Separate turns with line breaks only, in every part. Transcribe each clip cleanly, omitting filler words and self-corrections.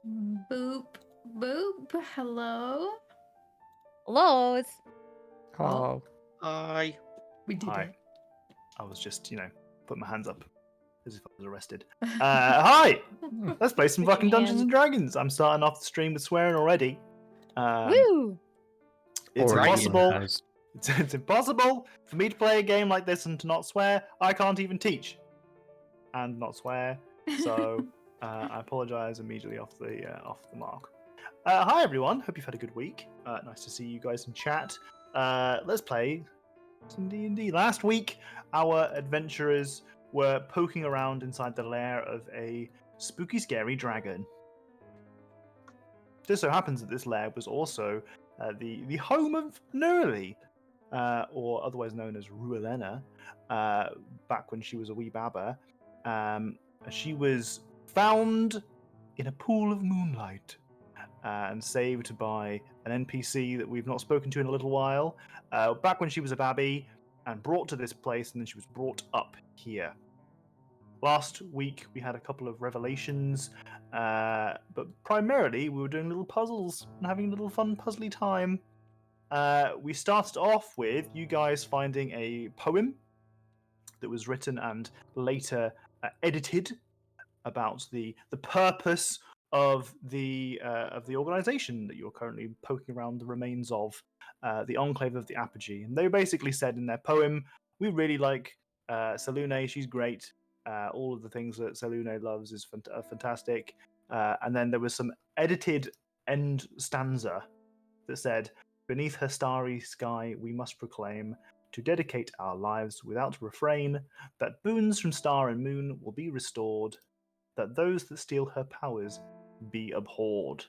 Boop, boop. Hello.
Hello.
Hello.
Hi.
We did
Hi.
it.
I was just, putting my hands up as if I was arrested. Hi! Let's play some fucking Dungeons and Dragons. I'm starting off the stream with swearing already.
Woo!
It's
Alright.
impossible. It's impossible for me to play a game like this and to not swear. I can't even teach and not swear. So I apologize immediately off the mark. Hi everyone. Hope you've had a good week. Nice to see you guys in chat. Let's play some D&D. Last week, our adventurers were poking around inside the lair of a spooky, scary dragon. Just so happens that this lair was also the home of Nerli, or otherwise known as Ruelena, back when she was a wee baba. She was found in a pool of moonlight and saved by an NPC that we've not spoken to in a little while, back when she was a babby, and brought to this place, and then she was brought up here. Last week we had a couple of revelations, but primarily we were doing little puzzles and having a little fun puzzly time. We started off with you guys finding a poem that was written and later edited about the purpose of the organization that you're currently poking around the remains of, the Enclave of the Apogee. And they basically said in their poem, we really like Selune, she's great. All of the things that Selune loves is fantastic. And then there was some edited end stanza that said, beneath her starry sky we must proclaim, to dedicate our lives without refrain, that boons from star and moon will be restored, that those that steal her powers be abhorred.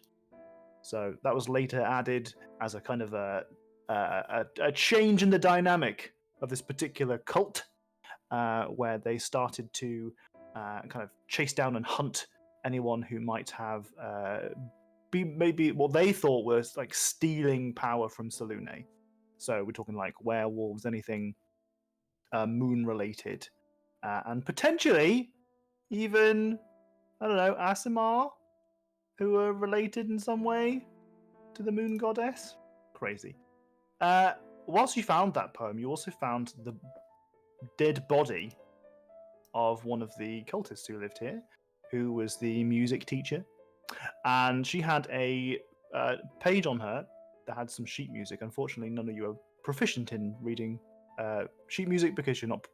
So that was later added as a kind of a change in the dynamic of this particular cult, where they started to kind of chase down and hunt anyone who might have be maybe what they thought was like stealing power from Selune. So we're talking like werewolves, anything moon related, and potentially even, I don't know, Asimar, who are related in some way to the moon goddess. Crazy. Whilst you found that poem, you also found the dead body of one of the cultists who lived here, who was the music teacher. And she had a page on her that had some sheet music. Unfortunately, none of you are proficient in reading sheet music because you're not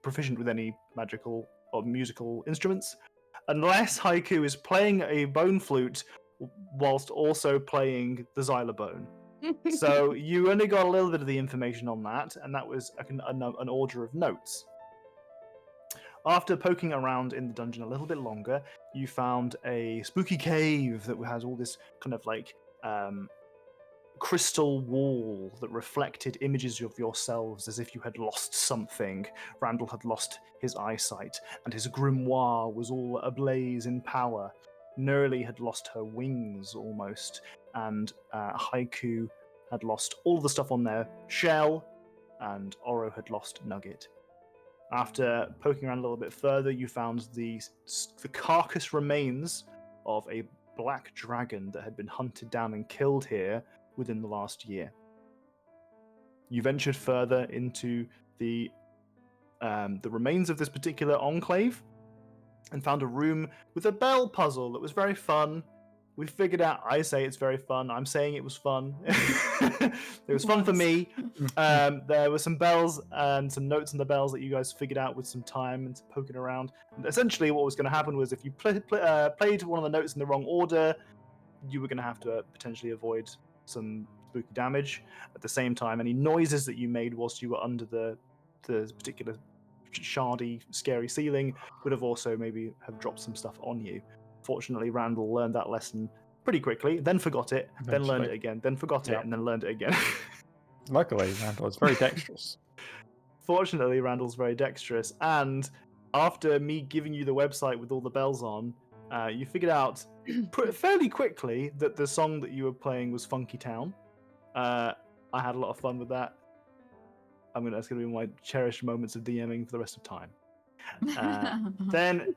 proficient with any magical or musical instruments, unless Haiku is playing a bone flute whilst also playing the xylophone. So you only got a little bit of the information on that, and that was an order of notes. After poking around in the dungeon a little bit longer, you found a spooky cave that has all this kind of like crystal wall that reflected images of yourselves as if you had lost something. Randall had lost his eyesight, and his grimoire was all ablaze in power. Nerli had lost her wings almost, and Haiku had lost all the stuff on their shell, and Oro had lost Nugget. After poking around a little bit further, you found the carcass remains of a black dragon that had been hunted down and killed here within the last year. You ventured further into the remains of this particular enclave and found a room with a bell puzzle that was very fun. We figured out, I say it's very fun. I'm saying it was fun. It was fun for me. There were some bells and some notes on the bells that you guys figured out with some time and some poking around. And essentially what was going to happen was if you played one of the notes in the wrong order, you were going to have to potentially avoid some spooky damage. At the same time, any noises that you made whilst you were under the particular shardy, scary ceiling would have also maybe have dropped some stuff on you. Fortunately, Randall learned that lesson pretty quickly, then forgot it, then learned it again, then forgot it, and then learned it again.
Luckily, Randall is very dexterous.
Fortunately, Randall's very dexterous, and after me giving you the website with all the bells on, you figured out fairly quickly that the song that you were playing was Funky Town. I had a lot of fun with that. That's going to be my cherished moments of DMing for the rest of time. Then,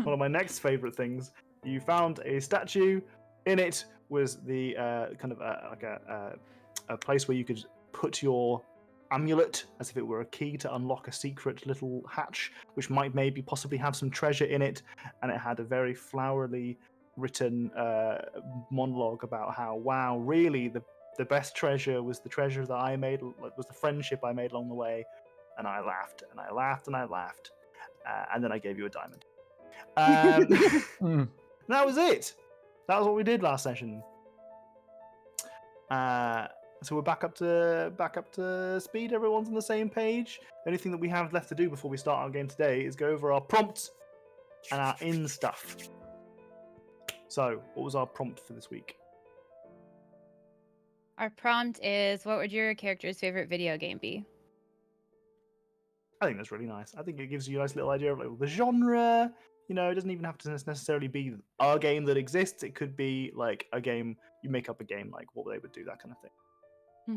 one of my next favorite things You found a statue. In it was the kind of a place where you could put your amulet as if it were a key to unlock a secret little hatch, which might maybe possibly have some treasure in it. And it had a very flowery written monologue about how, wow, really the best treasure was the treasure that I made, was the friendship I made along the way. And I laughed and I laughed and I laughed. And then I gave you a diamond. That was it. That was what we did last session. So we're back up to speed. Everyone's on the same page. The only thing that we have left to do before we start our game today is go over our prompts and our in stuff. So, what was our prompt for this week?
Our prompt is, what would your character's favorite video game be?
I think that's really nice. I think it gives you a nice little idea of like the genre. You know, it doesn't even have to necessarily be a game that exists. It could be like a game, you make up a game, like what they would do, that kind of thing.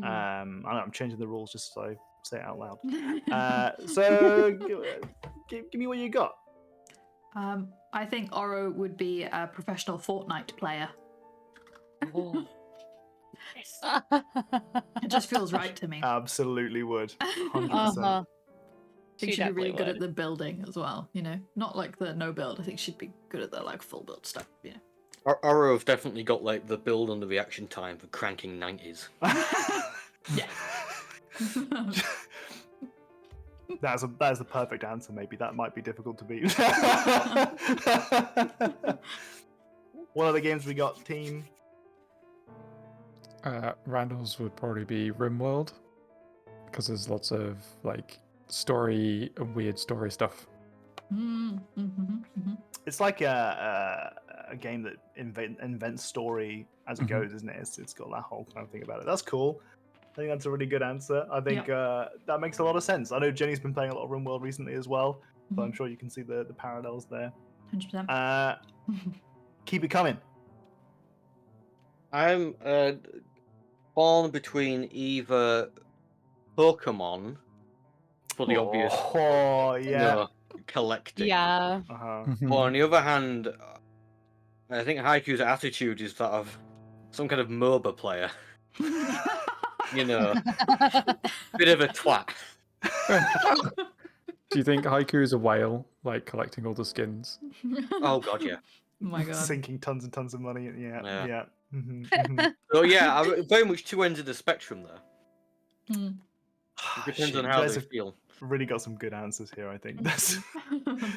I know I'm changing the rules just so I say it out loud. So give me what you got.
I think Oro would be a professional Fortnite player.
Oh.
It just feels right to me.
Absolutely would. 100%.
Uh-huh.
I think she'd be really good at the building as well, you know? Not like the no build. I think she'd be good at the like full build stuff, you know?
Oro have definitely got like the build and the reaction time for cranking 90s.
Yeah.
That is the perfect answer. Maybe that might be difficult to beat. What other games we got, team?
Randall's would probably be RimWorld, because there's lots of like story and weird story stuff.
It's like a game that invents story as it goes, isn't it? It's got that whole kind of thing about it. That's cool. I think that's a really good answer. I think that makes a lot of sense. I know Jenny's been playing a lot of RimWorld recently as well, so I'm sure you can see the parallels there.
100%.
Keep it coming.
I'm torn between either Pokemon, for the obvious, collecting.
Yeah.
But on the other hand, I think Haiku's attitude is that of some kind of MOBA player. You know, bit of a twat.
Do you think Haiku is a whale, like collecting all the skins?
Oh god, yeah.
Oh my god.
Sinking tons and tons of money. Yeah.
So yeah, very much two ends of the spectrum there. It depends on how they feel.
Really got some good answers here, I think.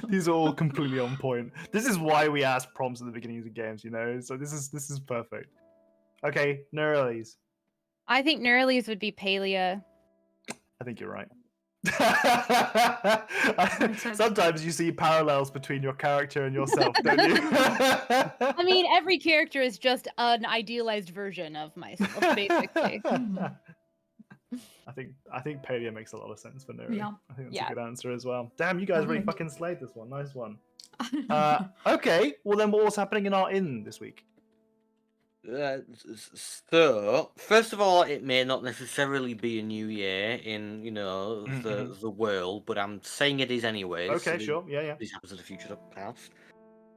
These are all completely on point. This is why we ask prompts at the beginning of the games, you know? So this is perfect. Okay, Neuralies.
I think Neuralies would be Palia.
I think you're right. Sometimes you see parallels between your character and yourself, don't you?
I mean, every character is just an idealized version of myself, basically.
I think Palia makes a lot of sense for Nuri.
Yeah.
I think that's a good answer as well. Damn, you guys really fucking slayed this one. Nice one. Okay, well then what was happening in our inn this week?
So, first of all, it may not necessarily be a new year in, you know, the world, but I'm saying it is anyway.
Okay, sure. Yeah.
This happens in the future, not the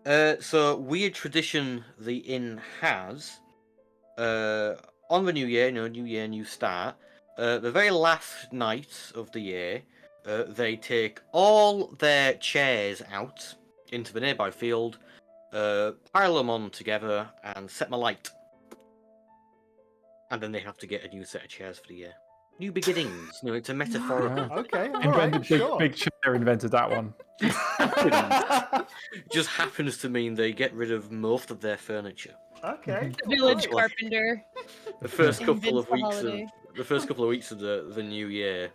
past. So, weird tradition the inn has, on the new year, you know, new year, new start, the very last night of the year, they take all their chairs out into the nearby field, pile them on together, and set them alight. And then they have to get a new set of chairs for the year. New beginnings. You know, it's a metaphorical.
Okay, all
Invented
right, sure.
Big Chair invented that one.
Just happens to mean they get rid of most of their furniture.
Okay.
The village carpenter.
The first couple of
Invents the
weeks of the new year,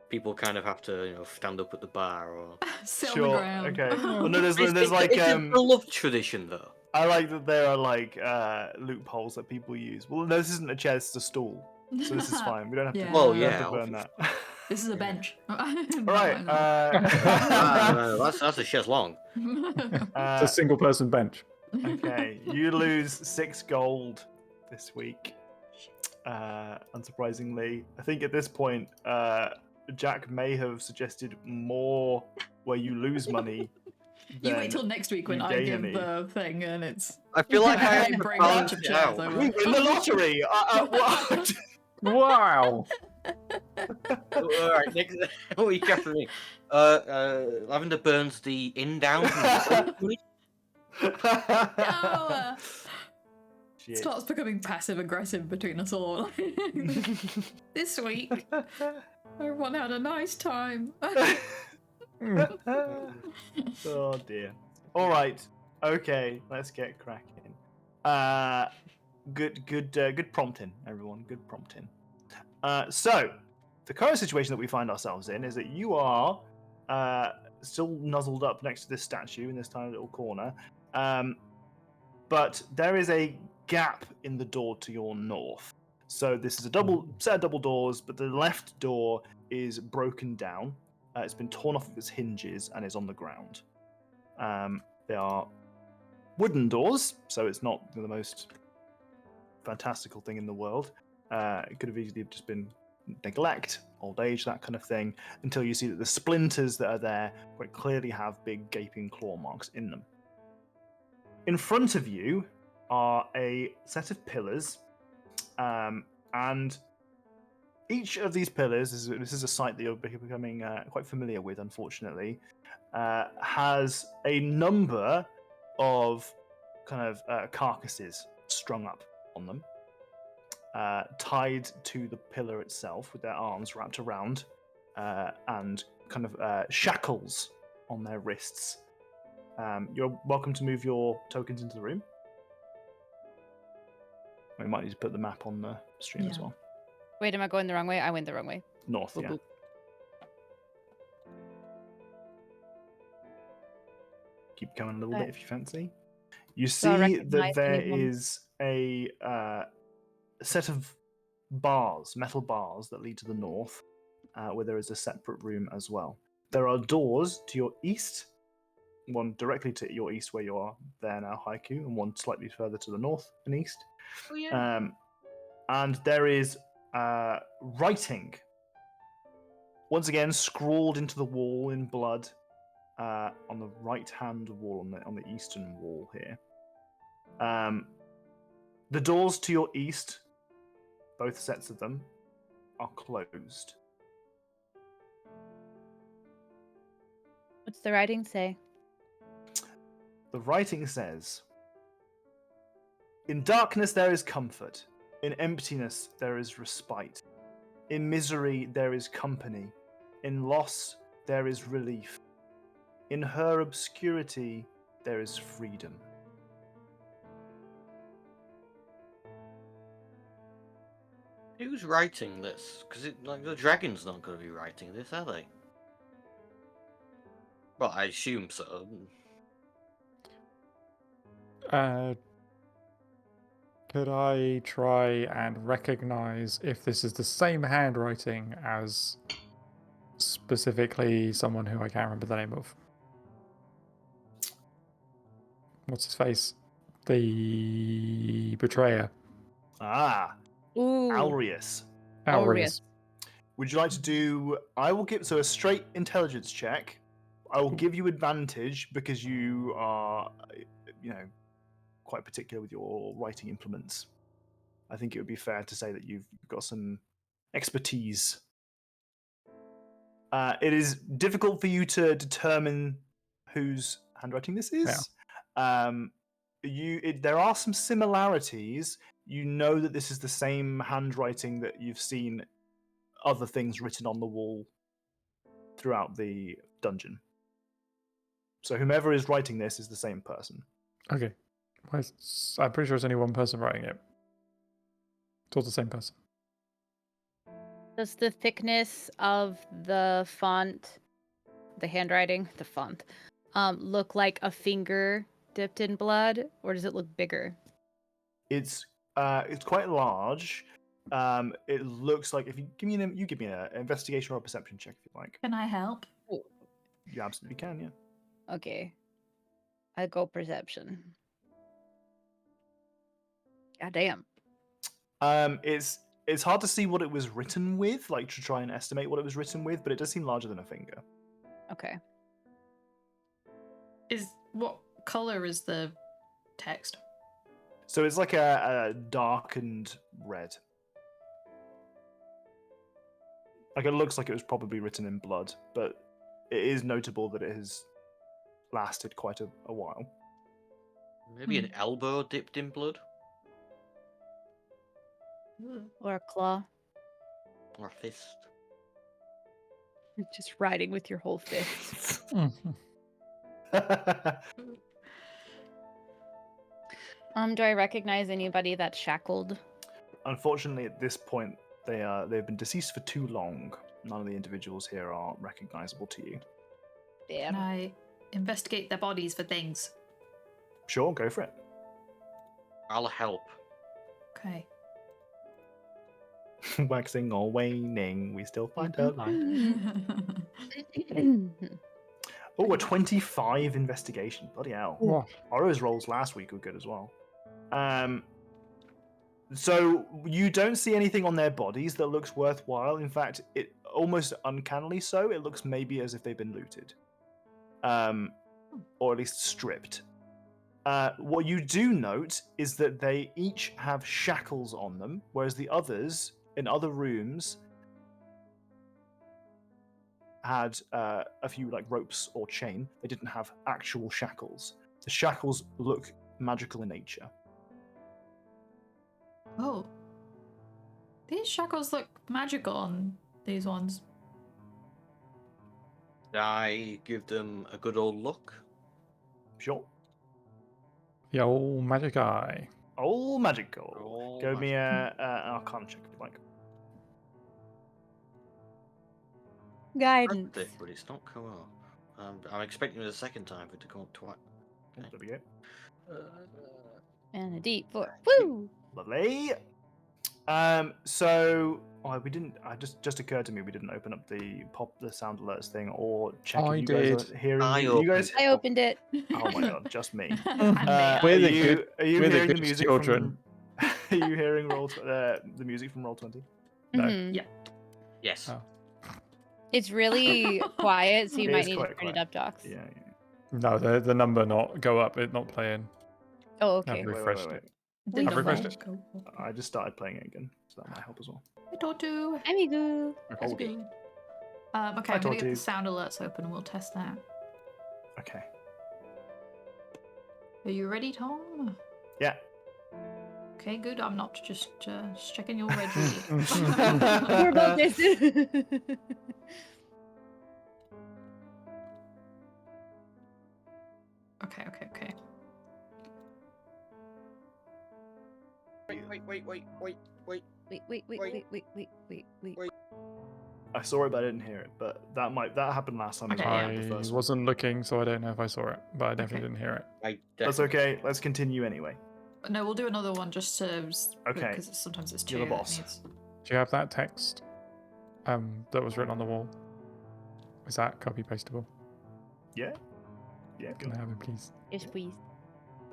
people kind of have to, you know, stand up at the bar or.
Sit on
Sure.
the ground.
Okay. Well, no, there's like
It's a beloved tradition though.
I like that there are like loopholes that people use. Well, no, this isn't a chair; this is a stool, so this is fine. We don't have to.
Yeah.
Well,
we don't have
yeah,
to burn that.
This is a bench.
All right.
No, that's a chaise long.
It's a single person bench.
Okay, you lose 6 gold this week. Unsurprisingly, I think at this point, Jack may have suggested more where you lose money
You wait till next week when
you
I
gain
give
any.
the thing and it's.
I feel like I have to
Bring
balance
lots of
it
chairs
out.
over.
We win the lottery! What?
Wow.
All right, next week after me. Lavender burns the inn down.
No!
Shit.
Starts becoming passive aggressive between us all. This week, everyone had a nice time.
Oh dear. All right. Okay. Let's get cracking. Good prompting, everyone. Good prompting. So, the current situation that we find ourselves in is that you are still nuzzled up next to this statue in this tiny little corner, but there is a gap in the door to your north. So this is a set of double doors, but the left door is broken down. It's been torn off of its hinges and is on the ground. They are wooden doors, so it's not the most fantastical thing in the world. It could have easily just been neglect, old age, that kind of thing, until you see that the splinters that are there quite clearly have big gaping claw marks in them. In front of you are a set of pillars, and each of these pillars, this is a site that you're becoming quite familiar with, unfortunately, has a number of kind of carcasses strung up on them, tied to the pillar itself with their arms wrapped around, and kind of shackles on their wrists. You're welcome to move your tokens into the room. We might need to put the map on the stream as well.
Wait, am I going the wrong way? I went the wrong way.
North,
Boop,
yeah.
boop.
Keep going a little bit if you fancy. You
So I
see
recognize
that there
anyone.
is a set of bars, metal bars that lead to the north, where there is a separate room as well. There are doors to your east, one directly to your east where you are there now, Haiku, and one slightly further to the north and east.
Oh, yeah.
And there is writing, once again scrawled into the wall in blood, on the right-hand wall, on the eastern wall here. The doors to your east, both sets of them, are closed.
What's the writing say?
The writing says, "In darkness there is comfort. In emptiness there is respite. In misery there is company. In loss there is relief. In her obscurity there is freedom."
Who's writing this? Because the dragon's not going to be writing this, are they? Well, I assume so.
Could I try and recognize if this is the same handwriting as specifically someone who I can't remember the name of? What's his face? The betrayer.
Ah,
Ooh.
Alrius.
Alrius.
Would you like to do... I will give... So a straight intelligence check. I will give you advantage because you are, quite particular with your writing implements. I think it would be fair to say that you've got some expertise. It is difficult for you to determine whose handwriting this is.
Yeah.
There are some similarities. You know that this is the same handwriting that you've seen other things written on the wall throughout the dungeon. So whomever is writing this is the same person.
Okay. I'm pretty sure it's only one person writing it. It's all the same person.
Does the thickness of the font, the handwriting, the font, look like a finger dipped in blood, or does it look bigger?
It's quite large. It looks like if you give me an investigation or a perception check if you like.
Can I help?
You absolutely can, yeah.
Okay. I go perception. God damn.
It's hard to see what it was written with, like to try and estimate what it was written with, but it does seem larger than a finger.
Okay.
What color is the text?
So it's like a darkened red. Like it looks like it was probably written in blood, but it is notable that it has lasted quite a while.
Maybe an elbow dipped in blood?
Or a claw.
Or a fist?
Just riding with your whole fist. Do I recognize anybody that's shackled?
Unfortunately, at this point, they've been deceased for too long. None of the individuals here are recognizable to you.
Can
Damn.
I investigate their bodies for things?
Sure, go for it.
I'll help.
Okay.
Waxing or waning, we still find her light. Oh, a 25 investigation. Bloody hell.
Whoa.
Oro's rolls last week were good as well. So you don't see anything on their bodies that looks worthwhile. In fact, it almost uncannily so. It looks maybe as if they've been looted, or at least stripped. What you do note is that they each have shackles on them, whereas the others in other rooms had a few like ropes or chain. They didn't have actual shackles. The shackles look magical in nature.
Oh. These shackles look magical on these ones.
I give them a good old look.
Sure.
The old magic eye.
All magical.
All
Give me an Arcana check if you like.
Guidance.
It, but it's not come up. I'm expecting it a second time for it to come up twice.
There we go.
And a deep four. Woo!
Lovely. So we didn't. Just occurred to me we didn't open up the sound alerts thing or check
I
if you guys
did.
are hearing.
I
You guys.
I opened it.
Oh my god, just me.
We're
Are
the
you,
good-
are you
we're the
hearing the
good
music
children.
from? Are you hearing the music from Roll20?
No.
Mhm.
Yes.
Oh.
It's really quiet, so you
It
might
is
need to
quite
turn it
quiet.
up, Docs.
Yeah.
No, the number not go up. It not playing.
Oh, okay.
I've refreshed it.
Did
I've
the
refreshed
phone
it.
go-
I just started playing it again, so that might help as well.
I don't do.
Amigo.
Let's
Okay.
go. Okay,
Hi,
I'm gonna get
Tortu.
the sound alerts open and we'll test that.
Okay.
Are you ready, Tom?
Yeah.
Okay, good. I'm not just checking you're ready.
We're about this.
Okay.
Wait.
I saw it, but I didn't hear it. But that happened last time.
Okay,
as well,
yeah.
the
I
first one.
wasn't looking, so I don't know if I saw it, but I definitely
Okay.
didn't hear it.
That's okay. Let's continue anyway.
No, we'll do another one just to.
Okay.
Because sometimes it's two.
You're the
that
boss.
needs-
Do you have that text that was written on the wall? Is that copy pastable?
Yeah. Yeah.
Can I have it, please?
Yes, please.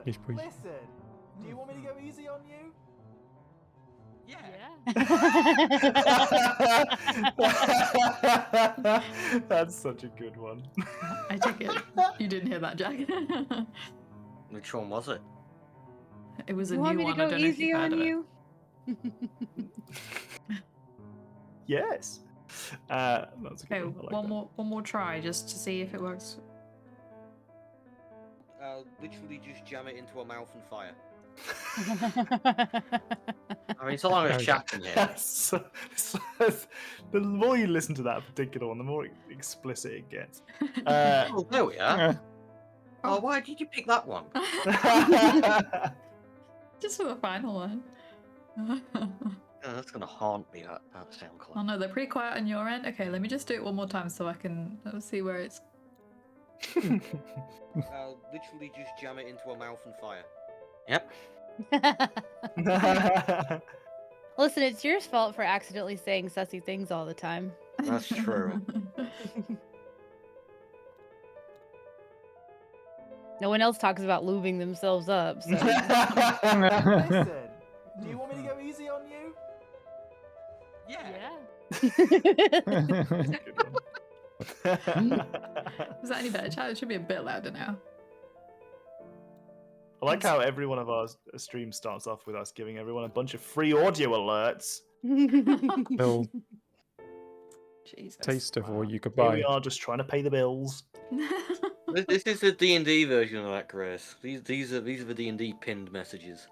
Yes, please.
Listen. Do you want me to go easy on you? That's such a good one.
I take it you didn't hear that, Jack.
Which one was it?
It was a
You
new
want me to
one. I
go
don't know if
easy
you've heard
on
of it.
you?
Yes. That's a good
Okay,
one. I like
one
that.
more try just to see if it works.
I'll literally just jam it into a mouth and fire. I mean, so long as
Okay.
chat can hear me.
The more you listen to that particular one, the more explicit it gets.
Oh, there we are.
Eh,
Oh, why did you pick that one?
Just for the final one.
Oh, that's gonna haunt me. That sound
Oh
clever.
no, they're pretty quiet on your end. Okay, let me just do it one more time so I can see where it's.
I'll literally just jam it into a mouth and fire. Yep.
Listen, it's your fault for accidentally saying sussy things all the time.
That's true.
No one else talks about lubing themselves up, so.
Listen, do you want me to go easy on you?
Is that any better, Chad? It should be a bit louder now.
I like how every one of our streams starts off with us giving everyone a bunch of free audio alerts.
Little
Jesus.
taste of all you could
Here
buy.
we are, just trying to pay the bills.
This is the D&D version of that, Grace. These are the D&D pinned messages.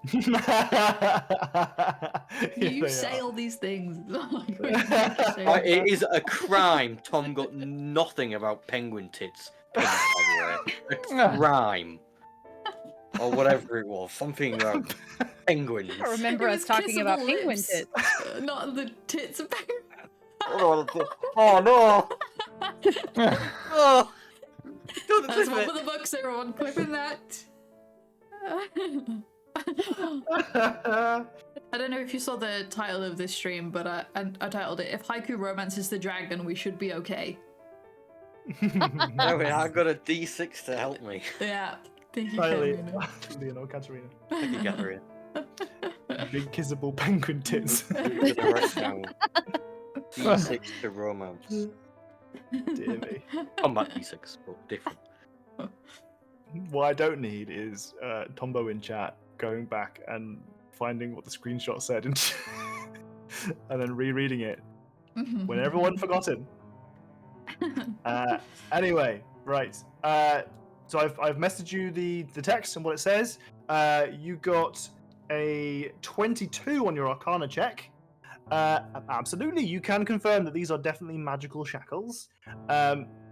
You say all these things.
It is a crime Tom got nothing about penguin tits pinned, by the way. A crime. Or whatever it was. Something about penguins.
I remember us talking about penguin tits.
Not the tits of penguins.
Oh no! Oh! Don't
That's
clip
one
it.
for the books, everyone. Clipping that. I don't know if you saw the title of this stream, but I titled it, If Haiku Romances the Dragon, We Should Be Okay.
Anyway, I've got a D6 to help me.
Yeah. Thank you,
Finally,
Katerina.
Leonor Katerina.
Thank you, Catherine.
Big kissable penguin tits.
Gonna write down D6 to romance.
Dear me.
Combat D6, but different.
What I don't need is Tombo in chat going back and finding what the screenshot said and, and then rereading it when everyone forgotten. Anyway, right. So I've messaged you the text and what it says. You got a 22 on your Arcana check. Absolutely, you can confirm that these are definitely magical shackles.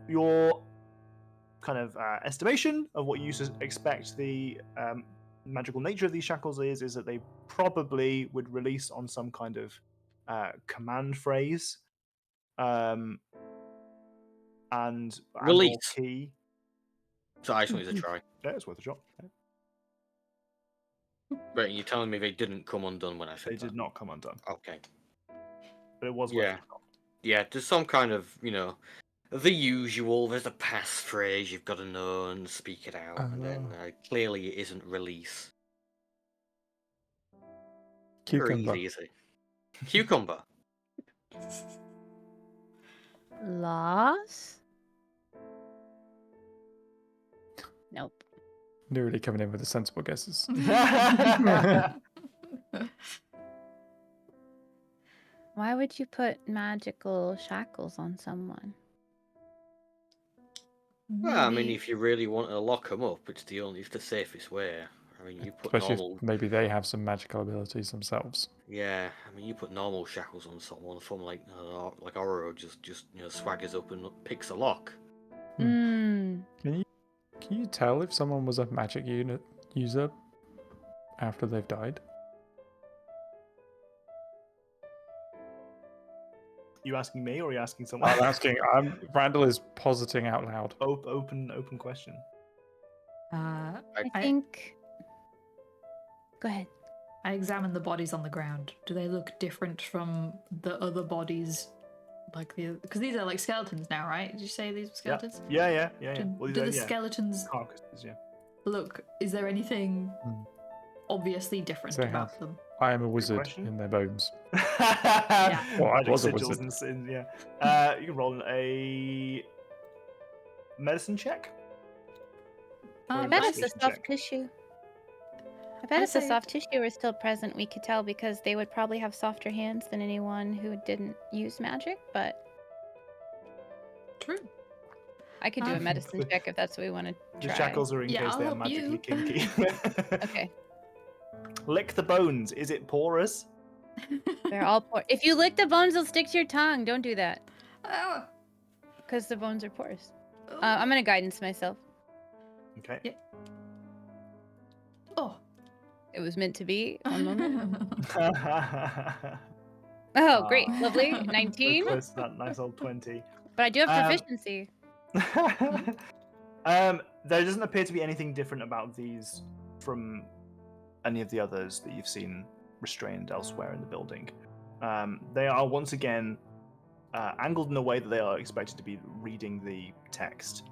Your kind of estimation of what you expect the magical nature of these shackles is that they probably would release on some kind of command phrase. And
Release.
Key.
So I just wanted to try.
Yeah, it's worth a shot. Yeah.
Right, you're telling me they didn't come undone when I said
They
that?
did not come undone,
Okay.
but it was worth
Yeah.
a shot.
Yeah, there's some kind of, the usual. There's a passphrase you've got to know and speak it out, and then clearly it isn't release. Very
Cucumber.
easy, is it? Cucumber.
Loss? Nope.
Nearly coming in with the sensible guesses.
Why would you put magical shackles on someone?
Well, I mean, if you really want to lock them up, it's the safest way. I mean, you put
Especially
normal.
if maybe they have some magical abilities themselves.
Yeah, I mean, you put normal shackles on someone from like Oro just swaggers up and picks a lock.
Hmm.
Can you tell if someone was a magic unit user after they've died?
You asking me or are you asking someone?
I'm asking. Randall is positing out loud.
Open question.
I think. Go ahead.
I examined the bodies on the ground. Do they look different from the other bodies? Because these are like skeletons now, right? Did you say these were skeletons?
Yeah.
Do the skeletons
carcasses? Yeah.
look? Is there anything obviously different
They
about
have.
them?
I am a wizard
question.
in their bones.
Yeah.
Well, I
Magic
was a
sigils
wizard.
you can roll a medicine check. Or
I bet it's the
investigation
soft
check.
tissue. I bet
I'd
if the
say-
soft tissue were still present, we could tell because they would probably have softer hands than anyone who didn't use magic, but
True.
I could do a medicine check if that's what we want to
The
try.
shackles are in
Yeah,
case
I'll
they are
help
magically
you.
kinky.
Okay.
Lick the bones. Is it porous?
They're all porous. If you lick the bones, they'll stick to your tongue. Don't do that.
Oh.
Because the bones are porous. I'm going to guidance myself.
Okay.
Yeah. Oh.
It was meant to be. One moment.
Oh,
Oh, great. Lovely. 19.
Close to that nice old 20.
But I do have proficiency.
There doesn't appear to be anything different about these from any of the others that you've seen restrained elsewhere in the building. They are once again angled in a way that they are expected to be reading the text.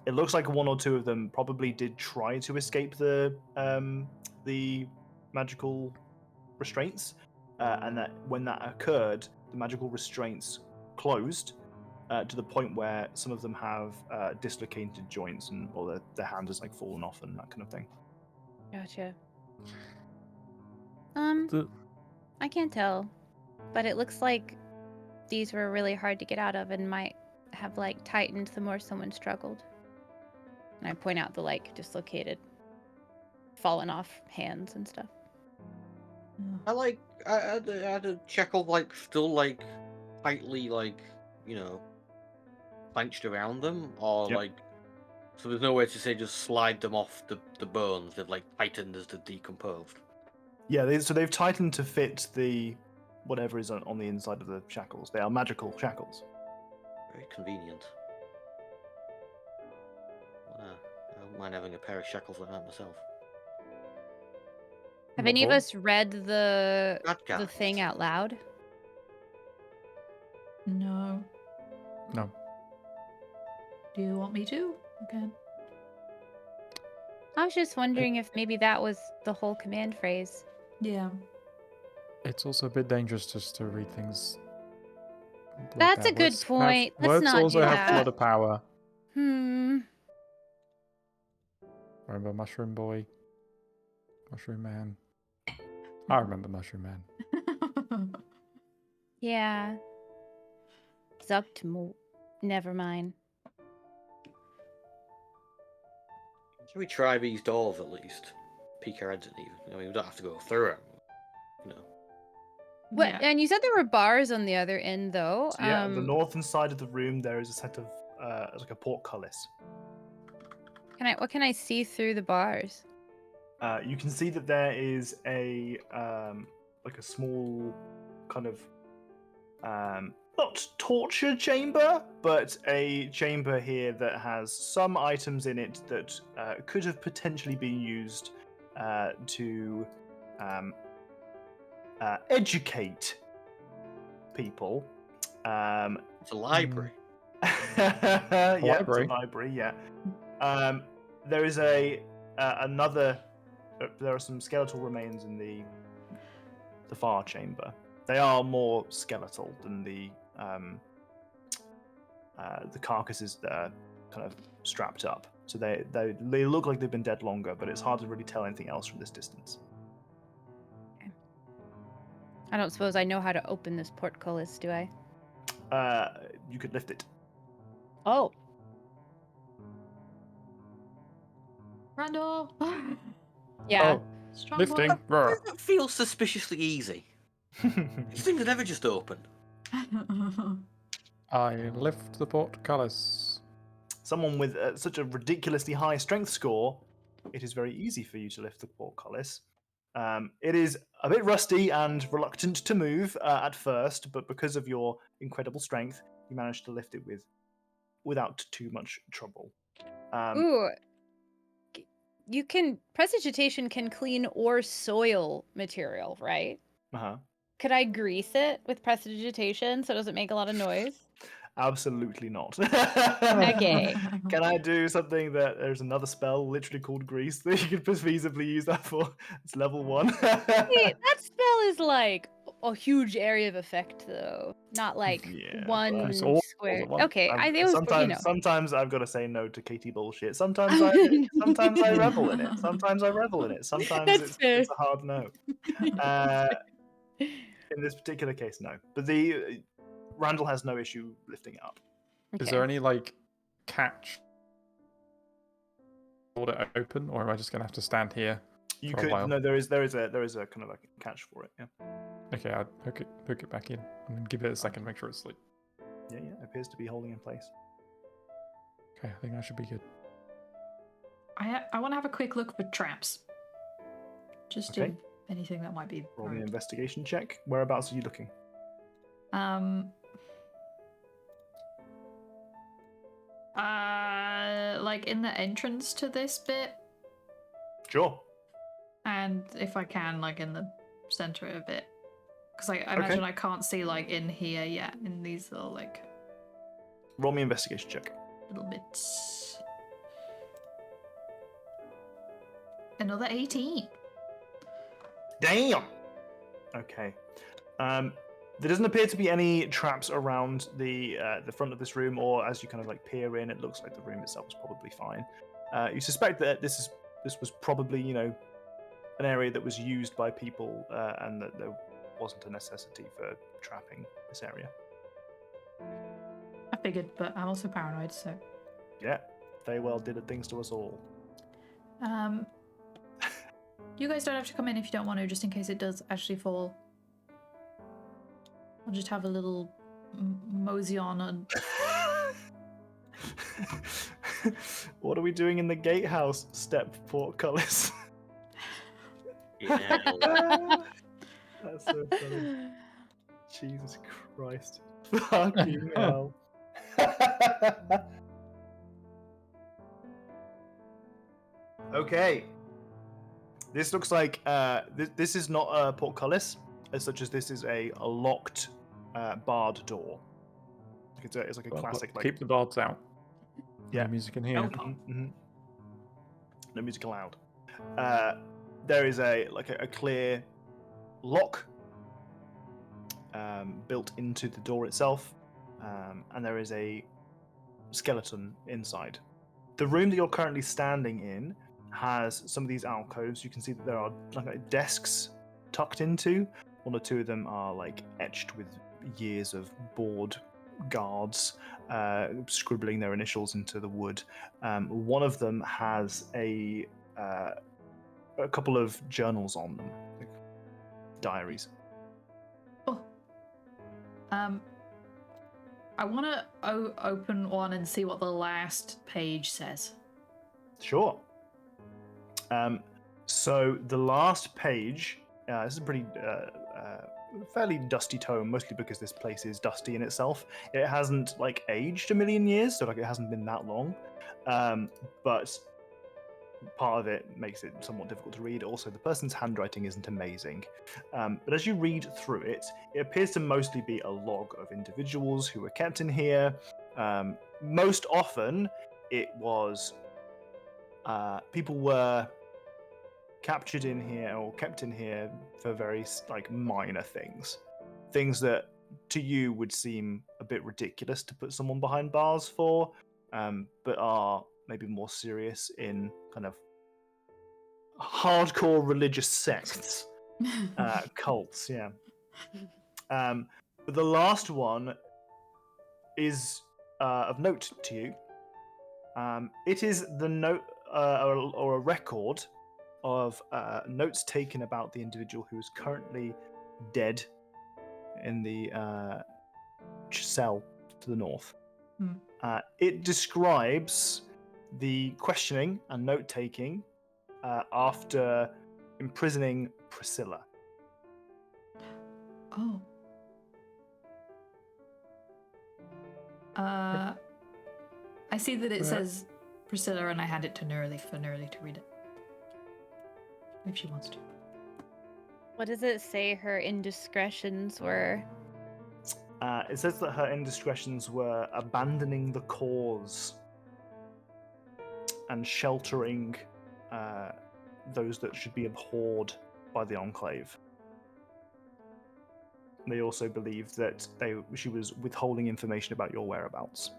It looks like one or two of them probably did try to escape the magical restraints, and that when that occurred, the magical restraints closed to the point where some of them have dislocated joints or their hand has like fallen off and that kind of thing.
Gotcha.
The-
I can't tell, but it looks like these were really hard to get out of and might have like tightened the more someone struggled. And I point out the like dislocated, fallen off hands and stuff.
I had a shackle like still like tightly like clenched around them, or
Yep.
like so there's no way to say just slide them off the bones. They've like tightened as they're decomposed.
Yeah, so they've tightened to fit the whatever is on the inside of the shackles. They are magical shackles.
Very convenient. I don't mind having a pair of shackles like that myself.
Have
What
any of
for?
us read the
Radgar.
thing out loud?
No.
No.
Do you want me to? Okay.
I was just wondering if maybe that was the whole command phrase.
Yeah.
It's also a bit dangerous just to read things. Like
That's
that.
a good
Words
point. Let's
words
not
also
do
have
that.
a lot of power. Remember Mushroom Boy? Mushroom Man? I remember Mushroom Man.
Yeah. Zucked. Never mind.
Should we try these doors at least? Peek our heads in even. I mean, we don't have to go through them.
What?
Yeah.
And you said there were bars on the other end, though.
So yeah, on the northern side of the room there is a set of like a portcullis.
What can I see through the bars?
You can see that there is a like a small kind of not torture chamber, but a chamber here that has some items in it that could have potentially been used to educate people.
It's a library.
Yeah,
Library?
it's a library. Yeah. There is another. There are some skeletal remains in the far chamber. They are more skeletal than the carcasses that are kind of strapped up. So they look like they've been dead longer, but it's hard to really tell anything else from this distance.
I don't suppose I know how to open this portcullis, do I?
You could lift it.
Oh.
Randall!
Yeah.
Oh,
Strong
lifting.
boy.
Roar.
That feels suspiciously easy. These things are never just open.
I lift the portcullis.
Someone with such a ridiculously high strength score, it is very easy for you to lift the portcullis. It is a bit rusty and reluctant to move at first, but because of your incredible strength, you manage to lift it without too much trouble.
Ooh. Prestidigitation can clean or soil material, right?
Uh-huh.
Could I grease it with prestidigitation so it doesn't make a lot of noise?
Absolutely not.
Okay.
Can I do something that there's another spell literally called Grease that you could feasibly use that for? It's level 1.
Wait, that spell is like a huge area of effect, though. Not like
Yeah,
one
It's all
square.
at once.
Okay, it was,
Sometimes I've got to say no to Katie bullshit. Sometimes I revel in it. Sometimes
That's
it's
fair.
a hard no. In this particular case, no. But Randall has no issue lifting it up.
Is there any like catch? Hold it open, or am I just gonna have to stand here?
You
For a
could
while.
no. There is a kind of like a catch for it. Yeah.
Okay, I'll hook it back in and then give it a second, make sure it's asleep.
Yeah. Appears to be holding in place.
Okay, I think that should be good.
I want to have a quick look for traps. Just
Okay.
do anything that might be.
Roll me an
rude.
investigation check. Whereabouts are you looking?
Like in the entrance to this bit,
Sure.
and if I can, like in the center of it, because I imagine I can't see like in here yet in these little like
Roll me an investigation check.
little bits. Another 18.
Damn. Okay. There doesn't appear to be any traps around the front of this room, or as you kind of like peer in, it looks like the room itself is probably fine. You suspect that this was probably an area that was used by people, and that there wasn't a necessity for trapping this area.
I figured, but I'm also paranoid, so.
Yeah, Feywild did things to us all.
You guys don't have to come in if you don't want to, just in case it does actually fall. I'll just have a little mosey on and.
What are we doing in the gatehouse? Step portcullis.
Yeah.
That's so funny. Jesus Christ. Fucking hell. Okay. This looks like this is not a portcullis, as such as this is a locked barred door. It's like a
Well,
classic. Like,
keep the bards out.
Yeah.
No music in here.
Oh.
Mm-hmm. No music allowed. There is a clear lock built into the door itself, and there is a skeleton inside. The room that you're currently standing in has some of these alcoves. You can see that there are desks tucked into. One or two of them are etched with years of board guards scribbling their initials into the wood. One of them has a couple of journals on them, diaries.
Oh. I want to open one and see what the last page says.
Sure. So the last page, this is a pretty fairly dusty tome, mostly because this place is dusty in itself. It hasn't aged a million years, so it hasn't been that long. But part of it makes it somewhat difficult to read. Also, the person's handwriting isn't amazing. But as you read through it, it appears to mostly be a log of individuals who were kept in here. Most often, it was people were captured in here or kept in here for very minor things that to you would seem a bit ridiculous to put someone behind bars for, but are maybe more serious in kind of hardcore religious sects, cults. Yeah. But the last one is of note to you. It is the note or a record of notes taken about the individual who is currently dead in the cell to the north. It describes the questioning and note-taking after imprisoning Priscilla.
Oh. I see that it says Priscilla, and I hand it to Nerly for Nerly to read it. If she wants to.
What does it say her indiscretions were?
It says that her indiscretions were abandoning the cause and sheltering those that should be abhorred by the Enclave. They also believed that she was withholding information about your whereabouts.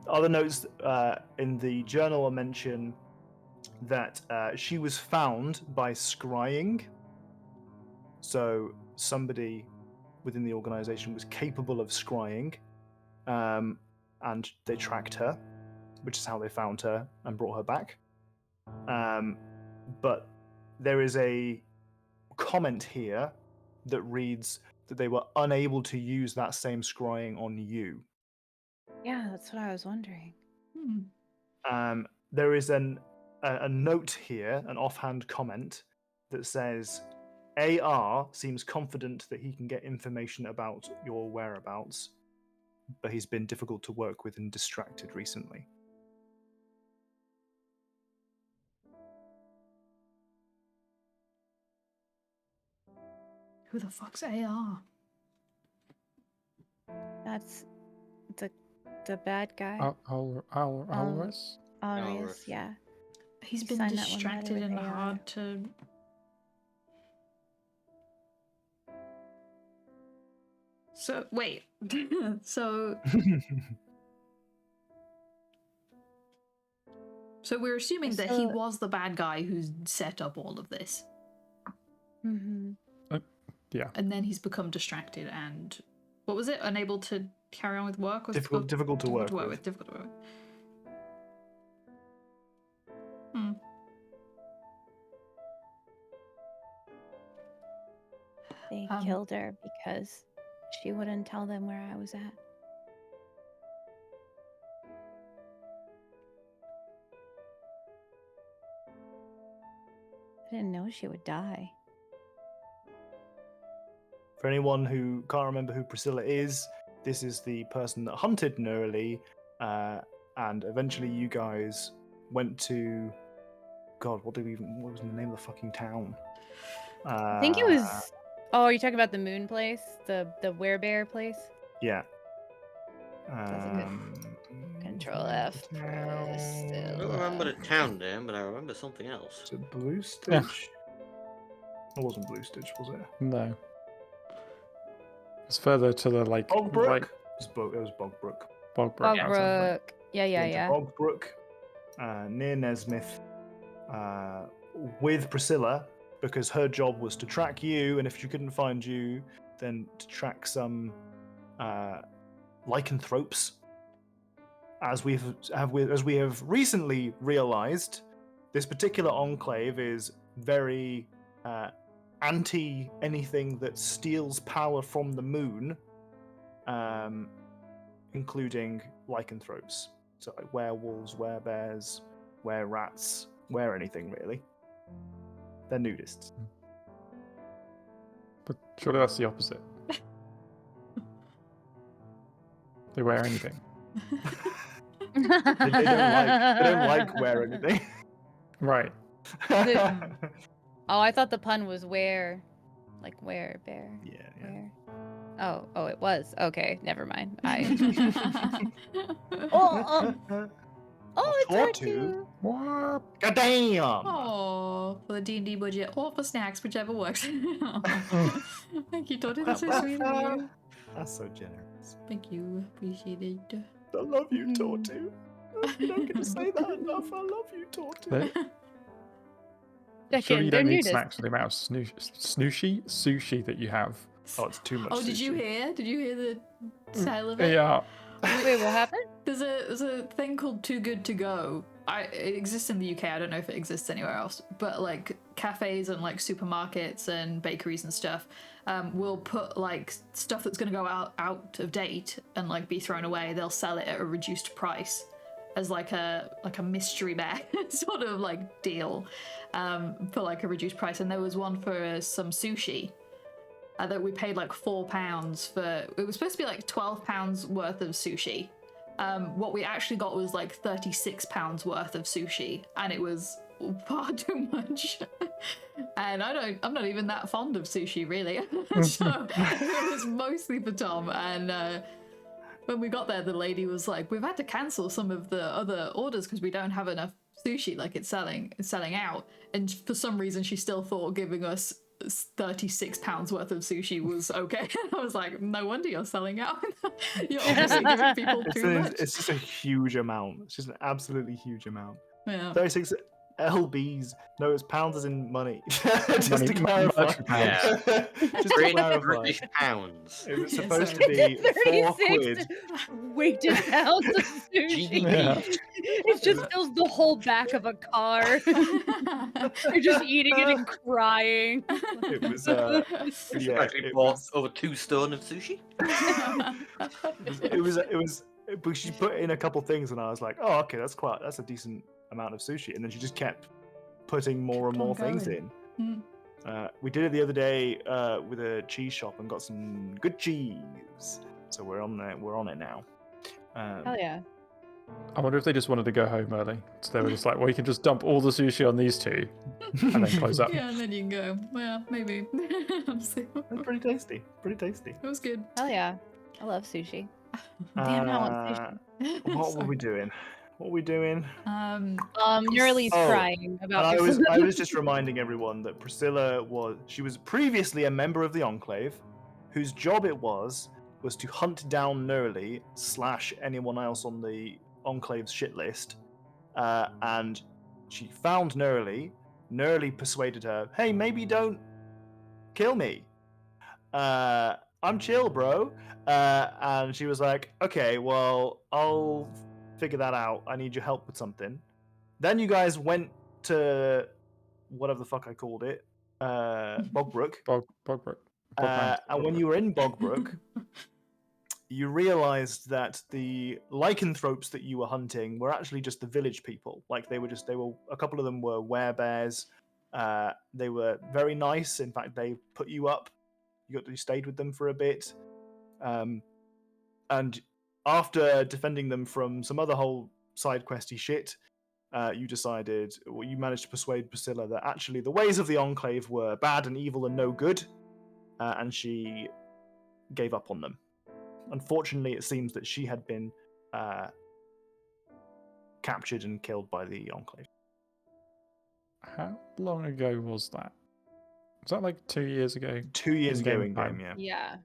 Other notes in the journal mention that she was found by scrying. So somebody within the organization was capable of scrying, and they tracked her, which is how they found her and brought her back. But there is a comment here that reads that they were unable to use that same scrying on you.
Yeah, that's what I was wondering.
There is a note here, an offhand comment that says, AR seems confident that he can get information about your whereabouts, but he's been difficult to work with and distracted recently.
Who the fuck's AR?
That's the bad guy.
Alvarez?
Arius, yeah.
He's
You
been
signed that one letter
distracted
with
and
AR.
hard to. So wait. So So we're assuming that he
So-
was the bad guy who set up all of this,
Mm-hmm.
Yeah.
and then he's become distracted and what was it? Unable to carry on with work? Was
Difficult to work with.
Difficult to work with. Hmm.
They
Um,
killed her because she wouldn't tell them where I was at. I didn't know she would die.
For anyone who can't remember who Priscilla is, this is the person that hunted Nerly, and eventually you guys went to. God, what was the name of the fucking town?
I think it was. Oh, you're talking about the moon place, the werebear place.
Yeah.
That's a good- Control F.
I
Priscilla.
don't remember the town name, but I remember something else.
Was it Blue Stitch? It wasn't Blue Stitch, was it?
No. It's further to the like
Bogbrook?
right
It was Bogbrook.
Bogbrook.
Bogbrook. Yeah, yeah,
Went to
yeah.
Bogbrook, near Nesmith, with Priscilla, because her job was to track you, and if she couldn't find you, then to track some lycanthropes. As we have recently realized, this particular enclave is very anti anything that steals power from the moon, including lycanthropes. So like werewolves, werebears, were-rats, anything really. They're nudists.
But surely that's the opposite. They wear anything.
They don't like wear anything.
Right.
Oh, I thought the pun was where, like where bear.
Yeah.
Where? Oh, it was. Okay, never mind. Oh, it's her
Tortu?
too.
What?
God damn!
Oh, for the D&D budget or for snacks, whichever works. Thank you, Toddy. That's so sweet of you.
That's so generous.
Thank you. Appreciate it.
I love you, Tortu. You don't get to say that enough. I love you, Tortu.
They-
Second,
Surely you
they're
don't need
nudists.
snacks for the amount of sushi that you have.
Oh, it's too much.
Oh, did you
sushi.
hear? Did you hear the style of it?
Yeah.
Wait, what happened?
There's a thing called Too Good to Go. It exists in the UK. I don't know if it exists anywhere else. But like cafes and like supermarkets and bakeries and stuff will put like stuff that's going to go out of date and like be thrown away. They'll sell it at a reduced price as like a mystery bag sort of like deal for like a reduced price. And there was one for some sushi. That we paid like £4 for. It was supposed to be like £12 worth of sushi. What we actually got was like £36 worth of sushi, and it was far too much. And I'm not even that fond of sushi really. So it was mostly for Tom. And when we got there, the lady was like, "We've had to cancel some of the other orders because we don't have enough sushi. Like it's selling out." And for some reason, she still thought giving us £36 worth of sushi was okay. I was like, no wonder you're selling out. You're obviously giving people too much.
It's just a huge amount. It's just an absolutely huge amount.
Yeah.
36 LBs. No, it's pounds as in money. Just
Money-
to clarify.
monetary pounds.
Just to
British
clarify.
British pounds.
It was
Yeah,
supposed
sorry.
to be 4 quid.
weighted pounds of sushi.
GDP.
Yeah.
It just fills the whole back of a car. You're just eating it and crying.
It was
She
yeah,
actually
it
bought
was,
over 2 stone of sushi.
it was but she put in a couple things and I was like, oh okay, that's a decent amount of sushi, and then she just kept putting more and
Kept on
more things
going.
in. We did it the other day with a cheese shop and got some good cheese, so we're on it now.
Hell yeah.
I wonder if they just wanted to go home early. So they were just like, well, you can just dump all the sushi on these two and then close up.
Yeah, and then you can go. Well, maybe. Honestly.
That's pretty tasty.
It was good.
Hell yeah. I love sushi. Damn, I want sushi.
What were we doing?
Nerly's
Oh,
crying
And
about
I
this.
was just reminding everyone that Priscilla was previously a member of the Enclave, whose job it was to hunt down Nerly / anyone else on the Enclave's shit list, and she found Nerly. Nerly persuaded her, "Hey, maybe don't kill me. I'm chill, bro." And she was like, "Okay, well, I'll figure that out. I need your help with something." Then you guys went to whatever the fuck I called it, Bogbrook.
Bogbrook. Bogland.
And when you were in Bogbrook, you realized that the lycanthropes that you were hunting were actually just the village people. Like they were a couple of them were werebears. They were very nice. In fact, they put you up. You stayed with them for a bit. And after defending them from some other whole side questy shit, you managed to persuade Priscilla that actually the ways of the Enclave were bad and evil and no good, and she gave up on them. Unfortunately, it seems that she had been captured and killed by the Enclave.
How long ago was that? Was that like 2 years ago?
2 years ago in
time?
game, yeah.
Yeah.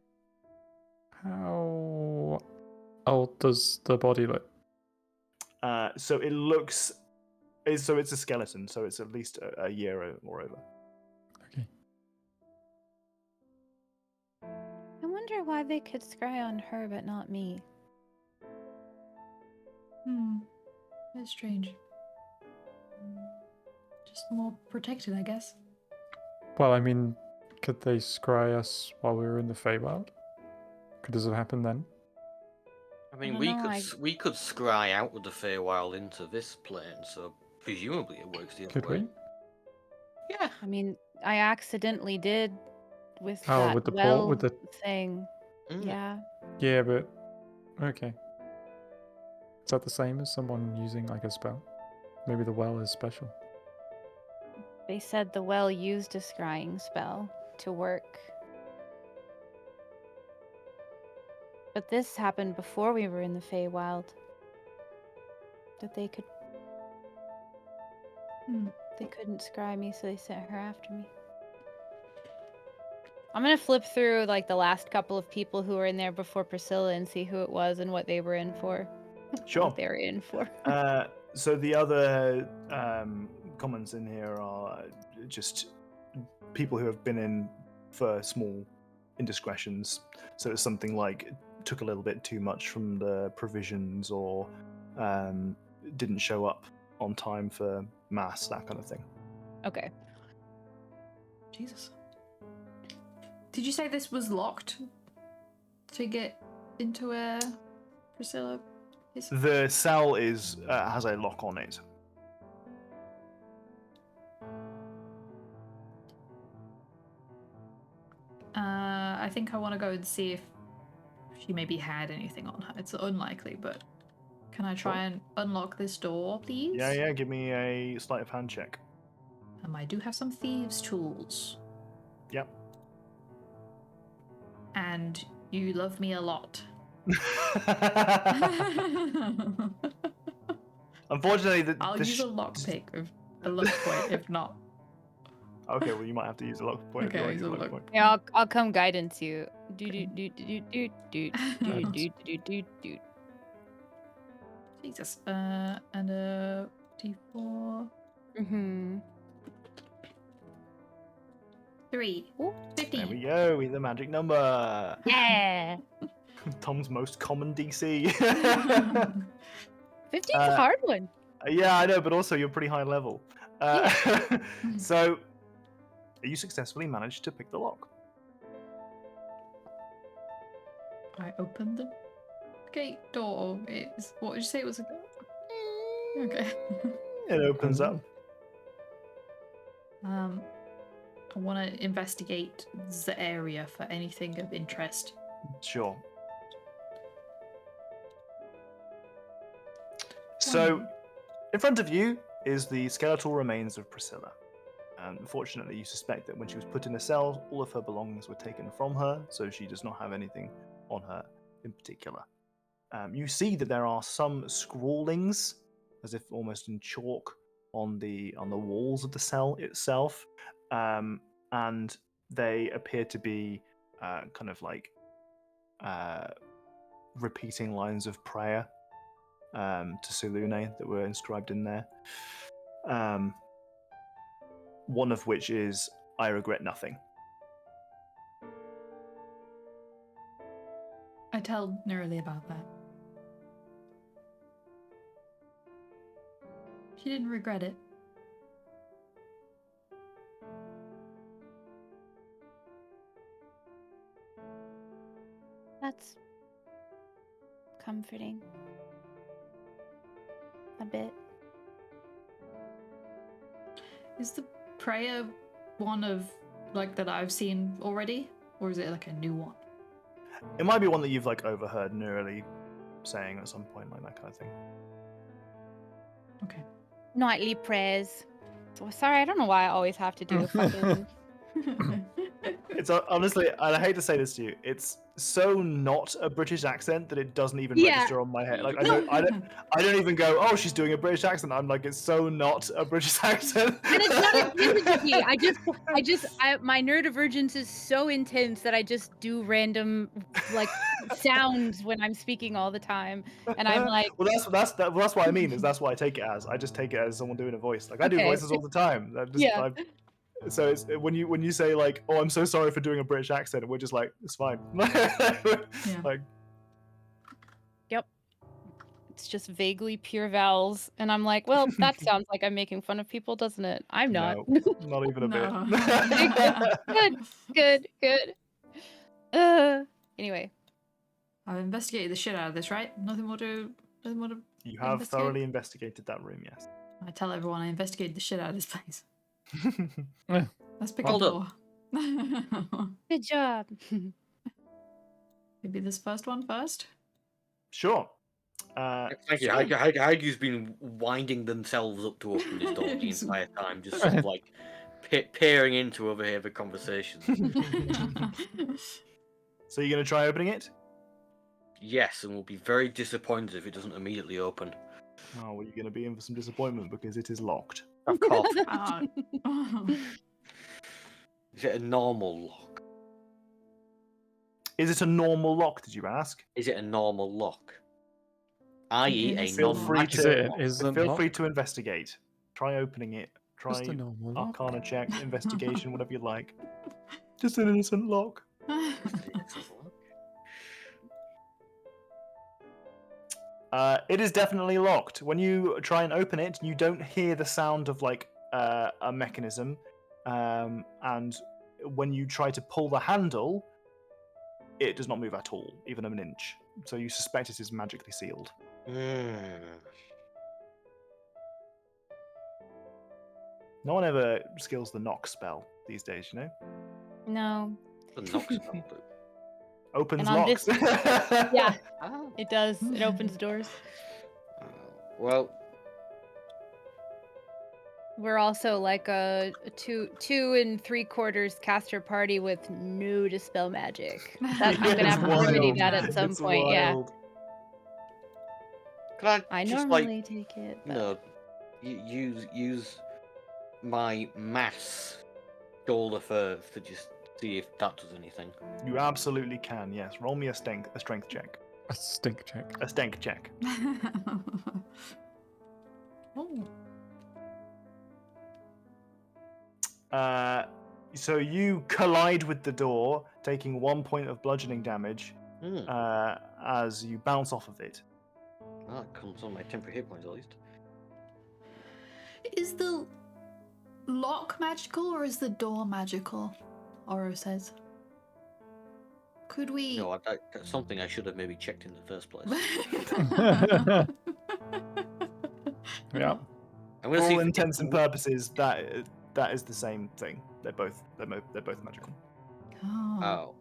How old does the body look?
So it looks. So it's a skeleton, so it's at least a year or over.
Okay.
I wonder why they could scry on her but not me.
That's strange. Just more protected, I guess.
Well, I mean, could they scry us while we were in the Feywild? Could this have happened then?
I mean,
don't
we
know,
could we could scry out of the Feywild into this plane, so presumably it works the other
Could
way.
we?
Yeah.
I mean, I accidentally did with
Oh,
that
with the
well
with the
thing.
Mm.
Yeah.
yeah, but okay. Is that the same as someone using like a spell? Maybe the well is special.
They said the well used a scrying spell to work. But this happened before we were in the Feywild. That they could. They couldn't scry me, so they sent her after me. I'm gonna flip through like the last couple of people who were in there before Priscilla and see who it was and what they were in for.
Sure.
What they were in for.
So the other comments in here are just people who have been in for small indiscretions. So it's something like took a little bit too much from the provisions, or didn't show up on time for mass, that kind of thing.
Okay.
Jesus. Did you say this was locked to get into where Priscilla is?
The cell is has a lock on it.
I think I want to go and see if she maybe had anything on her. It's unlikely, but can I try and unlock this door, please?
Yeah. Give me a sleight of hand check.
I do have some thieves' tools.
Yep.
And you love me a lot.
Unfortunately,
I'll use a lockpick of a luck point if not.
Okay, well you might have to use a lock point.
Okay,
if you
use
want
a
to use
luck.
Yeah, I'll come guidance you. Do.
Jesus. And a D4.
Mm-hmm.
3.
Ooh.
15.
There we go. With the magic number.
Yeah.
Tom's most common DC.
15's a hard one.
Yeah, I know, but also you're pretty high level. So, you successfully managed to pick the lock.
I opened the gate door. What did you say it was? Okay.
It opens up.
I want to investigate the area for anything of interest.
Sure. So, in front of you is the skeletal remains of Priscilla. Unfortunately, you suspect that when she was put in a cell, all of her belongings were taken from her, so she does not have anything on her in particular. You see that there are some scrawlings, as if almost in chalk, on the walls of the cell itself, and they appear to be kind of like repeating lines of prayer. to Sulune that were inscribed in there. One of which is, "I regret nothing."
I tell Nerily about that. She didn't regret it.
That's comforting. A bit.
Is the prayer one of like that I've seen already, or is it like a new one?
It might be one that you've like overheard Nerily saying at some point, like that kind of thing.
Okay.
Nightly prayers. So, sorry, I don't know why I always have to do a fucking...
It's honestly, and I hate to say this to you, it's so not a British accent that it doesn't even
Yeah.
register on my head. Like I don't even go, "Oh, she's doing a British accent." I'm like, it's so not a British accent.
And it's not intended to be. My neurodivergence is so intense that I just do random like sounds when I'm speaking all the time, and I'm like,
well, that's what I mean. Is that's what I take it as. I just take it as someone doing a voice. Like I do
Okay.
voices all the time.
Yeah.
So it's when you say like, "Oh, I'm so sorry for doing a British accent," we're just like, "It's fine." Like,
yep. It's just vaguely pure vowels, and I'm like, well, that sounds like I'm making fun of people, doesn't it? I'm not.
no, not even a bit.
Good. Anyway.
I've investigated the shit out of this, right? Nothing more to
You have
investigate?
thoroughly investigated that room, yes.
I tell everyone I investigated the shit out of this place. Let's pick
Well
a door.
Good job.
Maybe this first one first?
Sure.
Thank you. Haigu's been winding themselves up to open this door the entire time, just sort of like peering in to overhear the conversation.
So you're going to try opening it?
Yes, and we'll be very disappointed if it doesn't immediately open.
Oh, well, you're going to be in for some disappointment because it is locked.
Of course. Is it a normal lock?
Is it a normal lock, did you ask?
Is it a normal lock? I.e. a
Feel free
non-magical
to
lock?
feel free to investigate. Try opening it. Try
Just a normal lock.
Arcana check, investigation, whatever you like. Just an innocent lock. It is definitely locked. When you try and open it, you don't hear the sound of like a mechanism, and when you try to pull the handle, it does not move at all, even an inch. So you suspect it is magically sealed. No one ever skills the knock spell these days, you know?
No.
The knock spell.
Opens
And on
locks.
Yeah,
Oh.
it does. It opens doors.
Well,
We're also like a 2 3/4 caster party with no dispel magic. That's I'm gonna have to remedy
wild.
that at some
It's
point.
wild.
can
Yeah, I
just
normally
like
take it.
you
But...
know use my mass shoulder to just see if that does anything.
You absolutely can, yes. Roll me a strength check.
A stink check.
A stank check.
Oh.
So you collide with the door, taking 1 point of bludgeoning damage as you bounce off of it.
That comes on my temporary hit points at least.
Is the lock magical or is the door magical? Oro says. Could we...
No, that's something I should have maybe checked in the first place.
Yeah.
I'm
For
gonna see
all
if
intents and purposes, that is the same thing. They're both magical.
Oh.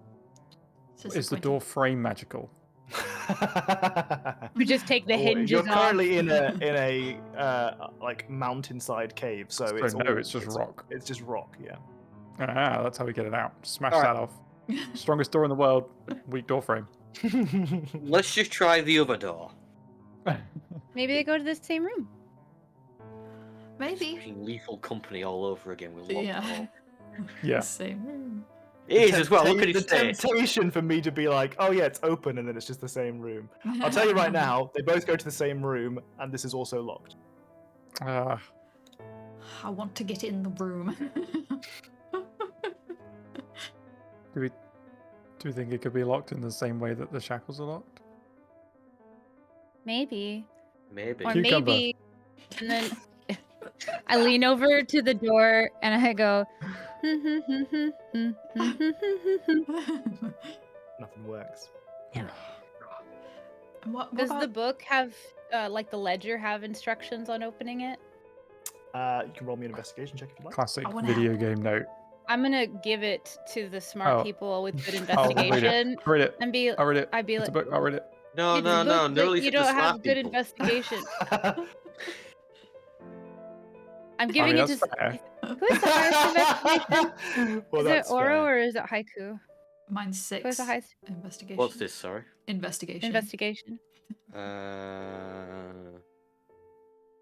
Is the door frame magical?
We just take the
Or
hinges
You're
off.
currently in a like mountainside cave, so
So
it's
no,
all,
it's just rock.
It's just rock, yeah.
Ah, that's how we get it out. Smash
Alright.
that off. Strongest door in the world. Weak door frame.
Let's just try the other door.
Maybe they go to the same room.
Maybe.
Fucking Lethal Company all over again with locked
Yeah.
door.
Yeah.
Same room.
It is as well. Look at
The
his face.
temptation for me to be like, oh yeah, it's open, and then it's just the same room. I'll tell you right now, they both go to the same room, and this is also locked.
Ah,
I want to get in the room.
do we think it could be locked in the same way that the shackles are locked?
Maybe.
Maybe.
Or
Cucumber.
maybe. And then I lean over to the door and I go.
Nothing works.
And what
Does the
about-
book have, like the ledger, have instructions on opening it?
You can roll me an investigation check if you like.
Classic
I wanna
video
help.
game note.
I'm gonna give it to the smart
Oh.
people with good
I'll read
investigation
it. I'll read it.
and be.
I'll read it.
I'd be
It's a
like,
book. I'll read it.
No,
it's
no,
a
no.
book,
No,
but you don't have good investigation. I'm
I
giving
mean,
it to.
that's fair.
Who is the highest investigation?
Well,
Is it
that's
Oro
fair.
or is it Haiku?
Mine's
Who has
6.
the highest
Investigation.
What's this? Sorry.
Investigation.
investigation?
Uh,
I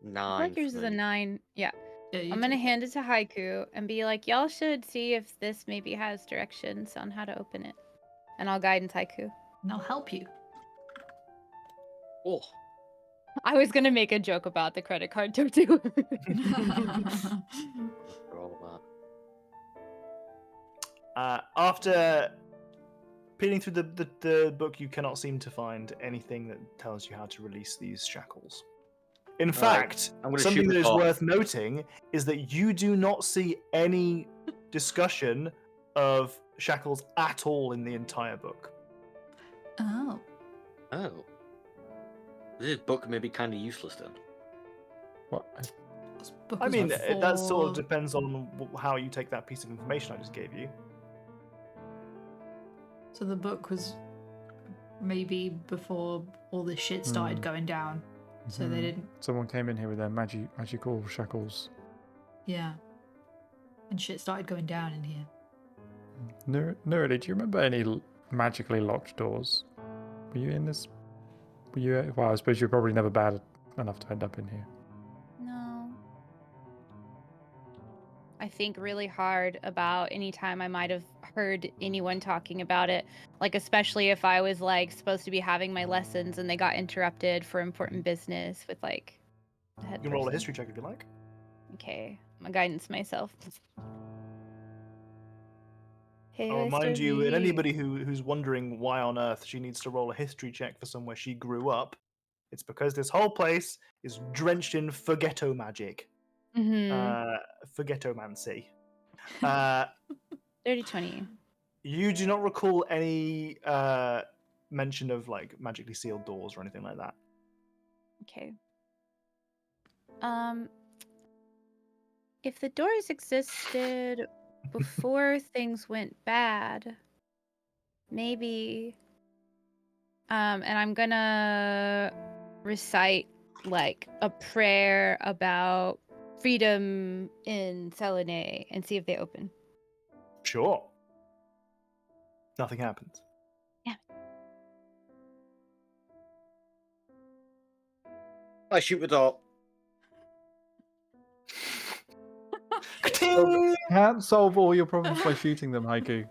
feel
9.
like yours
for
is a
me.
9. Yeah.
Yeah, you
I'm gonna
do.
hand it to Haiku and be like, y'all should see if this maybe has directions on how to open it. And I'll guidance Haiku.
And I'll help you.
Oh.
I was gonna make a joke about the credit card too.
For all that.
After peeling through the book, you cannot seem to find anything that tells you how to release these shackles. In fact,
I'm gonna
something
shoot
that
the
is
door.
worth noting is that you do not see any discussion of shackles at all in the entire book.
Oh.
Oh. This book may be kind of useless then.
What?
This book
I
was
mean, that sort of
for-
depends on how you take that piece of information I just gave you.
So the book was maybe before all this shit started going down. So they
Mhm.
didn't.
Someone came in here with their magical shackles.
Yeah. And shit started going down in here.
Nerdy, do you remember any magically locked doors? Were you in this? Were you? Well, I suppose you're probably never bad enough to end up in here.
No. I think really hard about any time I might have heard anyone talking about it. Like, especially if I was like supposed to be having my lessons and they got interrupted for important business with like the head
You can roll a
person.
history check if you like.
Okay, I'm gonna guidance myself. Hey,
I'll remind
Mr.
you, and
V.
anybody who's wondering why on earth she needs to roll a history check for somewhere she grew up, it's because this whole place is drenched in forgetto magic.
Mhm.
Forgettomancy. Uh,
Dirty 20.
you do not recall any mention of like magically sealed doors or anything like that.
Okay. If the doors existed before things went bad, maybe. And I'm gonna recite like a prayer about freedom in Selene and see if they open.
Sure. Nothing happens.
I shoot the door.
Can't solve all your problems by shooting them, Haiku.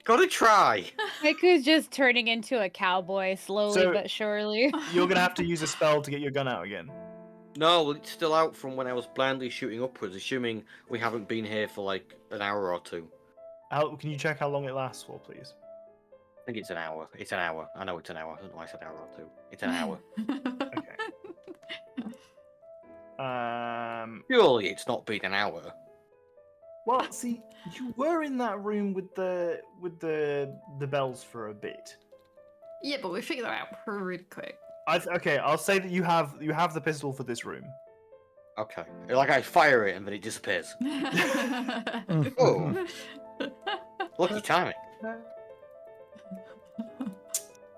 Gotta try.
Haiku's just turning into a cowboy slowly
So-
but surely.
You're gonna have to use a spell to get your gun out again.
No, well, it's still out from when I was blindly shooting upwards, assuming we haven't been here for like an hour or two.
Can you check how long it lasts for, please?
I think it's an hour. It's an hour. I know it's an hour. I don't know why I said hour or two. It's an hour.
Okay.
Surely it's not been an hour.
Well, see, you were in that room with the bells for a bit.
Yeah, but we figured that out pretty quick.
Okay, I'll say that you have the pistol for this room.
Okay. Like I fire it and then it disappears. Oh. Lucky timing.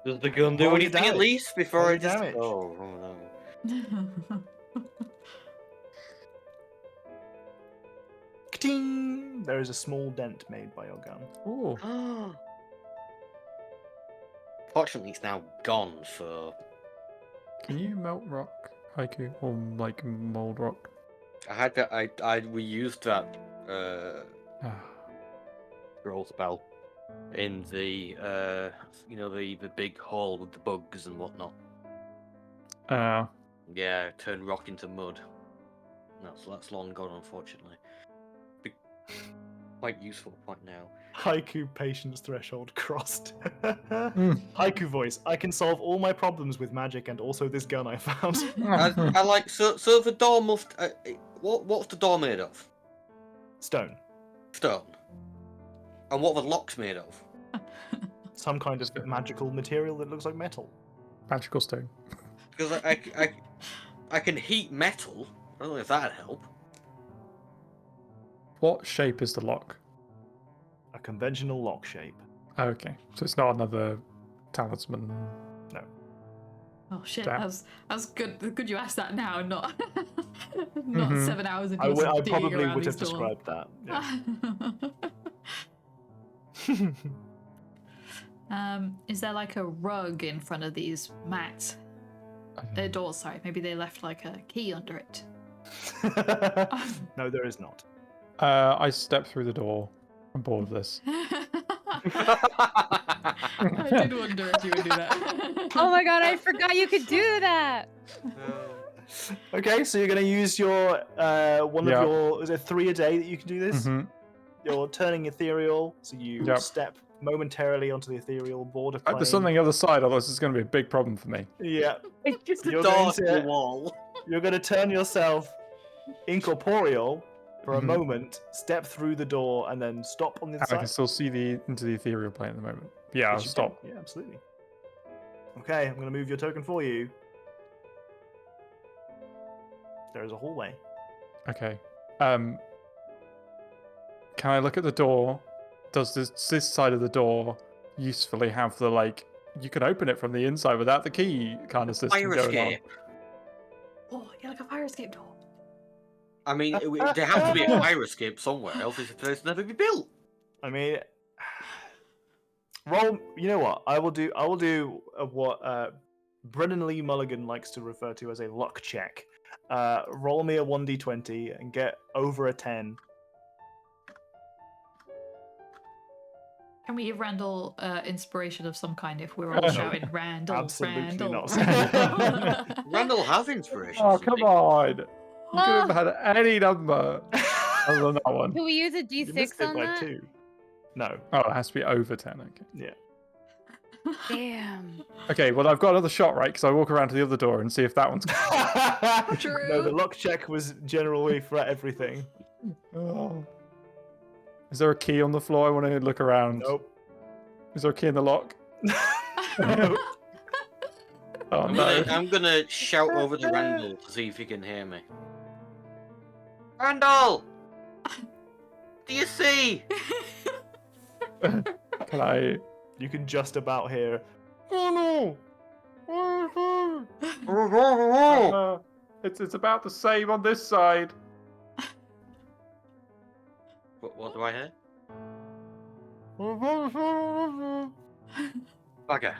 Does the gun do
Roll your
anything at
damage.
least before
Roll
I
your
just...
damage.
Oh, oh no.
Ka-ting! There is a small dent made by your gun.
Oh,
Fortunately, it's now gone, so
can you melt rock, Haiku, or like mold rock?
I had that. We used that.
Ah,
scroll spell in the the big hall with the bugs and whatnot. Yeah, turn rock into mud. That's long gone, unfortunately. Be quite useful point now.
Haiku patience threshold crossed. Haiku voice. I can solve all my problems with magic and also this gun I found.
I like so the door must. What's the door made of?
Stone.
Stone. And what are the locks made of?
Some kind of
Stone.
magical material that looks like metal.
Magical stone.
Because I can heat metal. I don't know if that'd help.
What shape is the lock?
A conventional lock shape.
Okay, so it's not another talisman.
No.
Oh shit!
Damn.
That's good. Good you asked that now, not not 7 hours into
I
digging
probably
around
would
these
have
doors.
described that. Yeah.
Is there like a rug in front of these mats? Doors, sorry. Maybe they left like a key under it.
No, there is not.
I step through the door. I'm bored of this.
I did wonder if you would do that.
Oh my god, I forgot you could do that.
Okay, so you're going to use your one
Yeah.
of your. Is it 3 a day that you can do this?
Mhm.
You're turning ethereal, so you
Yep.
step momentarily onto the ethereal border plane.
There's something on the other side, otherwise it's going to be a big problem for me.
Yeah.
It's just a
You're
door
going
to
to-
the wall.
You're going to turn yourself incorporeal for a
Mhm.
moment, step through the door, and then stop on the
I
other
can
side.
still see into the ethereal plane at the moment. Yeah, I'll
Yes, you can.
stop.
Yeah, absolutely. Okay, I'm going to move your token for you. There is a hallway.
Okay. Can I look at the door? Does this side of the door usefully have the you can open it from the inside without the key kind of system
Fire
going on?
escape.
Oh, yeah, like a fire escape door.
I mean, there has to be a fire escape somewhere, else this place will never be built.
I mean, roll. You know what? I will do what Brennan Lee Mulligan likes to refer to as a luck check. Roll me a 1d20 and get over a 10.
Can we give Randall inspiration of some kind if we're all shouting Randall,
Absolutely
Randall,
not.
Randall?
Randall has inspiration.
Oh,
doesn't
come
he?
on! You could have had any number other than that one.
Can we use a
You missed
D6
it
on
by
that?
2. No.
Oh, it has to be over 10. Okay.
Yeah.
Damn.
Okay, well, I've got another shot, right? Because I walk around to the other door and see if that one's.
True.
No, the luck check was generally for everything.
Oh. Is there a key on the floor? I want to look around.
Nope.
Is there a key in the lock?
Nope.
Oh, no.
I'm gonna shout over to Randall to see if he can hear me. Randall! Do you see?
Can I?
You can just about hear. Oh
It's about the same on this side.
What do I hear?
no!
Bugger.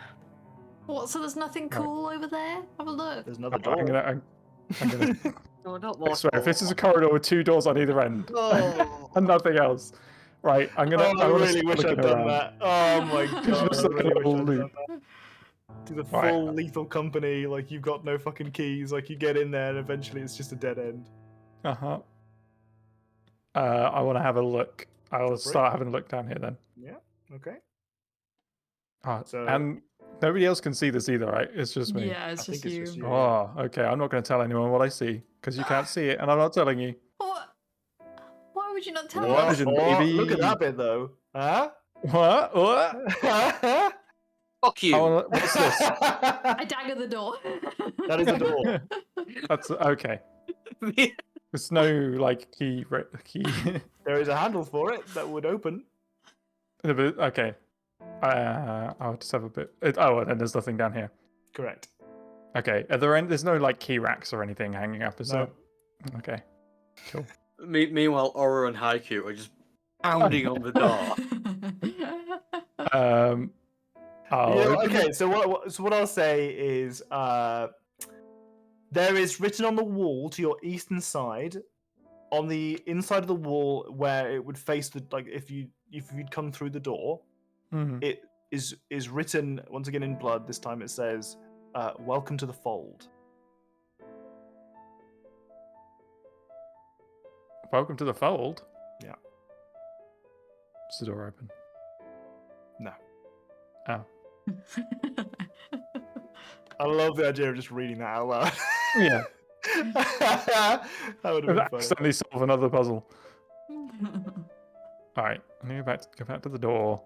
What? So there's nothing
Right.
cool over there? Have a look.
There's another
I'm
door.
gonna.
No, not
I swear, if this is a corridor with 2 doors on either end
Oh.
and nothing else, right? I'm gonna.
Oh, I
wanna
really
start
wish I'd
looking
done
around.
that. Oh my god,
Just
I
like
really
a
wish I'd done
loop.
that. To the
Right.
full lethal company, like you've got no fucking keys, like you get in there and eventually it's just a dead end.
Uh-huh. I want to have a look. I'll start having a look down here then.
Yeah, okay.
So, and nobody else can see this either, right? It's just me.
Yeah, it's
I think
just
it's
you.
just you.
Oh, okay. I'm not going to tell anyone what I see because you can't see it, and I'm not telling you.
What? Why would you not tell
What?
us?
Vision,
Oh,
baby.
look at that bit though. Huh?
What? What?
Fuck you.
What's this?
I dagger the door.
That is a door.
That's okay. There's no key.
There is a handle for it that would open.
Okay. I'll just have a bit. And then there's nothing down here.
Correct.
Okay. There's no key racks or anything hanging up, is
No.
there? Okay. Cool.
Meanwhile, Aura and Haiku are just pounding on the door.
Okay, so what I'll say is there is written on the wall to your eastern side, on the inside of the wall where it would face the if you if you'd come through the door,
Mhm.
it is written once again in blood. This time it says, "Welcome to the fold."
Welcome to the fold.
Yeah.
Is the door open?
No.
Oh.
I love the idea of just reading that out loud.
Yeah.
That would have been funny.
Accidentally solve another puzzle. All right, I'm gonna go back to the door.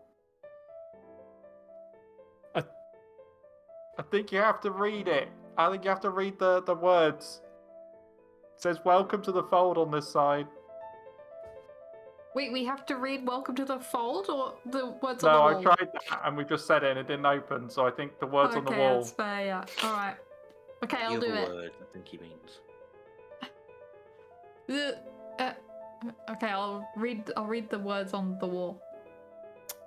I think you have to read it. I think you have to read the words. It says "Welcome to the fold" on this side.
Wait, we have to read "Welcome to the Fold" or the words
No,
on
I
the wall?
tried that and we just said it and it didn't open. So I think the words on the
Okay,
wall.
that's fair. Yeah. All right. Okay, I'll
The
do
other
it.
word, I think he means.
Okay, I'll read the words on the wall.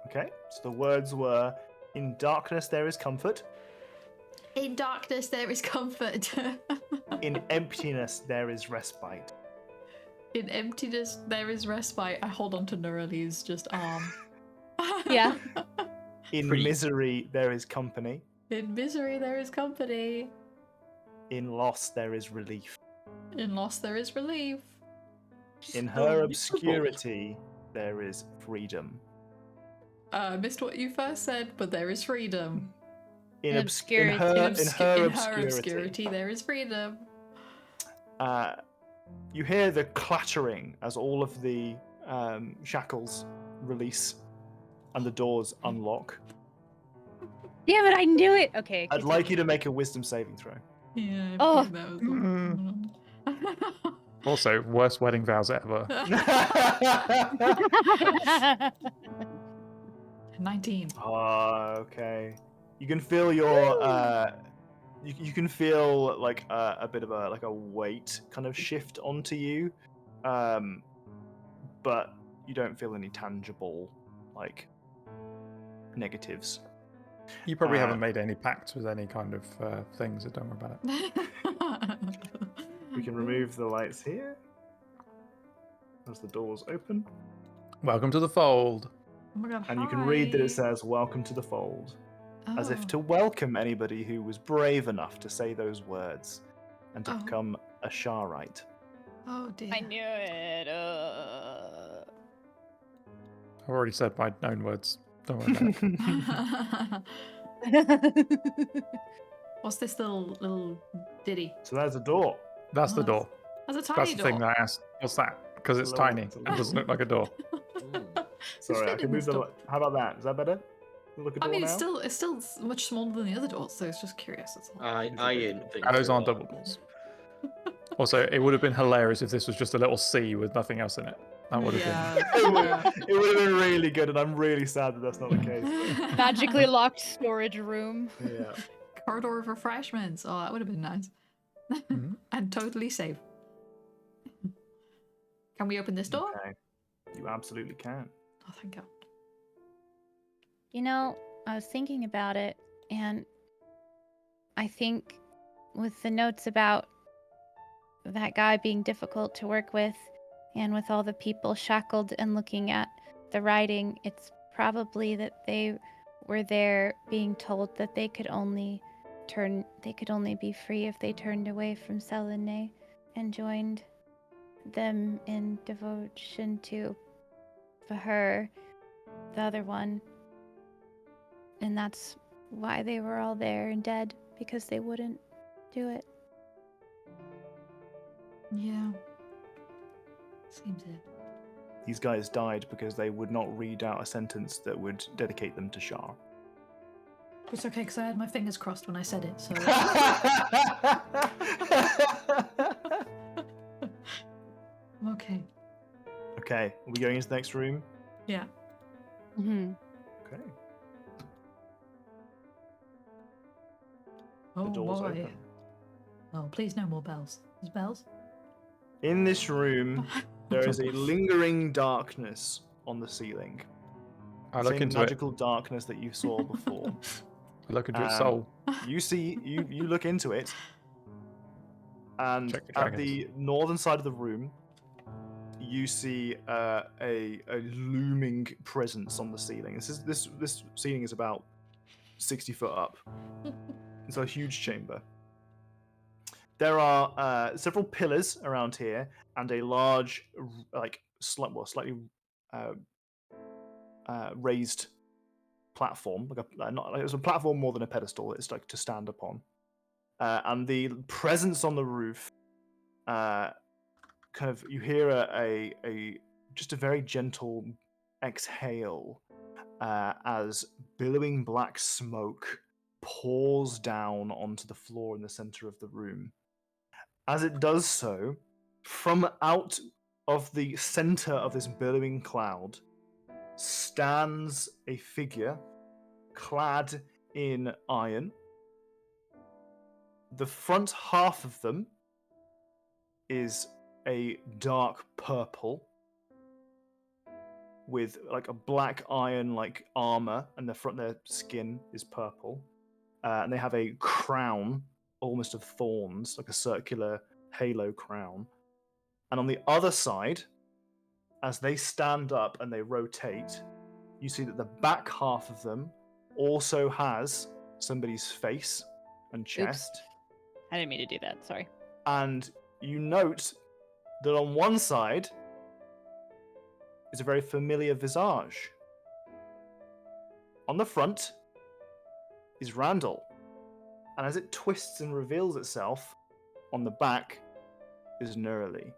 Okay, so the words were, "In darkness there is comfort.
In darkness there is comfort.
In emptiness there is respite."
In emptiness there is respite. I hold on to Noreli's just arm.
Yeah.
In
Pretty-
misery there is company.
In misery there is company.
In loss there is relief.
In loss there is relief.
In
So
her
miserable.
obscurity there is freedom.
I missed what you first said, but there is freedom.
In
In
obscurity.
obscurity.
In her
in
obscurity.
her obscurity there is freedom.
You hear the clattering as all of the shackles release and the doors unlock.
Damn it, I knew it. Okay.
I'd like you to make a wisdom saving throw.
Yeah. I
Oh.
think that was
Also, worst wedding vows ever.
19.
Okay. You can feel your you can feel like a bit of a weight kind of shift onto you, but you don't feel any tangible like negatives.
You probably haven't made any pacts with any kind of things, so don't worry about it.
We can remove the lights here as the doors open,
Welcome to the fold.
Oh my god,
and you can read that
hi.
it says "Welcome to the fold," as if
Oh.
to welcome anybody who was brave enough to say those words and to
Oh.
become a Sharite.
Oh dear.
I knew it.
I've already said my own words. Don't worry about it.
What's this little ditty?
So there's a door.
That's the
Oh,
door.
That's a tiny
That's the
door.
thing that I asked. What's that? Because it's
It's a little-
tiny
it's a
and
little-
doesn't look like a door.
Sorry, I
fit
can
in
move
this
the.
door.
How about that? Is that better? Look at
I
door
mean,
now.
it's still much smaller than the other doors, so it's just curious. That's all.
I didn't think
Those
so.
aren't double doors. Also, it would have been hilarious if this was just a little C with nothing else in it. That would have
Yeah.
It would have been really good, and I'm really sad that that's not the case.
Magically locked storage room.
Yeah.
Corridor of refreshments. Oh, that would have been nice.
Mhm.
And totally safe. Can we open this door?
Okay. You absolutely can.
Oh, thank God.
You know, I was thinking about it, and I think with the notes about that guy being difficult to work with, and with all the people shackled and looking at the writing, it's probably that they were there being told that they could only be free if they turned away from Selene and joined them in devotion to her, the other one. And that's why they were all there and dead, because they wouldn't do it.
Yeah. Seems it.
These guys died because they would not read out a sentence that would dedicate them to Shar.
It's okay, because I had my fingers crossed when I said it, so. I'm okay.
Okay, are we going into the next room?
Yeah.
Mm-hmm.
Okay.
Oh
The door's
boy.
open.
Oh, please no more bells. There's bells?
In this room, there is a lingering darkness on the ceiling.
I look
Same
into it.
magical darkness that you saw before.
I look into its
Um,
soul.
You look into it, and
Check the
at
dragons.
the northern side of the room, you see a looming presence on the ceiling. This ceiling is about 60 foot up. It's a huge chamber. There are several pillars around here and a large, slightly raised platform. It was a platform more than a pedestal. It's like to stand upon. And the presence on the roof, you hear just a very gentle exhale as billowing black smoke pours down onto the floor in the center of the room. As it does so, from out of the center of this billowing cloud stands a figure clad in iron. The front half of them is a dark purple with like a black iron like armor, and their skin is purple. And they have a crown almost of thorns, like a circular halo crown. And on the other side, as they stand up and they rotate, you see that the back half of them also has somebody's face and chest.
Oops. I didn't mean to do that. Sorry.
And you note that on one side is a very familiar visage. On the front is Randall. And as it twists and reveals itself, on the back is Nurli.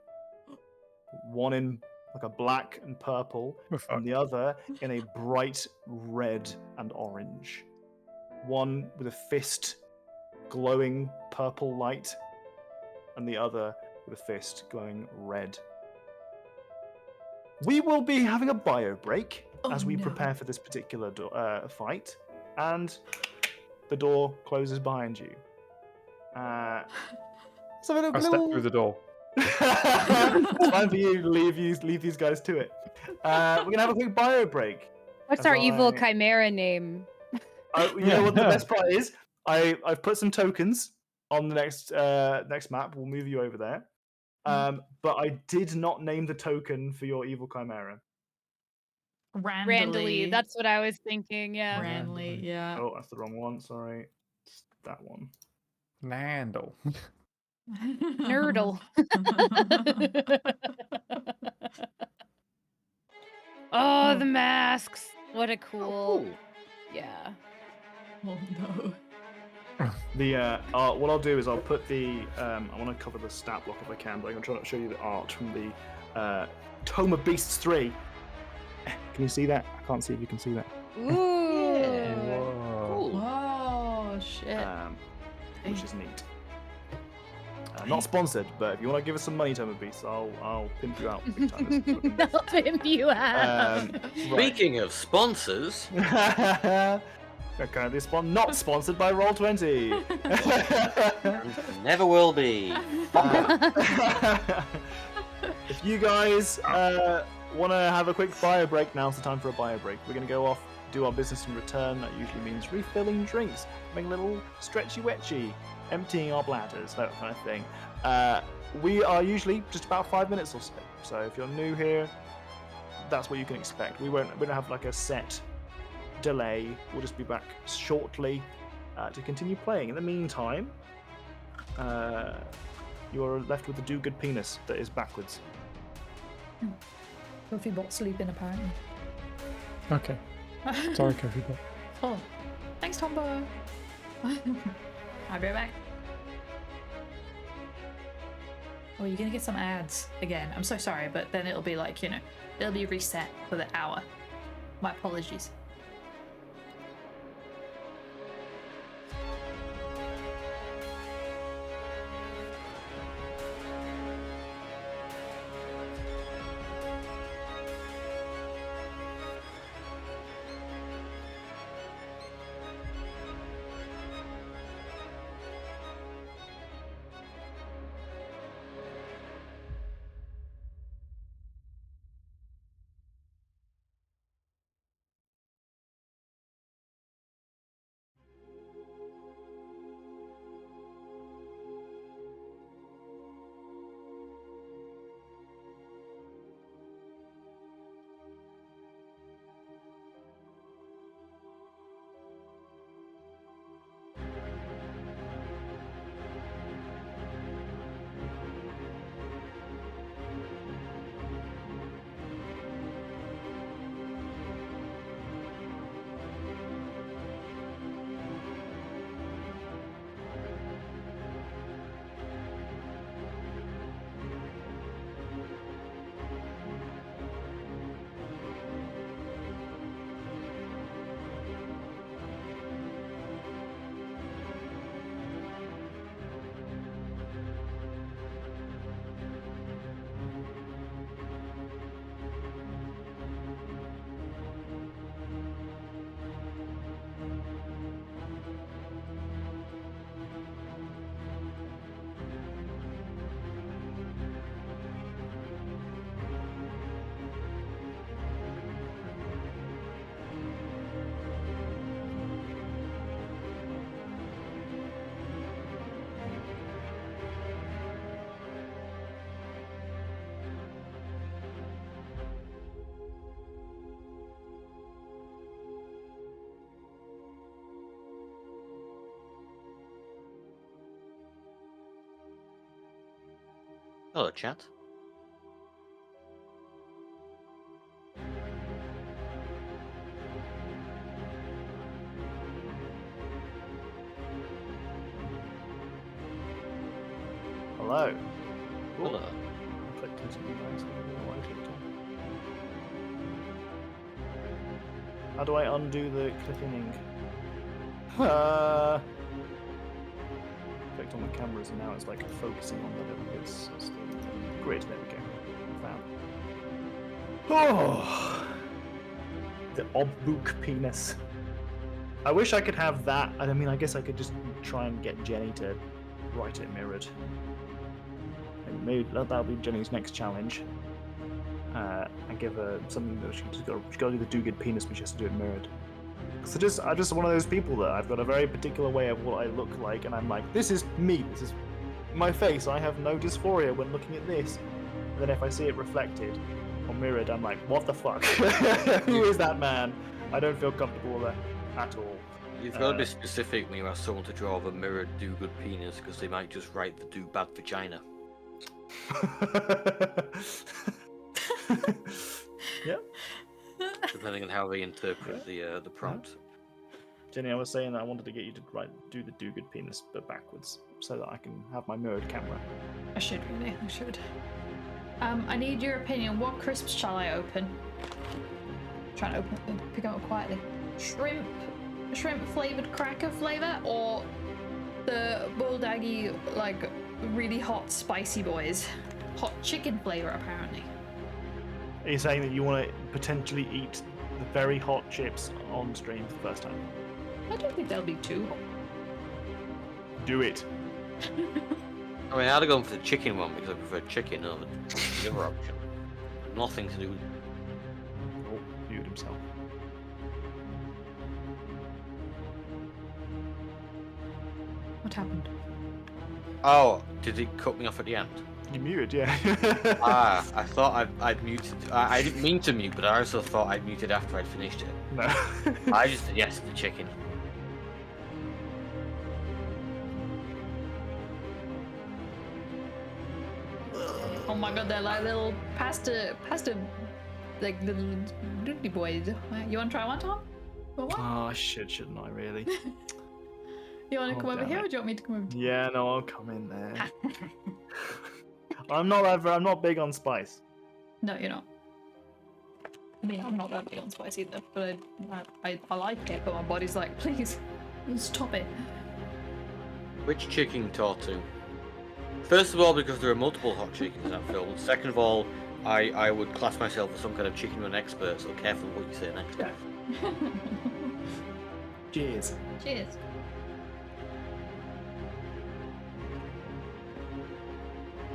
One in like a black and purple, and the other in a bright red and orange. One with a fist glowing purple light, and the other with a fist glowing red. We will be having a bio break as we prepare for this particular fight, and the door closes behind you.
I step through the door.
It's time for you to leave these guys to it. We're gonna have a quick bio break.
What's our evil chimera name?
You know what the best part is? I've put some tokens on the next map. We'll move you over there. But I did not name the token for your evil chimera.
Randally. That's what I was thinking. Yeah.
Randomly, yeah.
Oh, that's the wrong one. Sorry, it's that one.
Nandle.
Nurdle. Oh, the masks. What a cool. Yeah.
Oh no.
What I'll do is I'll put the I want to cover the stat block if I can, but I'm trying to show you the art from the Tome of Beasts 3. Can you see that? I can't see if you can see that.
Ooh.
Yeah.
Whoa.
Cool.
Oh shit.
Which is neat. Not sponsored, but if you want to give us some money, Tome of Beasts, I'll pimp you out big time.
I'll pimp you out.
Speaking of sponsors,
currently not sponsored by Roll20.
never will be.
If you guys want to have a quick bio break, now's the time for a bio break. We're going to go off, do our business and return. That usually means refilling drinks, having a little stretchy-wetchy, emptying our bladders, that kind of thing. We are usually just about 5 minutes or so. So if you're new here, that's what you can expect. We don't have like a set delay. We'll just be back shortly to continue playing. In the meantime, you are left with the do-good penis that is backwards.
Kofi bot sleeping apparently.
Okay. Sorry, Kofi bot.
Oh, thanks, Tombo. I'll be right back. Oh, you're gonna get some ads again. I'm so sorry, but then it'll be like, it'll be reset for the hour. My apologies.
Hello, chat.
Hello. Ooh,
Hello.
I clicked on something nice. I don't know what I clicked on. How do I undo the clicking? Clicked on the cameras and now it's like focusing on the little bits. Grid, there we go. Found. Oh, the obbook penis. I wish I could have that. I mean, I guess I could just try and get Jenny to write it mirrored. And maybe that'll be Jenny's next challenge. And give her something that she's got to do the do-good penis, but she has to do it mirrored. So I'm just one of those people that I've got a very particular way of what I look like, and I'm like, this is me, this is my face, I have no dysphoria when looking at this. And then if I see it reflected or mirrored, I'm like, what the fuck? Who is that man? I don't feel comfortable with that at all.
You've got to be specific when you ask someone to draw a mirrored do-good penis, because they might just write the do-bad vagina.
Yep.
Depending on how they interpret the prompt.
Jenny, I was saying that I wanted to get you to do the do-good penis, but backwards, so that I can have my mirrored camera.
I should really. I should. I need your opinion. What crisps shall I open? Trying to pick them up quietly. Shrimp flavored cracker flavor, or the bulldaggy like really hot spicy boys? Hot chicken flavor apparently.
Are you saying that you want to potentially eat the very hot chips on stream for the first time?
I don't think they'll be too hot.
Do it.
I mean, I'd have gone for the chicken one because I prefer chicken over the other option. Nothing to do with
Oh, viewed himself.
What happened?
Oh, did it cut me off at the end?
You muted, yeah.
I thought I'd muted. I didn't mean to mute, but I also thought I'd muted after I'd finished it.
No.
I just said yes to the chicken.
Oh my god, they're like little pasta, like little doodly boys. You want to try one, Tom? Want one?
Oh, shouldn't I really?
You want to
Oh,
come over
damn
here,
it.
or do you want me to come over?
Yeah, no, I'll come in there. I'm not big on spice.
No, you're not. I mean, I'm not that big on spice either, but I like it. But my body's like, please, stop it.
Which chicken taught to? First of all, because there are multiple hot chickens in that film. Second of all, I would class myself as some kind of chicken run expert, so careful what you say next.
Yeah. Cheers.
Cheers.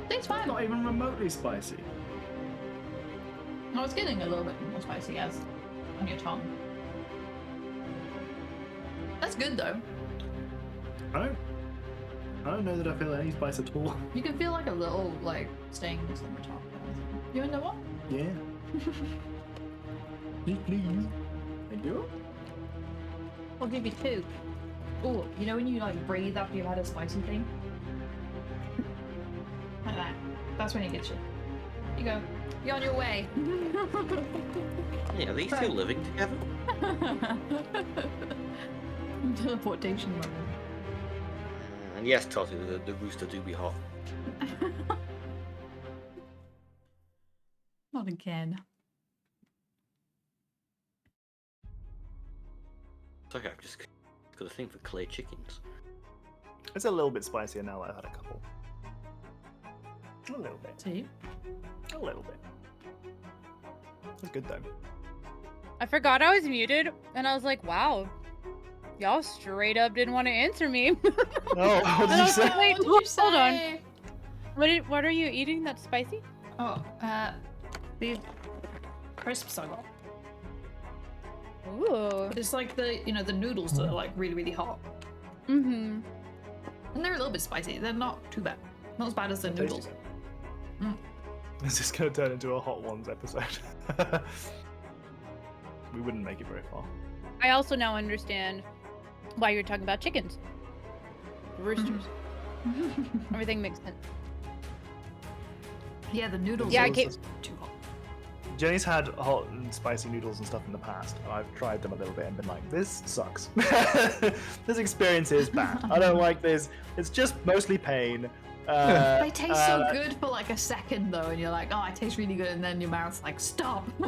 It's fine.
Not even remotely spicy.
No, it's getting a little bit more spicy as on your tongue. That's good though.
I don't know that I feel any spice at all.
You can feel like a little like stings on the top. You want to know what?
Yeah. Please. Thank you.
I'll give you two. Oh, you know when you like breathe after you've had a spicy thing? Like that. That's when it gets you. You go. You're on your way.
Yeah, are these two living together?
Teleportation moment.
And yes, Totty, the rooster do be hot.
Not again.
It's okay, I've just got a thing for clay chickens.
It's a little bit spicier now that I've had a couple. A little bit.
See?
A little bit. It's good though.
I forgot I was muted, and I was like, wow. Y'all straight up didn't want to answer me.
Oh, what did you say?
Wait,
What did you
hold on.
say?
What are you eating that's spicy?
Oh, these crisps I got.
Ooh.
It's like the the noodles that are like really, really hot.
Mm-hmm.
And they're a little bit spicy. They're not too bad. Not as bad as the noodles.
This is going to turn into a Hot Ones episode. We wouldn't make it very far.
I also now understand why you're talking about chickens. Roosters. Everything makes sense.
Yeah, the noodles
Yeah,
are
I can't-
also too hot.
Jenny's had hot and spicy noodles and stuff in the past, and I've tried them a little bit and been like, this sucks. This experience is bad. I don't like this. It's just mostly pain.
They taste so good for like a second though, and you're like, oh, it tastes really good, and then your mouth's like, stop. No.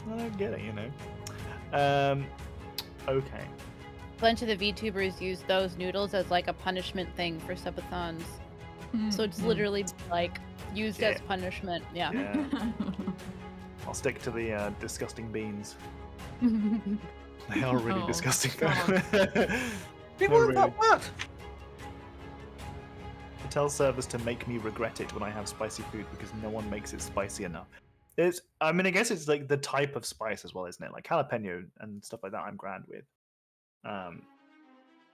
I don't get it, you know. Okay.
A bunch of the VTubers use those noodles as like a punishment thing for subathons. So it's literally like used as punishment. Yeah.
Yeah. I'll stick to the disgusting beans. They are really
Oh,
disgusting.
God.
They weren't that bad.
I tell servers to make me regret it when I have spicy food because no one makes it spicy enough. I mean, I guess it's like the type of spice as well, isn't it? Like jalapeno and stuff like that, I'm grand with.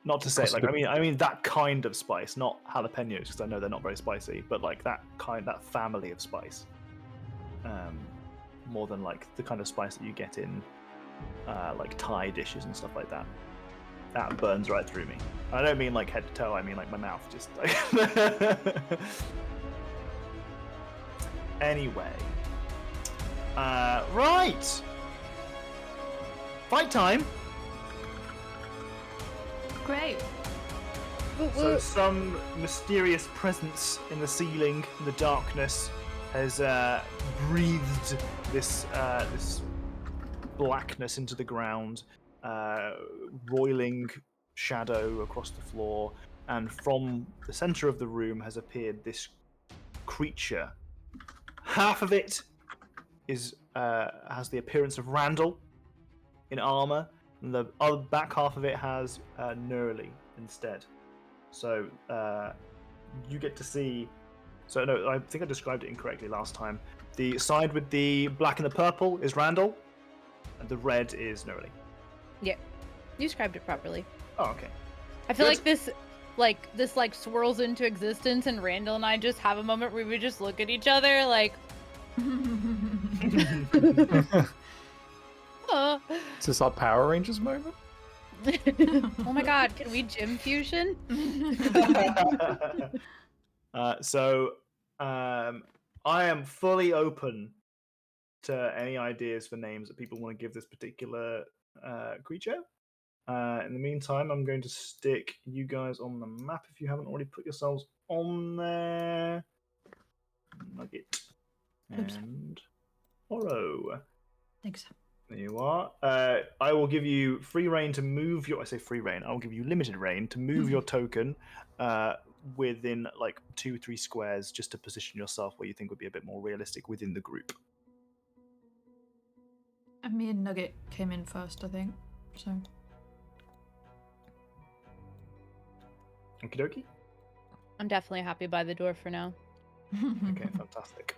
Not to say like I mean that kind of spice, not jalapenos, because I know they're not very spicy, but like that family of spice. More than like the kind of spice that you get in like Thai dishes and stuff like that. That burns right through me. I don't mean like head to toe, I mean like my mouth just like Anyway. Right! Fight time!
Great.
So some mysterious presence in the ceiling, in the darkness, has breathed this blackness into the ground, roiling shadow across the floor, and from the center of the room has appeared this creature. Half of it is has the appearance of Randall in armor, and the other back half of it has Nurley instead. So you get to see. So no, I think I described it incorrectly last time. The side with the black and the purple is Randall, and the red is Nurley.
Yeah. You described it properly.
Oh, okay.
I feel
Good.
like this swirls into existence, and Randall and I just have a moment where we just look at each other like, oh.
Is this our Power Rangers moment?
Oh my god, can we gym fusion?
I am fully open to any ideas for names that people want to give this particular creature. In the meantime, I'm going to stick you guys on the map if you haven't already put yourselves on there. Nugget and Oro.
Thanks.
There you are. I will give you free reign to move your. I say free reign. I will give you limited reign to move your token within like 2-3 squares, just to position yourself where you think would be a bit more realistic within the group.
And me and Nugget came in first, I think. So.
Okie dokie.
I'm definitely happy by the door for now.
Okay, fantastic.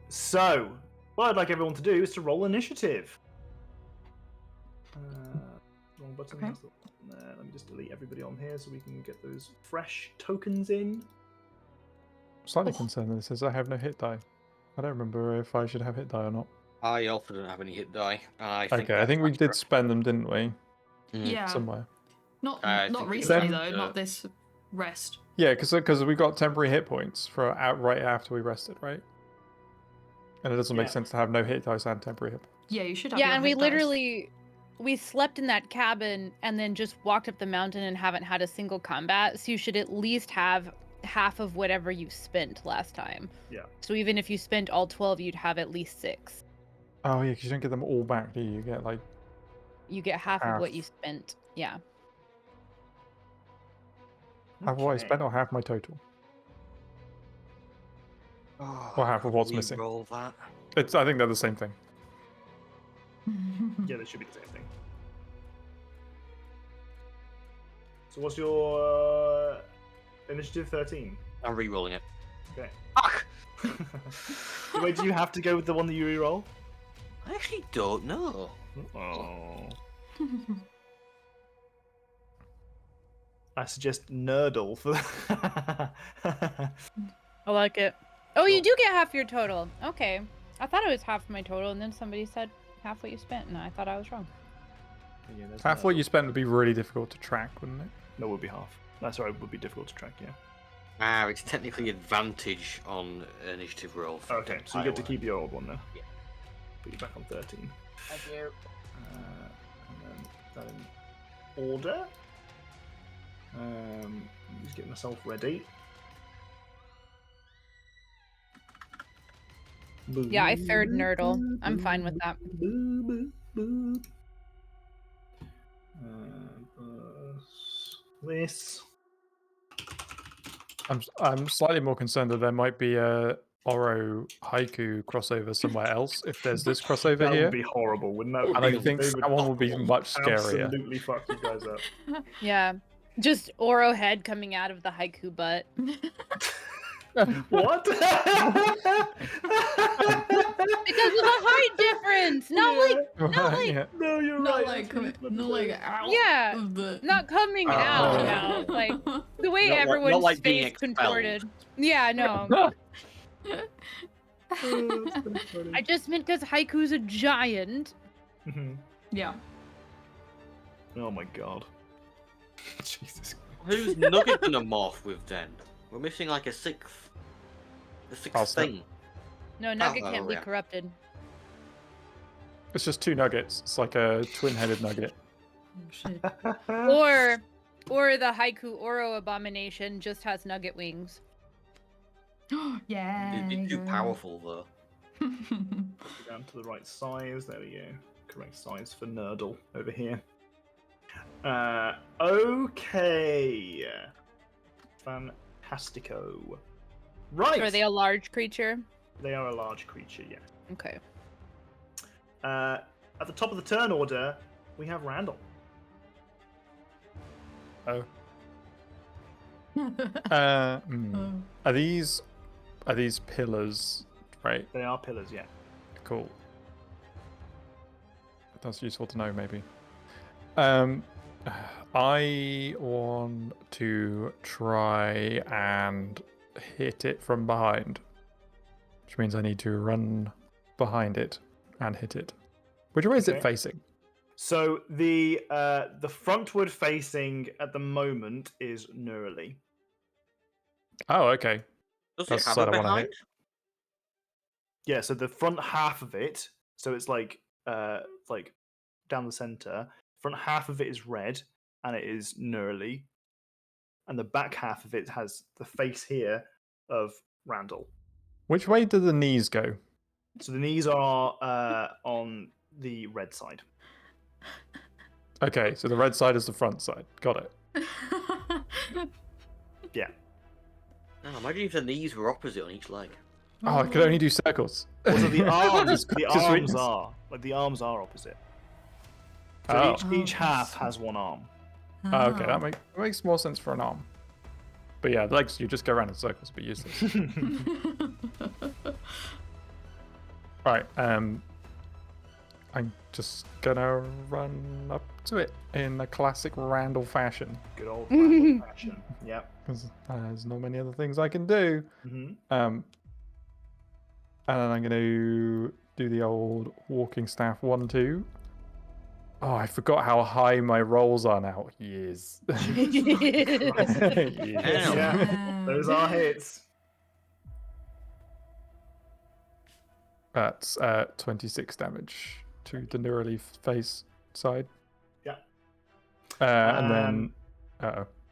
So, what I'd like everyone to do is to roll initiative. Wrong button.
Okay.
That's the button there. Let me just delete everybody on here so we can get those fresh tokens in.
Slightly concerned that it says I have no hit die. I don't remember if I should have hit die or not.
I also don't have any hit die.
I think we did spend them, didn't we?
Yeah.
Somewhere.
Not
I
not
think
recently
then-
though. Not this rest.
Yeah, because we got temporary hit points for right after we rested, right? And it doesn't make
Yeah.
sense to have no hit dice and temporary hit points.
Yeah, you should have.
Yeah,
your
and we
hit dice.
literally we slept in that cabin and then just walked up the mountain and haven't had a single combat. So you should at least have half of whatever you spent last time.
Yeah.
So even if you spent all 12, you'd have at least 6.
Oh yeah, because you don't get them all back, do you? You get like
You get half of what you
Half.
spent. Yeah.
half of what I
Okay.
spent or half my total. Or half of what's missing.
Roll that.
I think they're the same thing.
Yeah, that should be the same thing. So what's your initiative 13?
I'm re-rolling it.
Okay.
Fuck!
Wait, do you have to go with the one that you re-roll?
I actually don't know.
Oh. I suggest Nerdle for
I like it. Oh, you
Cool.
do get half your total. Okay. I thought it was half my total, and then somebody said half what you spent, and I thought I was wrong.
Yeah, there's
Half what
Nerdle.
you spent would be really difficult to track, wouldn't it?
No, it would be half. That's right, it would be difficult to track, yeah.
It's technically advantage on initiative roll. for
Okay, so you get to keep your old one now.
Yeah.
Put you back on 13.
Thank you.
And then that in order. Just get myself ready.
Yeah, I third Nerdle. I'm fine with that.
This.
I'm slightly more concerned that there might be a Oro haiku crossover somewhere else if there's this crossover
That
here.
would be horrible, wouldn't that?
And I
They
think
would
that one would be much scarier.
absolutely fuck you guys up.
Yeah. Just Oro head coming out of the haiku butt.
What?
Because of the height difference!
Yeah.
No, you're
Not
right.
like
that's really
coming, not like out.
Yeah,
of the...
not coming
Oh.
out. Like the way
Not like-
everyone's
not like being
face
expelled.
contorted. Yeah, no.
Oh, that's pretty funny.
I just meant because Haiku's a giant.
Mhm.
Yeah.
Oh my god. Jesus.
Who's Nugget gonna morph with then? We're missing like a sixth
I'll start.
thing.
No, Nugget
Oh,
can't be
yeah.
corrupted.
It's just two nuggets. It's like a twin-headed nugget.
Oh, shit.
Or the Haiku Oro abomination just has nugget wings.
Yeah.
It'd be too powerful though.
Down to the right size. There we go. Correct size for Nerdle over here. Okay. Fantastico. Right.
Are they a large creature?
They are a large creature, yes.
Okay.
At the top of the turn order, we have Randall.
Oh.
Oh.
Are these pillars? Right.
They are pillars, yeah.
Cool. That's useful to know, maybe. I want to try and hit it from behind, which means I need to run behind it and hit it. Which way is it
Okay.
facing?
So the frontward facing at the moment is Neurally.
Oh, okay.
Does
That's
it have
the
a
side I wanna
behind?
hit.
Yeah, so the front half of it, so it's like down the center. Front half of it is red, and it is Neurally, and the back half of it has the face here of Randall.
Which way do the knees go?
So the knees are on the red side.
Okay, so the red side is the front side. Got it.
Yeah.
Oh, imagine if the knees were opposite on each leg.
Oh, I could only do circles.
Also, the arms,
Just
the
just
arms
wings.
are the arms are opposite. So
Oh.
each half has one arm.
Oh, okay, that makes more sense for an arm. But yeah, the legs, you just go around in circles, but useless. Right, I'm just gonna run up to it in a classic Randall fashion,
Good old Randall fashion. Yep.
because there's not many other things I can do.
hmm
And then I'm gonna do the old walking staff 1-2. Oh, I forgot how high my rolls are now. Yes. Yes.
Yeah. Those are hits.
That's 26 damage to the neurally face side.
Yeah.
And then,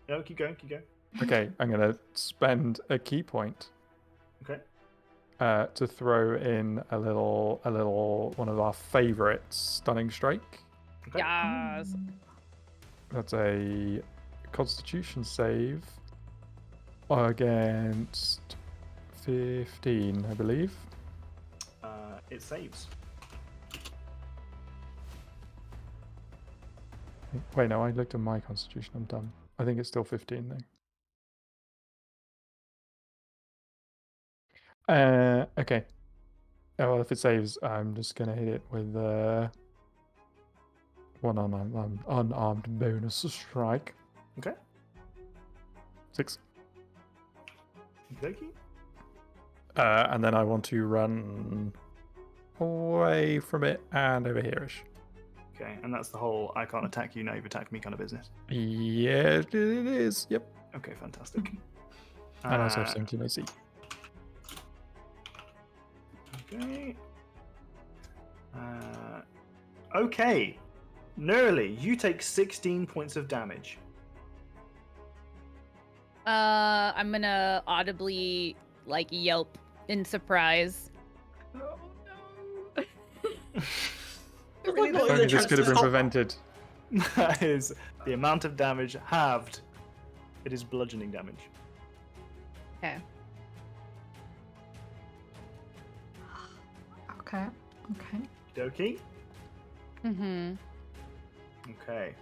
No, keep going, keep going.
okay, I'm gonna spend a key point
Okay.
to throw in a little one of our favorites, stunning strike.
Okay.
Yes.
That's a Constitution save against 15, I believe.
It saves.
Wait, no, I looked at my Constitution. I'm dumb. I think it's still 15 though. Okay. Oh, well, if it saves, I'm just gonna hit it with one unarmed bonus strike.
Okay.
6.
Okey-dokey.
And then I want to run away from it and over here-ish.
Okay, and that's the whole I can't attack you, now you've attacked me kind of business.
Yeah, it is. Yep.
Okay, fantastic.
And also sinking AC.
Okay. Okay. Nerly, you take 16 points of damage.
I'm gonna audibly like yelp in surprise.
Oh no.
Really
If
not
only
even
this could have been
stop.
prevented.
That is the amount of damage halved. It is bludgeoning damage.
Okay.
Okay. Okay.
Doki.
Mm-hmm.
Okay.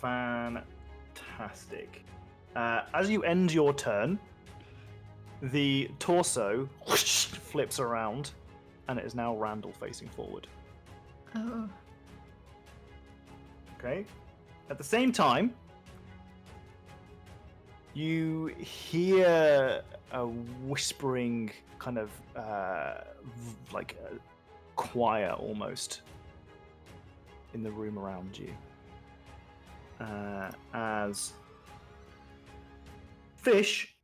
Fantastic. As you end your turn, the torso flips around, and it is now Randall facing forward.
Oh.
Okay. At the same time, you hear a whispering kind of like a choir almost in the room around you. As Fish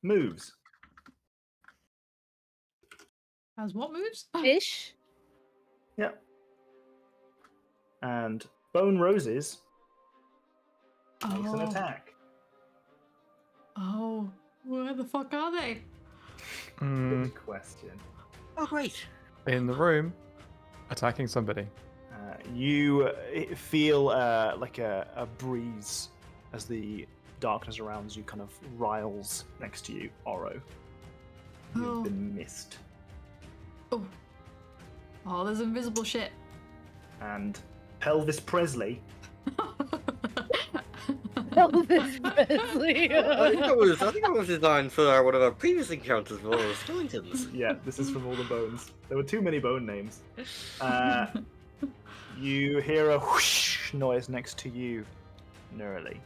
moves.
As what moves?
Fish.
Yep. And Bone Roses makes an
Oh.
attack.
Oh. Where the fuck are they?
Good question.
Oh, great.
In the room, attacking somebody.
You feel like a breeze as the darkness around you kind of riles next to you, Oro. You've
Oh.
been missed.
Oh. Oh, there's invisible shit.
And Pelvis Presley.
Elvis Presley.
I think it was designed for one of our previous encounters with all the skeletons.
Yeah, this is from all the bones. There were too many bone names. You hear a whoosh noise next to you, Nerly.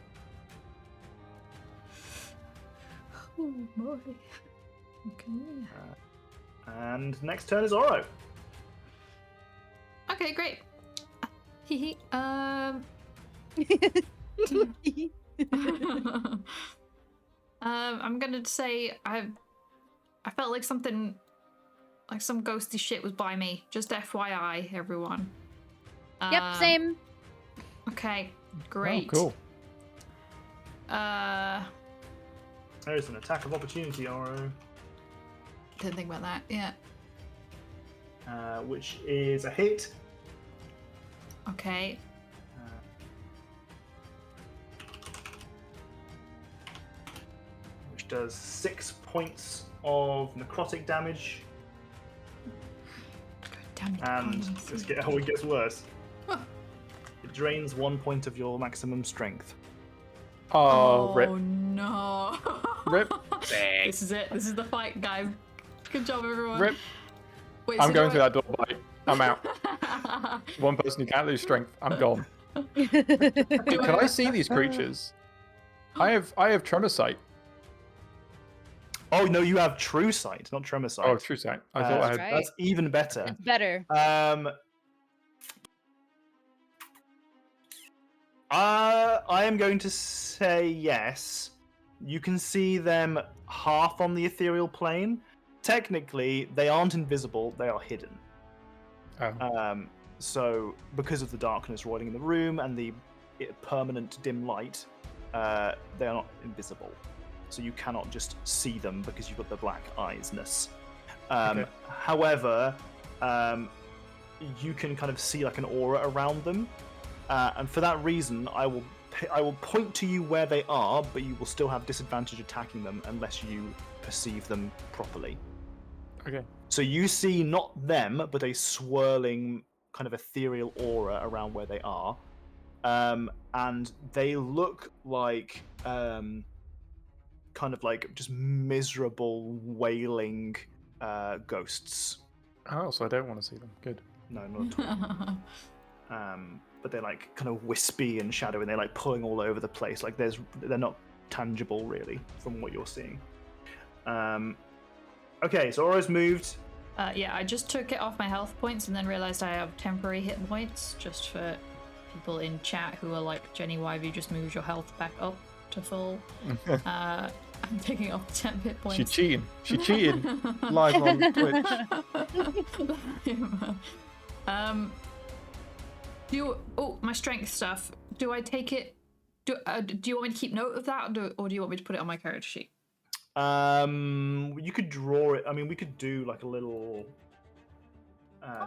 Oh boy. Okay.
And next turn is Oro.
Okay, great. Hee I'm gonna say I felt like something, like some ghosty shit was by me. Just FYI, everyone.
Yep, same.
Okay, great.
Oh, cool.
There's an attack of opportunity, Oro,
Didn't think about that. Yeah.
which is a hit.
Okay.
Which does 6 points of necrotic damage,
God damn it.
and it gets worse.
Huh.
It drains 1 point of your maximum strength.
Oh, rip.
No.
Rip.
This is it. This is the fight, guys. Good job, everyone.
Rip.
Wait,
I'm
so
going
do
through that door, bite. I'm out. One person who can't lose strength. I'm gone. Wait, can I see these creatures? I have tremor sight.
Oh no, you have true sight, not tremor sight.
Oh, true sight. I thought I had.
Right.
That's even better.
It's better.
I am going to say yes. You can see them half on the ethereal plane. Technically, they aren't invisible; they are hidden.
Oh.
So, because of the darkness rolling in the room and the permanent dim light, they are not invisible. So you cannot just see them because you've got the black eyesness.
Okay.
However, you can kind of see like an aura around them, and for that reason, I will point to you where they are, but you will still have disadvantage attacking them unless you perceive them properly.
Okay.
So you see not them, but a swirling kind of ethereal aura around where they are, and they look like kind of like just miserable wailing ghosts.
Oh, so I don't want to see them. Good.
No, not at all. But they're like kind of wispy and shadowy, and they're like pulling all over the place. Like they're not tangible really from what you're seeing. Okay, so Oro's moved.
Yeah, I just took it off my health points and then realized I have temporary hit points, just for people in chat who are like, Jenny, why have you just moved your health back up? to full. I'm taking off 10 hit points.
She cheating. She cheating. Live on Twitch.
My strength stuff. Do I take it? Do you want me to keep note of that, or do you want me to put it on my character sheet?
You could draw it. I mean, we could do like a little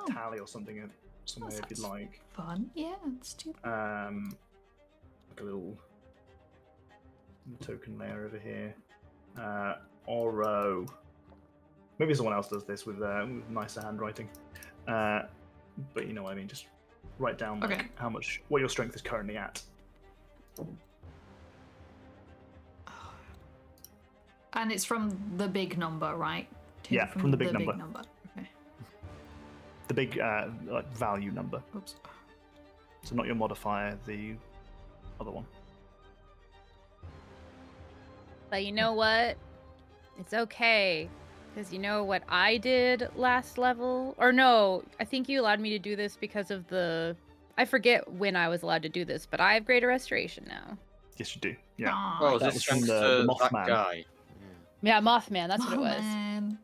tally or something somewhere if you'd like.
Fun. Yeah, let's do that.
Like a little token layer over here. Oro. Maybe someone else does this with nicer handwriting. But you know what I mean. Just write down like, what your strength is currently at.
And it's from the big number, right?
Yeah, from the big number.
Okay.
The big like value number.
Oops.
So not your modifier, the other one.
But you know what? It's okay. Because you know what I did last level? Or no, I think you allowed me to do this because of the... I forget when I was allowed to do this, but I have greater restoration now.
Yes, you do. Yeah.
Oh,
that
is
was
this
from
thanks
the
to that
Mothman.
guy?
Yeah, Mothman, that's what it was.
Mothman.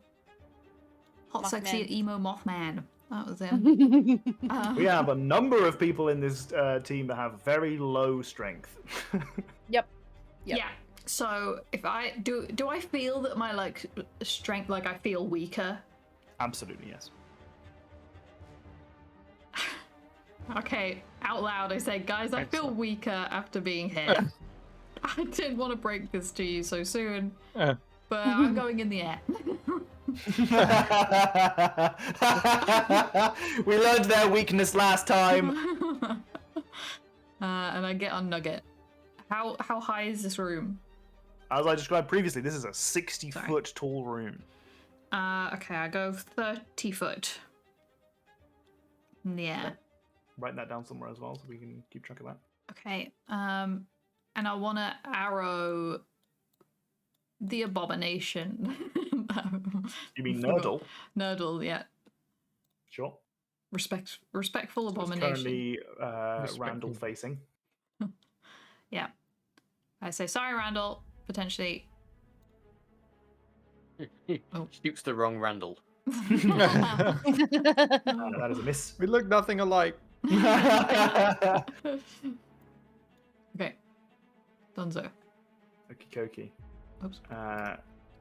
Hot,
Mothman.
sexy, emo Mothman. That was it.
We have a number of people in this team that have very low strength.
Yep.
Yeah. So if I do I feel that my like strength, like I feel weaker?
Absolutely, yes.
Okay, out loud I say, guys, I feel weaker after being here. I didn't want to break this to you so soon, but I'm going in the air.
We learned their weakness last time.
And I get on Nugget. How high is this room?
As I described previously, this is a 60-foot tall room.
Okay, I go 30 foot. Yeah.
Write that down somewhere as well so we can keep track of that.
Okay. And I want to arrow the abomination.
You mean Nurdle?
Nurdle, yeah.
Sure.
Respectful
It's
abomination.
currently Randall facing.
Yeah. I say, sorry, Randall. Potentially.
Shoots the wrong Randall.
That is a miss.
We look nothing alike.
Okay. Dunzo.
Okie dokie.
Oops.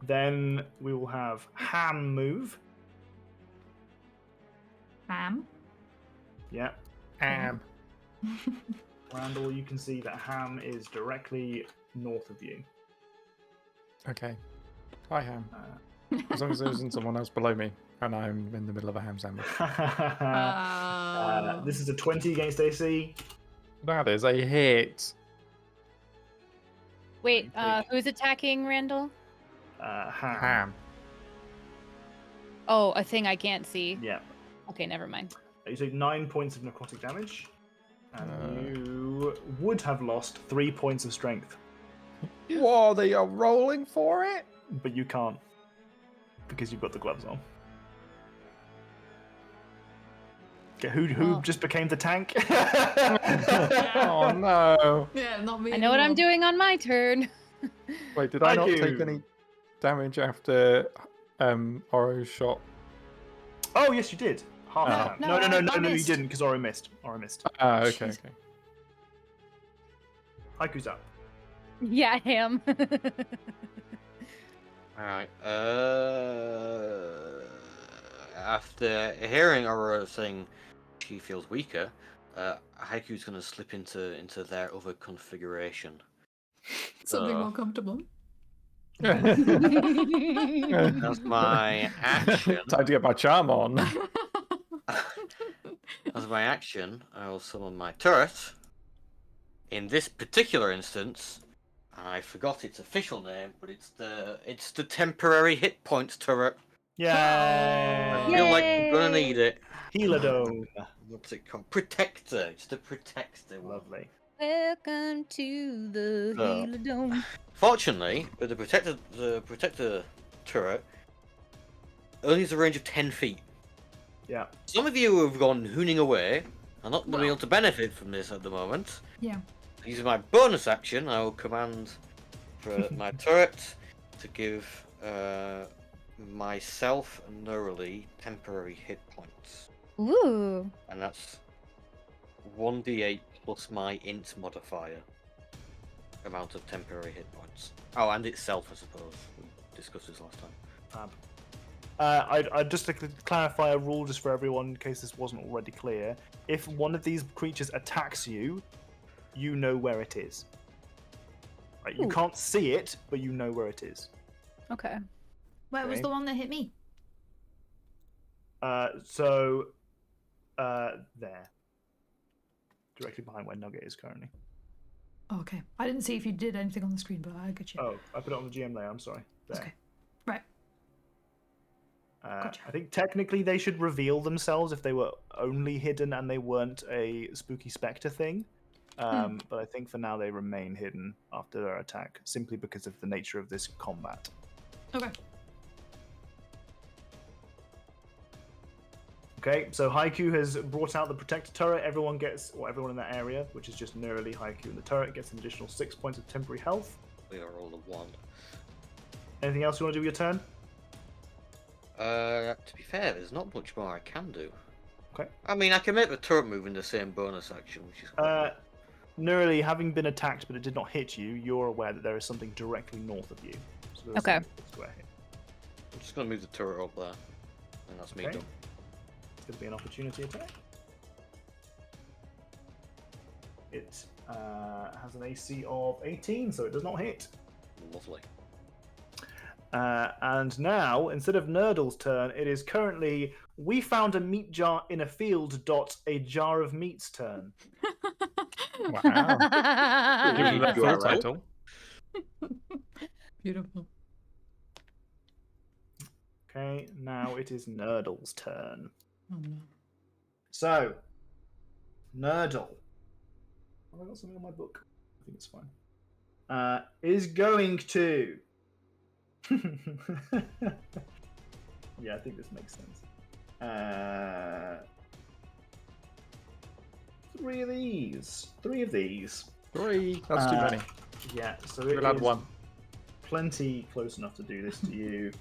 Then we will have Ham move.
Ham.
Yeah. Randall, you can see that Ham is directly north of you.
Okay. Hi, Ham. As long as there isn't someone else below me and I'm in the middle of a ham sandwich.
This is a 20 against AC.
That is a hit.
Wait, who's attacking Randall?
Ham.
Oh, a thing I can't see.
Yeah.
Okay, never mind.
You take 9 points of necrotic damage. And you would have lost 3 points of strength.
Whoa, they are rolling for it?
But you can't. Because you've got the gloves on. Okay, who just became the tank?
Oh no.
Yeah, not me.
I know what I'm doing on my turn.
Wait, did I not
Thank
take
you.
any damage after Oro's shot?
Oh, yes, you did. Half
Oh.
hand.
No,
No,
I
you
missed.
didn't, because Oro missed.
Ah, okay,
Jeez.
okay.
Haiku's up.
Yeah, I am.
Alright. After hearing Aurora saying she feels weaker, Haiku's going to slip into their other configuration.
Something more comfortable.
As my action,
Time to get my charm on.
as my action, I will summon my turret. In this particular instance, and I forgot its official name, but it's the temporary hit points turret.
Yay!
I feel like I'm gonna need it.
Healer Dome.
What's it called? Protector. It's the protector one.
Lovely.
Welcome to the
Oh.
Healer Dome.
Fortunately, with the protector turret only has a range of 10 feet.
Yeah.
Some of you have gone hooning away. I'm not going to be able to benefit from this at the moment.
Yeah.
Using my bonus action, I will command for my turret to give myself neurally temporary hit points.
Ooh.
And that's 1d8 plus my int modifier. Amount of temporary hit points. Oh, and itself, I suppose. We discussed this last time.
I'd just like to clarify a rule just for everyone in case this wasn't already clear. If one of these creatures attacks you, you know where it is. Right, you
Ooh.
can't see it, but you know where it is.
Okay.
Where was
Okay.
the one that hit me?
There. Directly behind where Nugget is currently.
Oh, okay. I didn't see if you did anything on the screen, but I got you.
Oh, I put it on the GM layer, I'm sorry. There.
Okay. Right. Gotcha.
I think technically they should reveal themselves if they were only hidden and they weren't a spooky spectre thing. But I think for now they remain hidden after their attack, simply because of the nature of this combat.
Okay.
Okay, so Haiku has brought out the protector turret. Everyone in that area, which is just nearly Haiku and the turret, gets an additional 6 points of temporary health.
We are all a 1.
Anything else you want to do with your turn?
To be fair, there's not much more I can do.
Okay.
I mean, I can make the turret move in the same bonus action, which is quite
Nearly, having been attacked but it did not hit you, you're aware that there is something directly north of you. So there's
Okay.
a square hit.
I'm just going to move the turret up there. And that's me
Okay.
done.
It's going to be an opportunity attack. It has an AC of 18, so it does not hit.
Lovely.
And now, instead of Nurdle's turn, it is currently "We found a meat jar in a field. A jar of meat's turn."
Wow. Give them that full
URL.
title.
Beautiful.
Okay, now it is Nurdle's turn.
Oh no.
So, Nurdle. Have I got something on my book? I think it's fine. Is going to. Yeah, I think this makes sense. 3 of these. 3 of these.
3. That's too many.
Yeah, so
We'll
it
add
is
1.
plenty close enough to do this to you.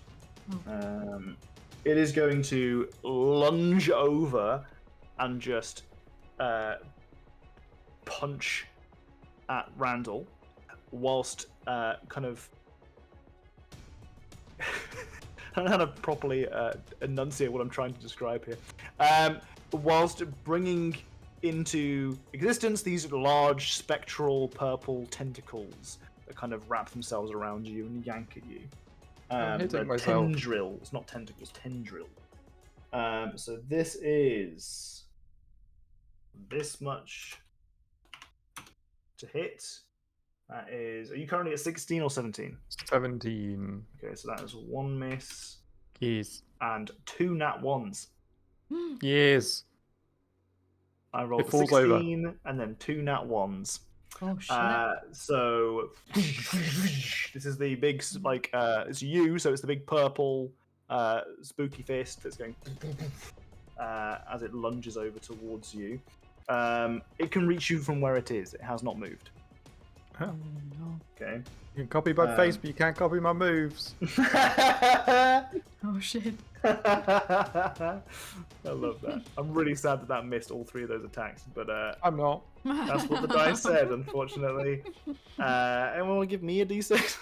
It is going to lunge over and just punch at Randall whilst kind of I don't know how to properly enunciate what I'm trying to describe here. Whilst bringing into existence these large spectral purple tentacles that kind of wrap themselves around you and yank at you.
hitting
They're
myself.
tendrils, not tentacles, tendril. So this is this much to hit. That is. Are you currently at 16 or 17?
17.
Okay, so that is 1 miss
Yes.
and 2 nat 1s.
Yes.
I rolled
It
a
falls
16 and then 2 nat 1s.
Oh shit.
So this is the big it's you, so it's the big purple spooky fist that's going as it lunges over towards you. It can reach you from where it is. It has not moved.
Oh no.
Okay.
You can copy my face, but you can't copy my moves.
Oh shit.
I love that. I'm really sad that missed all 3 of those attacks, but
I'm not.
that's what the dice said, unfortunately. Anyone want to give me a d6?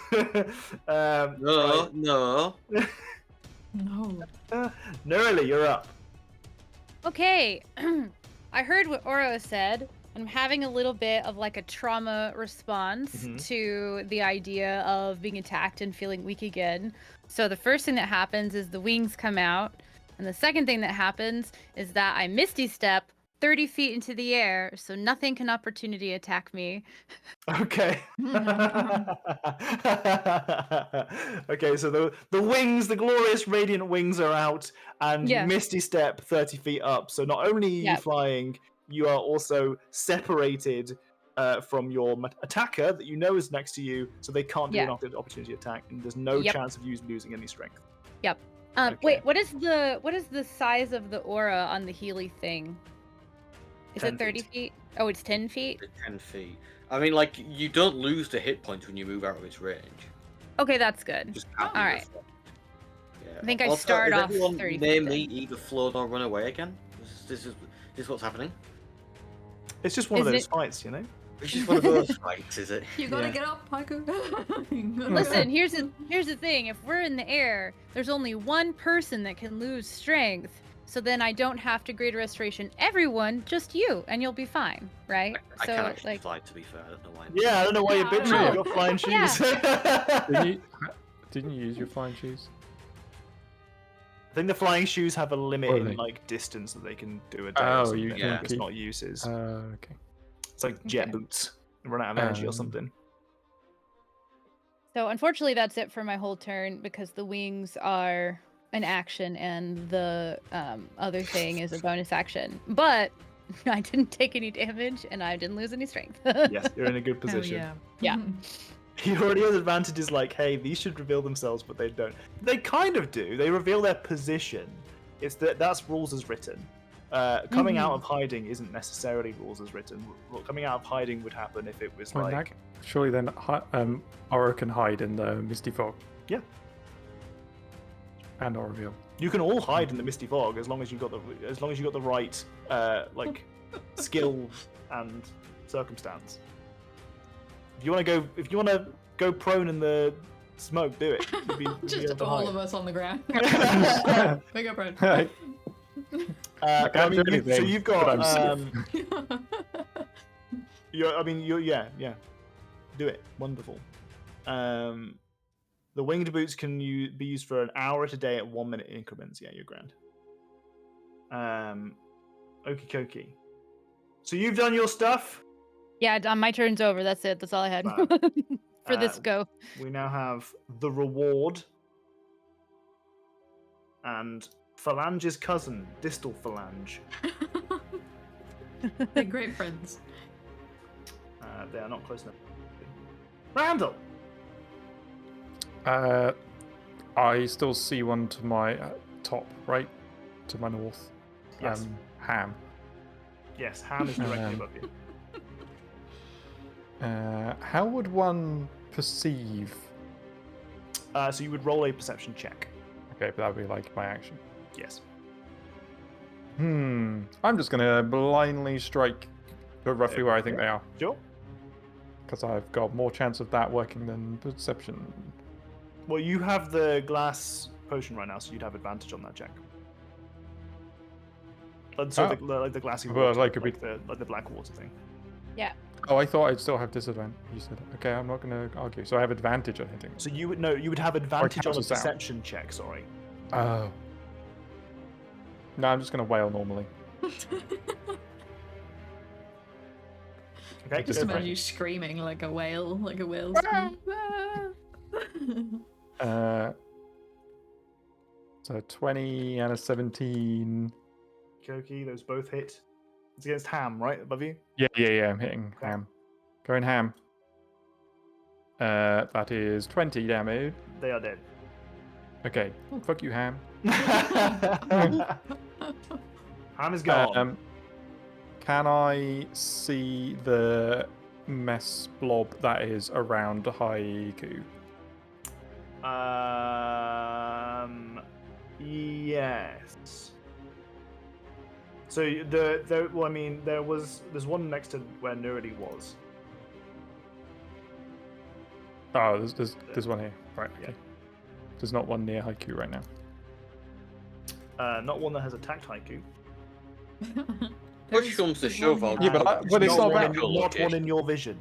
No, no.
No.
Nerily, you're up.
Okay. I heard what Oro said. I'm having a little bit of like a trauma response to the idea of being attacked and feeling weak again. So the first thing that happens is the wings come out. And the second thing that happens is that I Misty Step 30 feet into the air, so nothing can opportunity attack me.
Okay. Okay, so the wings, the glorious radiant wings are out, and
Yeah.
Misty Step 30 feet up. So not only are you
Yep.
flying, you are also separated from your attacker that you know is next to you, so they can't do
Yeah.
an opportunity attack, and there's no
Yep.
chance of you losing any strength.
Yep.
Okay.
Wait, what is the size of the aura on the Healy thing? Is
10
it 30
feet.
feet? Oh, it's 10 feet?
It's 10 feet. I mean, like, you don't lose the hit points when you move out of its range.
Okay, that's good.
Just can't be
All right.
reflected. Yeah.
I think I
Also,
start
is
off
everyone
30
near
feet
me
then.
either float or run away again? This is what's happening?
It's just one of
Isn't
those
it-
fights, you know?
It's just one of those fights, is it?
You gotta
Yeah.
get up, Haiku. You gotta
Listen,
go.
here's the thing. If we're in the air, there's only one person that can lose strength. So then I don't have to greater restoration everyone, just you, and you'll be fine, right?
I
so
can actually
like
fly, to be fair. I don't know why.
Yeah, I don't know why you're
Yeah, I don't
bitching.
know.
You got flying
Yeah.
shoes.
Didn't you use your flying shoes?
I think the flying shoes have a limit
Or
in
they-
like distance that they can do a day.
Oh,
or something.
you
can
Like, it's
keep-
not uses.
Okay.
It's like jet
Okay.
boots. They run out of energy or
Um,
something.
So unfortunately, that's it for my whole turn because the wings are an action and the other thing is a bonus action. But I didn't take any damage and I didn't lose any strength.
Yes, you're in a good
Hell
position.
yeah.
Yeah.
He already has advantages like, hey, these should reveal themselves, but they don't. They kind of do. They reveal their position. It's that's rules as written. Coming out of hiding isn't necessarily rules as written. Coming out of hiding would happen if it was
Well,
like,
surely then Aura can hide in the Misty Fog.
Yeah.
And Aura reveal.
you can all hide in the misty fog as long as you got the right like skill and circumstance. If you want to go prone in the smoke, do it. You'll be able
Just
to
all
hide.
of us on the ground. Big up, Red.
I
I
can't
mean,
do
so
anything,
you've
but I'm
got
safe.
yeah. Do it. Wonderful. The winged boots can be used for an hour at a day at 1 minute increments. Yeah, you're grand. Okie dokie. So you've done your stuff.
Yeah, my turn's over. That's it. That's all I had
Fab.
for this go.
We now have the reward and Phalange's cousin, Distal Phalange.
They're great friends.
They are not close enough. Randall.
I still see one to my top right, to my north.
Yes.
Ham.
Yes, Ham is directly
Um,
above you.
How would one perceive?
So you would roll a perception check.
Okay, but that would be like my action.
Yes.
I'm just gonna blindly strike, but roughly where I think they are,
Sure.
because I've got more chance of that working than perception.
Well, you have the glass potion right now, so you'd have advantage on that check. So
Oh.
like the glassy
Well,
water,
like
like the black water thing.
Oh, I thought I'd still have disadvantage. You said, okay, I'm not gonna argue. So I have advantage on hitting.
So you would have advantage on a
cancels out.
perception check. Sorry.
Oh. No, I'm just gonna wail normally.
Okay.
Just
go for
imagine
it.
you screaming like a whale, like a whale.
So 20 and a 17.
Koki, those both hit. It's against Ham, right above you.
Yeah, I'm hitting
Okay.
ham. Going ham. That is 20 damage.
They are dead.
Okay, fuck you, ham.
Ham is gone.
Can I see the mess blob that is around Haiku?
Yes. So well, I mean, there's one next to where Nerdy was.
Oh, there's one here. Right,
Yeah.
okay. There's not one near Haiku right now.
Not one that has attacked Haiku.
Push comes to shove, I'll
Yeah, but it's
not
not
one,
about-
not one in your vision.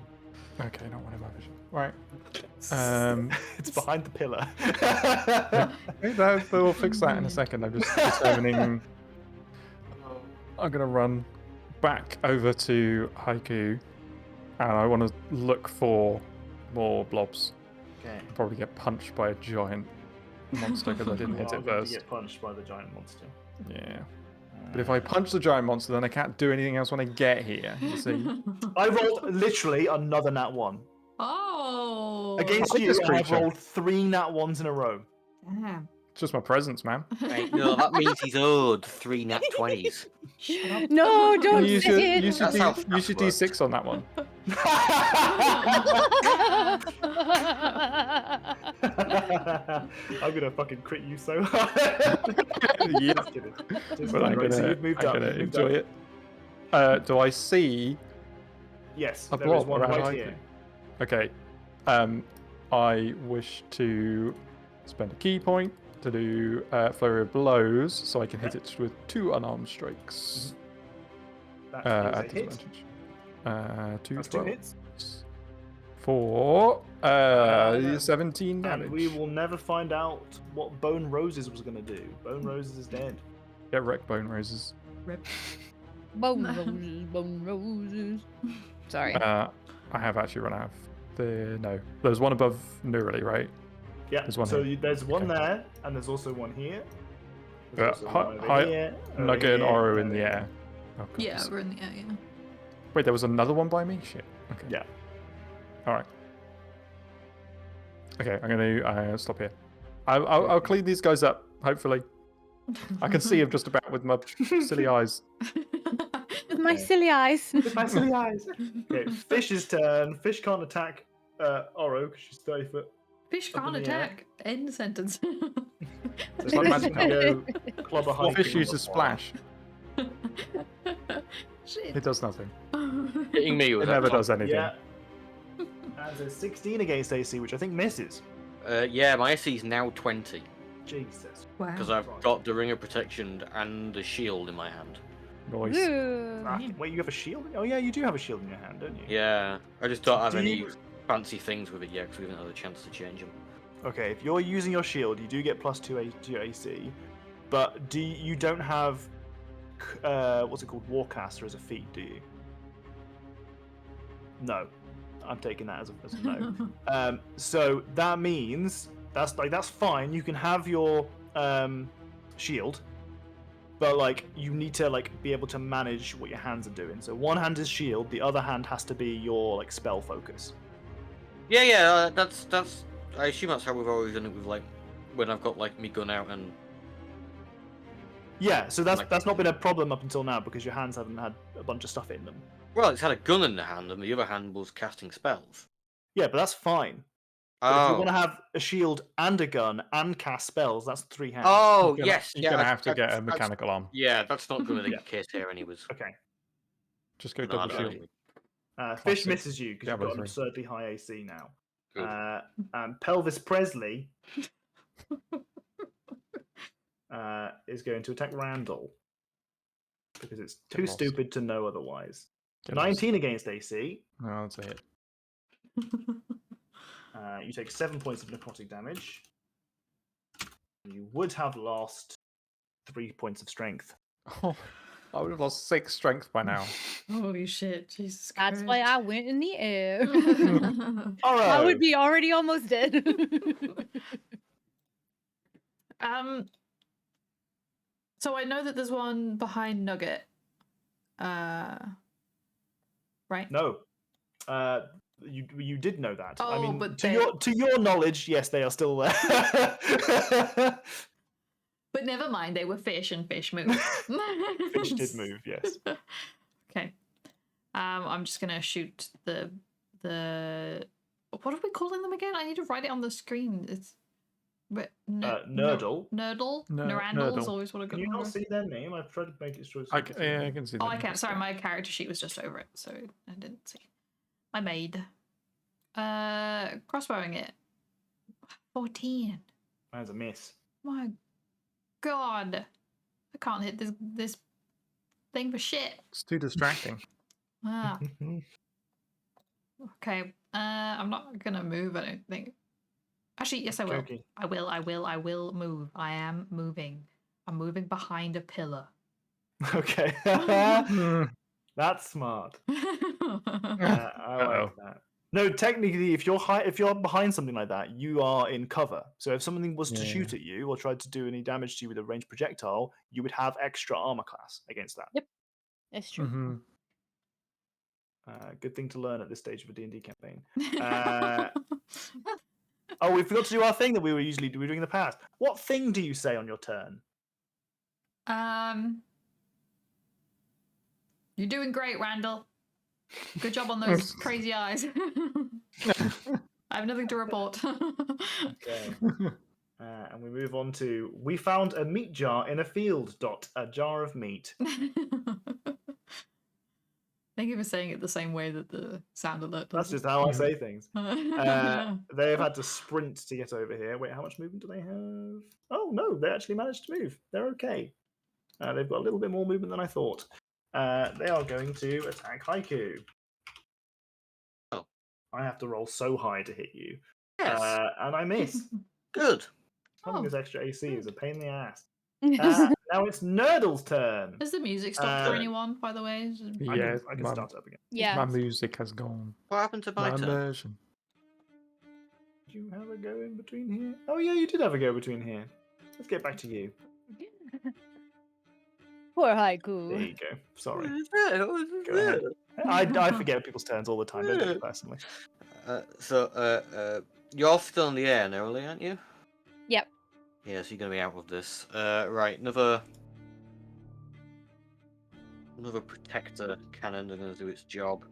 Okay, not one in my vision. Right.
It's behind the pillar.
We'll fix that in a second. I'm just determining. I'm gonna run back over to Haiku, and I want to look for more blobs.
Okay.
Probably get punched by a giant monster because I didn't hit
You are
it
going to
first.
get punched by the giant monster.
Yeah. But if I punch the giant monster, then I can't do anything else when I get here. You see?
I rolled literally another nat 1.
Oh.
Against
like
you,
this
I have
creature.
rolled 3 nat 1s in a row.
Damn.
Just my presence, man.
Right, no, that means he's owed 3 nat 20s.
No, don't
You
say
should,
it.
you should,
That's how
you should
works.
D6 on that one.
I'm gonna fucking crit you so hard.
Yeah.
Just kidding. Just
But I'm
kidding. Right, so
gonna,
you've moved
I'm
up.
gonna
You've moved
enjoy
up.
it. Do I see
Yes,
a
there is
blob
one
around
right
Haiku?
here.
Okay. I wish to spend a key point to do flurry of blows, so I can hit it with 2 unarmed strikes.
That is
At
a hit.
disadvantage. 2
That's 2
12
hits.
for 17 damage.
And we will never find out what Bone Roses was gonna do. Bone Roses is dead.
Get wrecked, Bone Roses.
Rip.
Bone roses, bone roses. Sorry.
I have actually run out of the... No. There's one above Neurally, right?
Yeah.
There's one
so
here.
there's one
Okay.
there, and there's also one here. There's also one over
Hi-
here, over
Nugget and
here,
Oro in
over
the
here.
air. Oh, God,
Yeah,
this-
we're in the air, yeah.
Wait, there was another one by me? Shit. Okay.
Yeah.
Alright. Okay, I'm gonna stop here. I'll clean these guys up, hopefully. I can see them just about with my silly eyes.
With my silly eyes.
With my silly eyes. Okay, Fish's turn. Fish can't attack Oro because she's 30 foot.
Fish
Up in
can't
the air.
attack. End sentence.
So
It's not
Fish
magic
can go clobber
What
Haiku
fish
on
uses
the floor.
splash?
Shit.
It does nothing.
Hitting me
It
with
never
that
does anything.
Yeah. That's a 16 against AC, which I think misses.
Yeah, my AC is now 20
Jesus.
Wow.
because I've got the Ring of Protection and the shield in my hand.
Nice.
Cracking. Wait, you have a shield? Oh yeah, you do have a shield in your hand, don't you?
Yeah, I just don't have
Do
any
you-
fancy things with it yet because we haven't had a chance to change them.
Okay, if you're using your shield, you do get +2 to your AC, but you don't have what's it called, Warcaster as a feat, do you? No, I'm taking that as a no. So that means that's fine. You can have your shield, but like you need to like be able to manage what your hands are doing. So one hand is shield, the other hand has to be your like spell focus.
Yeah, that's. I assume that's how we've always done it with like when I've got like me gun out and.
Yeah, so
Like-
that's not been a problem up until now because your hands haven't had a bunch of stuff in them.
Well, it's had a gun in the hand and the other hand was casting spells.
Yeah, but that's fine. But if you
Oh.
want to have a shield and a gun and cast spells, that's 3 hands.
Oh,
You're gonna-
yes.
You're
yeah,
gonna
that's-
have to get a
that's-
mechanical arm.
Yeah, that's not going to be
Yeah.
the case here, anyways.
Okay.
Just go
No,
double
no,
shield.
anyway.
Fish
Classic.
misses you because you've
Diablo
got an
3.
absurdly high AC now.
Good.
Pelvis Presley is going to attack Randall because it's too
lost.
stupid to know otherwise.
Get lost.
19 against AC.
No, that's a hit.
You take 7 points of necrotic damage. You would have lost 3 points of strength.
Oh, I would have lost 6 strength by now.
Holy shit, Jesus
That's
Christ.
why I went in the air.
All right.
I would be already almost dead.
So I know that there's one behind Nugget. Right?
No. You did know that. I
Oh,
mean,
but
to your knowledge, yes, they are still there.
But never mind, they were fish and fish move.
Fish did move, yes.
Okay. I'm just gonna shoot the what are we calling them again? I need to write it on the screen. It's
Nerdle.
Nerdle?
Ner-
Nerandle is
Nerdle.
always what I got.
Can you not
wrong with.
see their name? I've tried to make it sure.
I can see that.
Oh, I can't. Sorry, my character sheet was just over it, so I didn't see. I made crossbowing it. 14.
That's a miss.
My God, I can't hit this thing for shit.
It's too distracting.
Ah, okay. I'm not gonna move. I don't think. Actually, yes, I will.
Okay.
I will move. I am moving. I'm moving behind a pillar.
Okay.
Hmm.
That's smart. I
Uh-oh.
like that. No, technically, if you're behind something like that, you are in cover. So if something was to shoot at you or tried to do any damage to you with a ranged projectile, you would have extra armor class against that.
That's true.
Mhm.
Good thing to learn at this stage of a D&D campaign. Oh, we forgot to do our thing that we were doing in the past. What thing do you say on your turn?
You're doing great, Randall. Good job on those crazy eyes. I have nothing to report.
Okay. And we move on to, we found a meat jar in a field. A jar of meat.
Thank you for saying it the same way that the sound alert does.
That's just how I say things. They have had to sprint to get over here. Wait, how much movement do they have? Oh, no, they actually managed to move. They're okay. They've got a little bit more movement than I thought. They are going to attack Haiku.
Oh.
I have to roll so high to hit you.
Yes.
And I miss.
Good.
Having this extra AC is a pain in the ass. Now it's Nurdle's turn.
Has the music stopped for anyone, by the way?
Yeah,
I can start up again.
Yeah.
my music has gone.
What happened to my
My
turn?
immersion.
Did you have a go in between here? Oh, yeah, you did have a go between here. Let's get back to you.
Poor
There
Haiku.
you go. Sorry.
Go
Go ahead. I forget people's turns all the time. Don't take it personally.
You're still in the air, Neroli, aren't you?
Yep.
Yeah, so you're gonna be out of this. Right, another protector cannon is gonna do its job.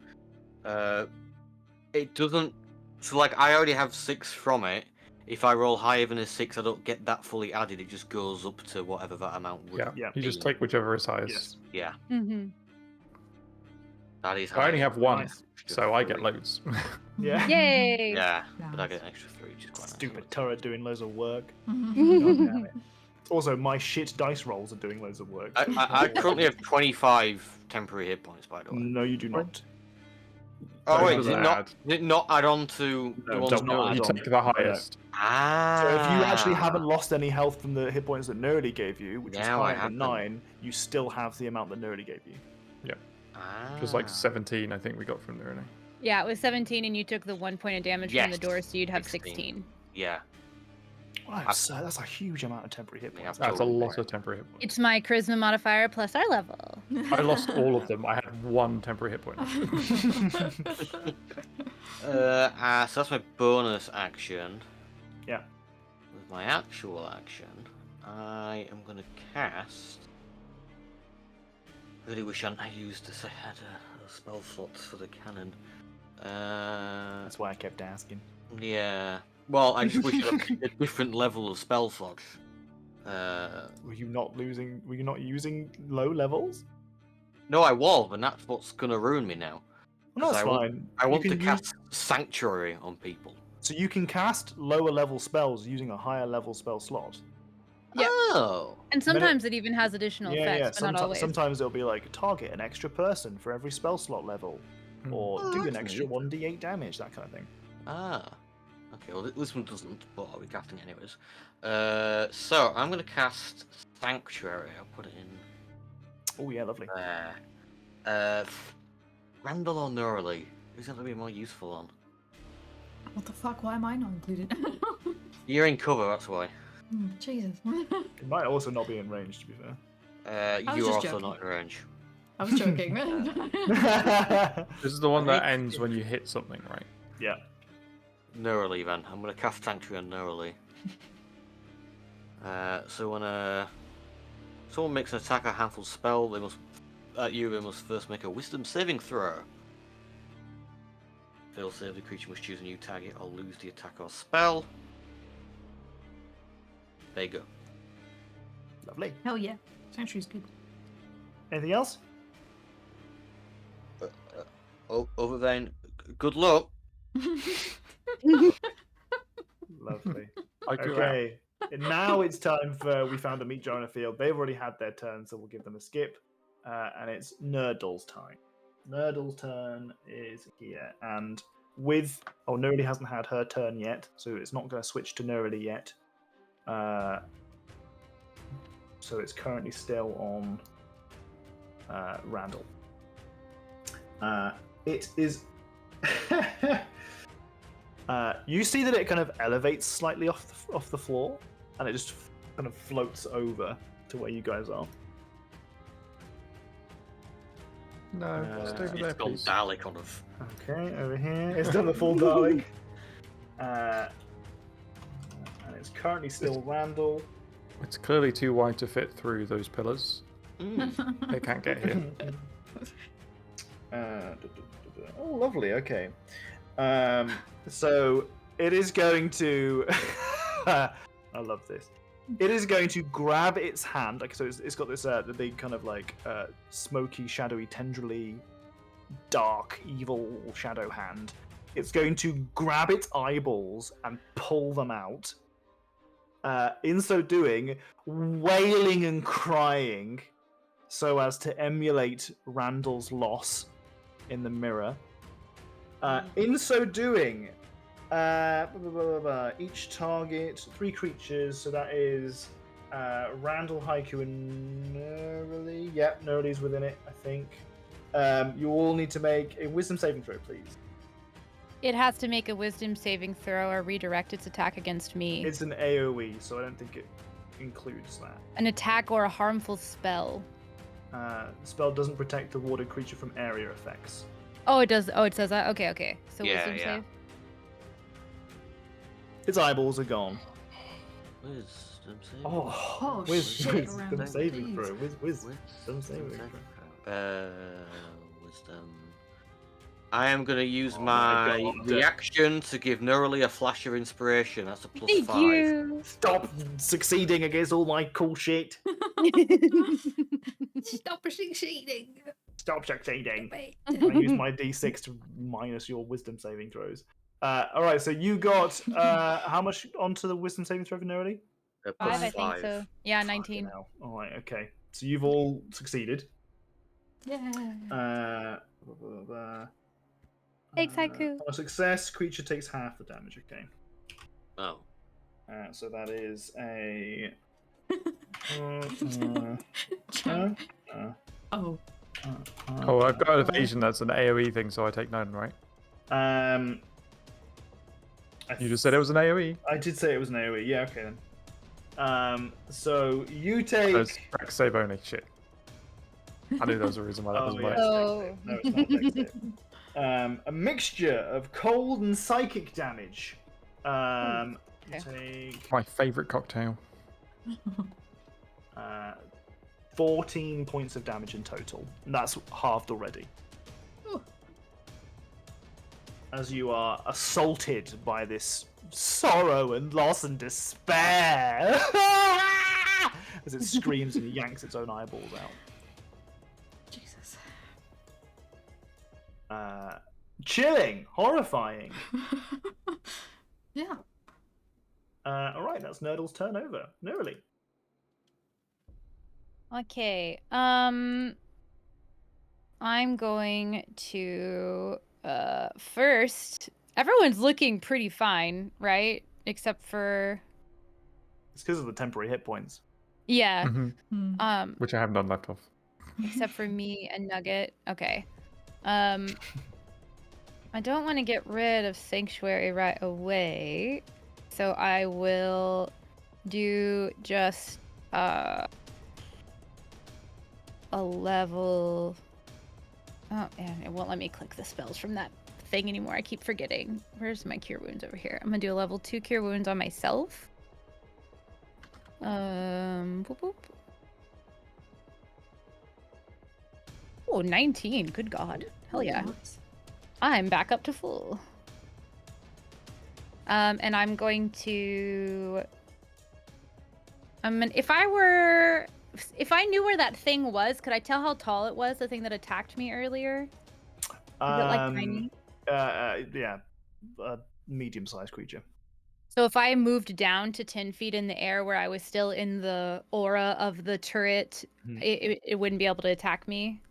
It doesn't. So like, I already have 6 from it. If I roll higher than a 6, I don't get that fully added. It just goes up to whatever that amount would.
Yeah.
Yeah.
You just take whichever is highest.
Yes.
Yeah,
Mm-hmm.
that is.
I only
high.
have 1,
Nice.
so I get loads.
Yeah.
Yay!
Yeah, but I
Nice.
get an extra 3, which is quite nice.
Stupid turret doing loads of work.
Mhm.
God damn it. Also, my shit dice rolls are doing loads of work.
I currently have 25 temporary hit points, by the way.
No, you do not.
Oh wait,
Those
did
are
it not add on to
No,
the ones
don't
Neroli?
add
You
on.
take the highest.
Ah.
So if you actually haven't lost any health from the hit points that Nerdy gave you, which is
Now I
higher than
haven't.
9, you still have the amount that Nerdy gave you.
It was like 17, I think we got from there.
Yeah, it was 17, and you took the 1 point of damage from the
Yes,
door, so you'd have
16.
16.
Yeah.
Wow, so that's a huge amount of temporary hit
Yeah,
points.
That's a
Totally.
lot of temporary hit points.
It's my charisma modifier plus our level.
I lost all of them. I had 1 temporary hit point.
So that's my bonus action.
Yeah.
With my actual action, I am gonna cast. Really wish I hadn't used this. I had a spell slots for the cannon.
That's why I kept asking.
Yeah. Well, I just wish I had a different level of spell slots.
Were you not using low levels?
No, I was, and that's what's gonna ruin me now.
Well,
'Cause
that's
I want-
fine.
I
You
want to
can
cast Sanctuary on people.
So you can cast lower level spells using a higher level spell slot.
Yep.
Oh.
And sometimes it even has additional effects, but not always.
Sometimes it'll be like target an extra person for every spell slot level,
Hmm.
or
Oh,
do an
that's
extra
neat.
1d8 damage, that kind of thing.
Ah. Okay, well this one doesn't, but I'll be casting it anyways. So I'm gonna cast Sanctuary. I'll put it in
Oh yeah, lovely.
there. Randall or Neroli? Who's gonna be more useful on?
What the fuck? Why am I not included?
You're in cover, that's why.
Jesus.
It might also not be in range, to be fair.
was
You're
just
also
joking.
not in range.
I was joking.
This is the one that ends when you hit something, right?
Yeah.
Neroli then. I'm gonna cast Sanctuary on Neroli. So when someone makes an attack or handful spell, they must first make a Wisdom saving throw. Fail save, the creature must choose a new target or lose the attack or spell. There you go.
Lovely.
Hell yeah. Sanctuary's good.
Anything else?
Other than good luck.
Lovely.
I go out.
Okay. And now it's time for we found a meat jar in a field. They've already had their turn, so we'll give them a skip. And it's Nurdle's time. Nurdle's turn is here, and with Nerdy hasn't had her turn yet, so it's not going to switch to Nerdy yet. So it's currently still on Randall. It is. You see that it kind of elevates slightly off the floor, and it just kind of floats over to where you guys are.
No, stay over there,
It's gone
please.
Dalek on us.
Okay, over here. It's done the full Dalek. It's currently still Randall.
It's clearly too wide to fit through those pillars. They can't get here.
Oh, lovely. Okay. So it is going to. I love this. It is going to grab its hand. Like, so it's got this the big kind of like smoky, shadowy, tendrily, dark, evil shadow hand. It's going to grab its eyeballs and pull them out. In so doing, wailing and crying, so as to emulate Randall's loss in the mirror. In so doing, each target, 3 creatures, so that is Randall, Haiku, and Nerly. Yep, Nerly's within it, I think. You all need to make a wisdom saving throw, please.
It has to make a wisdom saving throw or redirect its attack against me.
It's an AoE, so I don't think it includes that.
An attack or a harmful spell.
The spell doesn't protect the warded creature from area effects.
Oh, it does. Oh, it says that. Okay, okay. So
Yeah,
wisdom
yeah.
save.
Its eyeballs are gone.
Wisdom saving.
Oh,
shit,
wisdom
Randall,
saving
please.
throw. Wisdom saving throw.
Wisdom. I am gonna use
Oh my
my
God.
reaction to give Nerly a flash of inspiration. That's a +5.
Thank you.
Stop succeeding against all my cool shit.
Stop cheating.
Stop succeeding.
Wait.
I use my d6 to minus your wisdom saving throws. All right, so you got how much onto the wisdom saving throw for Nerly?
5, I think
+5.
so. Yeah,
Fucking
19.
hell. All right, okay. So you've all succeeded.
Yeah.
Thanks, Haiku.
On a success, creature takes half the damage. Okay.
Oh.
So that is a.
Oh.
Oh, I've got an evasion that's an AoE thing, so I take none, right? You just said it was an AoE.
I did say it was an AoE. Yeah, okay then. So you take.
It's Dex save only. Shit. I knew there was a reason why that was
yeah,
my.
Oh.
no, it's not Dex save. A mixture of cold and psychic damage. You take
My favourite cocktail.
14 points of damage in total. And that's halved already.
Ooh.
As you are assaulted by this sorrow and loss and despair. As it screams and yanks its own eyeballs out.
Jesus.
Chilling, horrifying.
Yeah.
All right, that's Nerdle's turn over. Nerly.
Okay. I'm going to first. Everyone's looking pretty fine, right? Except for
It's because of the temporary hit points.
yeah.
Mhm. Which I have none left of.
Except for me and Nugget. Okay. I don't want to get rid of Sanctuary right away, so I will do just a level. Oh, and it won't let me click the spells from that thing anymore. I keep forgetting. Where's my Cure Wounds over here? I'm gonna do a level 2 Cure Wounds on myself. Boop, boop. Oh, 19. Good God. Hell yeah. I'm back up to full. And I'm going to. If I knew where that thing was, could I tell how tall it was? The thing that attacked me earlier. Is it like tiny?
Yeah, a medium-sized creature.
So if I moved down to 10 feet in the air, where I was still in the aura of the turret, it wouldn't be able to attack me.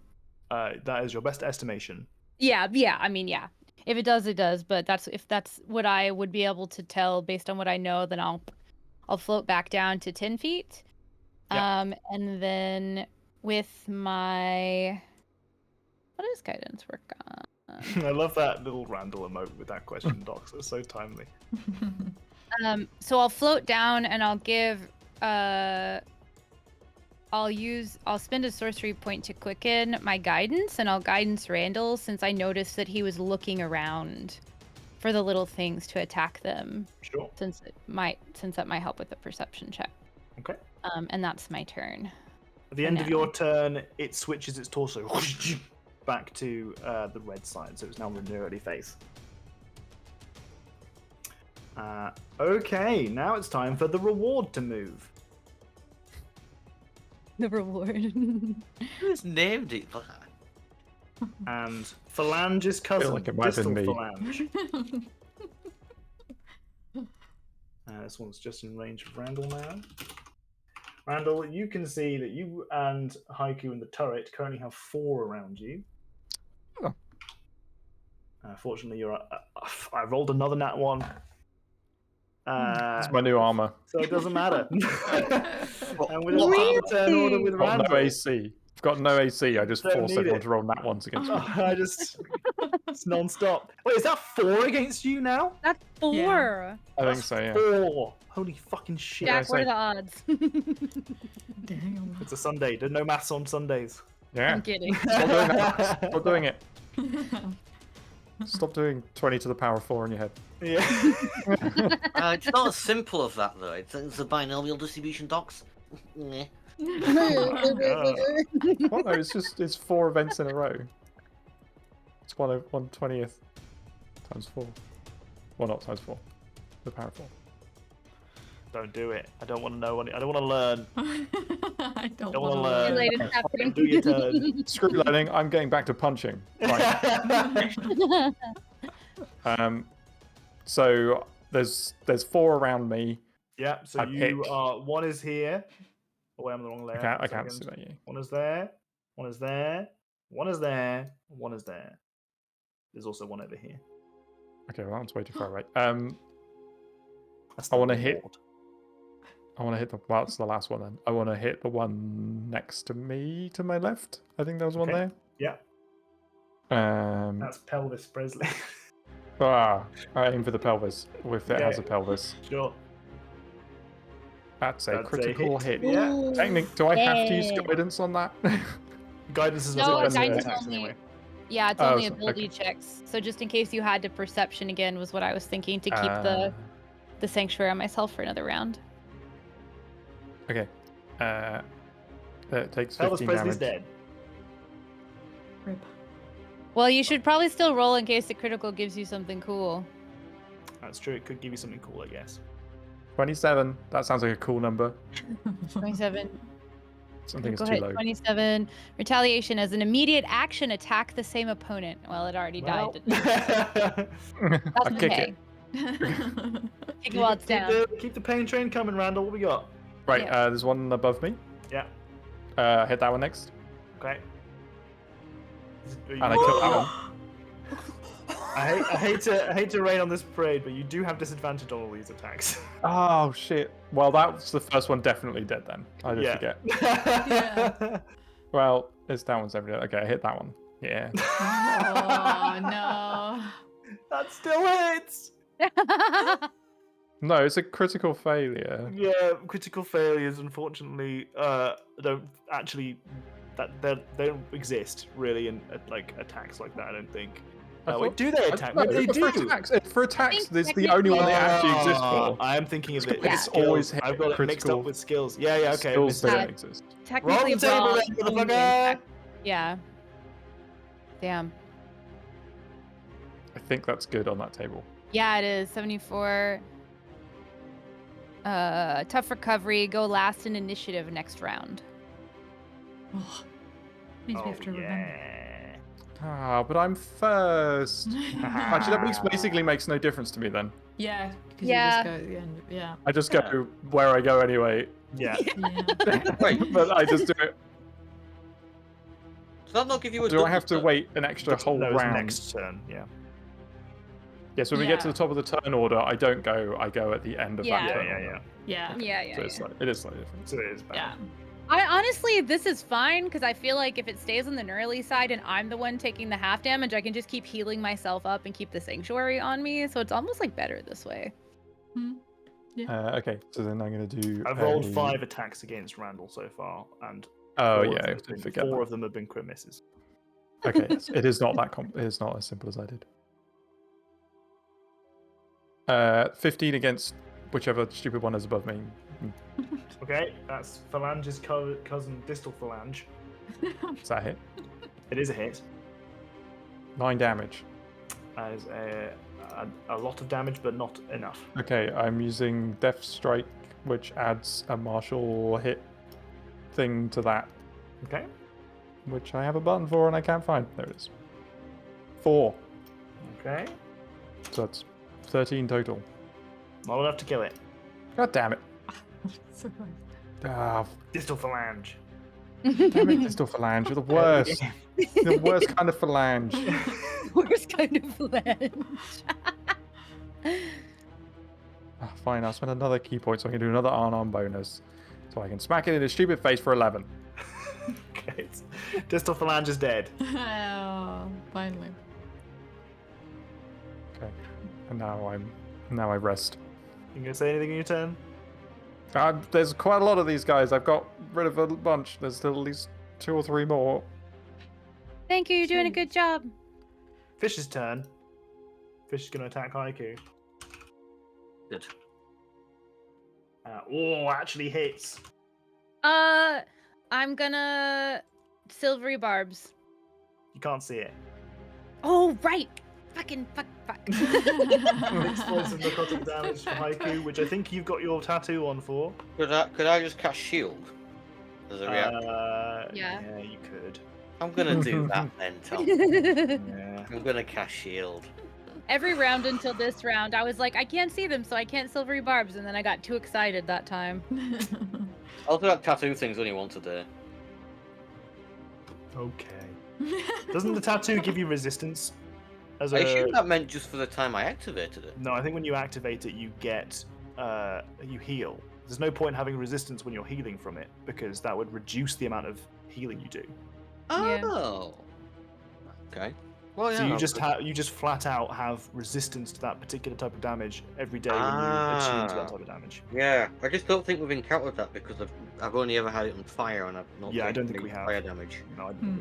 That is your best estimation.
Yeah. I mean, yeah. If it does, it does. But if that's what I would be able to tell based on what I know, then I'll float back down to 10 feet.
Yeah.
And then with my what does guidance work on?
I love that little Randall emote with that question, Docs. It's so timely.
So I'll float down and I'll give I'll spend a sorcery point to quicken my guidance, and I'll guidance Randall since I noticed that he was looking around for the little things to attack them,
Sure.
since that might help with the perception check.
Okay.
And that's my turn.
At the end of your turn, it switches its torso back to the red side, so it's now the early face. Okay, now it's time for the reward to move.
The reward.
Who's named it for that?
And Phalange's cousin,
like it might have
Distal
been me.
Phalange. This one's just in range of Randall now. Randall, you can see that you and Haiku in the turret currently have 4 around you.
Oh.
Fortunately, I rolled another nat 1.
It's my new armor.
So it doesn't matter. And with a
Really?
turn order with
I've got
Randall.
no AC. I've got no AC. I just
Don't
force
need
everyone
it.
to roll nat ones against me.
It's non-stop. Wait, is that 4 against you now?
That's 4.
I think so, yeah.
4. Holy fucking shit.
Yeah.
Jack, what are the odds?
Damn.
It's a Sunday. There's no maths on Sundays.
Yeah.
I'm kidding.
Stop doing that. Stop doing it. Stop doing 20 to the power of 4 in your head.
Yeah.
It's not as simple as that, though. It's the binomial distribution docs. Meh.
What? No, it's 4 events in a row. It's 1/20th times 4. Well, not times 4. The power of 4.
Don't do it. I don't want to know. I don't want to learn.
I don't
Don't wanna
want to
learn.
learn.
Later, happening.
Do your turn.
Screw learning. I'm getting back to punching. Right. So there's 4 around me.
Yeah, so
I
you
pick.
are. One is here. Oh, wait, I'm the wrong layer.
I
One
can't
second.
see that you.
One is there. One is there. One is there. One is there. There's also one over here.
Okay, well, that's way too far away.
That's
I
the
wanna hit-
reward.
I want to hit well, it's the last one then. I want to hit the one next to me to my left. I think there was one
Okay. Yeah,
there.
that's pelvis, Presley.
I aim for the pelvis if it has a
Okay.
pelvis.
Sure.
That's a
That's a
critical
hit.
hit.
Yeah.
Do I have to use
Yeah.
guidance on that?
Guidance is
No,
also
guidance
guidance
is
attacks
only-
anyway.
Yeah, it's
Oh,
only
so-
ability
okay.
checks. So just in case you had to perception again was what I was thinking to keep the sanctuary on myself for another round.
Okay. That takes
Pelvis
15
Presley's
damage.
dead.
Rip.
Well, you should probably still roll in case the critical gives you something cool.
That's true. It could give you something cool, I guess.
27. That sounds like a cool number.
27.
Something is
Go
too
ahead.
low.
27. Retaliation as an immediate action, attack the same opponent. Well, it already died. didn't it?
I
That's
kick
okay.
it.
Kick it while it's down.
Keep the pain train coming, Randall. What we got?
Right,
Yeah.
there's one above me.
Yeah.
Hit that one next.
Okay.
And I kill that one.
I hate to rain on this parade, but you do have disadvantage on all these attacks.
Oh shit. Well, that's the first one definitely dead then. I did forget.
Yeah.
Well, that one's every day. Okay, I hit that one. Yeah.
Oh no.
That still hits.
No, it's a critical failure.
Yeah, critical failures unfortunately don't actually they don't exist really in like attacks like that. I don't think. Wait, do they attack?
No,
They do.
For attacks,
think
this is the only one they actually exist
Ah,
for.
I am thinking of it.
Yeah.
as
It's always
skills.
hit
I've got it mixed
critical-
up with skills. Yeah, okay.
Skills
missed
don't
it.
exist.
Roll
Technically,
the table,
brawl
then,
is only
motherfucker.
attack. Yeah. Damn.
I think that's good on that table.
Yeah, it is. 74. Tough recovery. Go last in initiative next round.
Oh, means we have to remember.
yeah.
Ah, but I'm first. Actually, that basically makes no difference to me then.
Yeah. 'Cause
Yeah.
You just go at the end. Yeah.
I just go where I go anyway.
Yeah.
Yeah.
Wait,
But I just do it.
does that not give you a
Do I have to
double
wait an extra whole
No, it's
round?
next turn. Yeah.
Yes, when we get to
Yeah.
the top of the turn order, I don't go. I go at the end of
Yeah.
that turn
Yeah.
order.
Yeah.
Yeah,
So it is slightly different.
So it is bad.
Yeah.
I honestly, this is fine because I feel like if it stays on the Neurali side and I'm the one taking the half damage, I can just keep healing myself up and keep the sanctuary on me. So it's almost like better this way.
Okay, so then I'm going to do.
I've rolled
a-
5 attacks against Randall so far, and
Oh
4
yeah,
of
I
them have been-
forget.
4
that.
of them have been crit misses.
Okay, yes, it is not that. It is not as simple as I did. 15 against whichever stupid one is above me.
Okay, that's Phalange's cousin, Distal Phalange.
Is that a hit?
It is a hit.
9 damage.
That is a lot of damage, but not enough.
Okay, I'm using Death Strike, which adds a martial hit thing to that,
Okay.
which I have a button for and I can't find. There it is. 4.
Okay.
So that's 13 total.
Not enough to kill it.
God damn it.
So close.
Ah,
Distal Phalange.
damn it, Distal Phalange. You're the worst. You're the worst kind of phalange.
Worst kind of flange.
Ah, fine, I'll spend another key point so I can do another unarmed bonus. So I can smack it in his stupid face for 11.
Okay. Distal Phalange is dead.
Oh, finally.
Okay. And now I rest.
You gonna say anything in your turn?
There's quite a lot of these guys. I've got rid of a bunch. There's still at least 2 or 3 more.
Thank you, you're doing a good job.
Fish's turn. Fish is gonna attack Haiku.
Good.
Actually hits.
I'm gonna silvery barbs.
You can't see it.
Oh right, fuck.
6 points of necrotic damage for Haiku, which I think you've got your tattoo on for.
Could I just cast shield as a reaction?
Yeah, you could.
I'm gonna do that then, Tom.
Yeah.
I'm gonna cast shield.
Every round until this round, I was like, I can't see them, so I can't silvery barbs, and then I got too excited that time.
Also, that tattoo thing's only once a day.
Okay. Doesn't the tattoo give you resistance? As
I
a...
assume that meant just for the time I activated it.
No, I think when you activate it, you get you heal. There's no point having resistance when you're healing from it because that would reduce the amount of healing you do.
Yeah.
Oh. Okay. Well, yeah.
So you just flat out have resistance to that particular type of damage every day when you attune to that type of damage.
Yeah, I just don't think we've encountered that because I've only ever had it on fire and I've not.
Yeah, I don't
taken
think we
any
have.
fire damage.
No, I don't think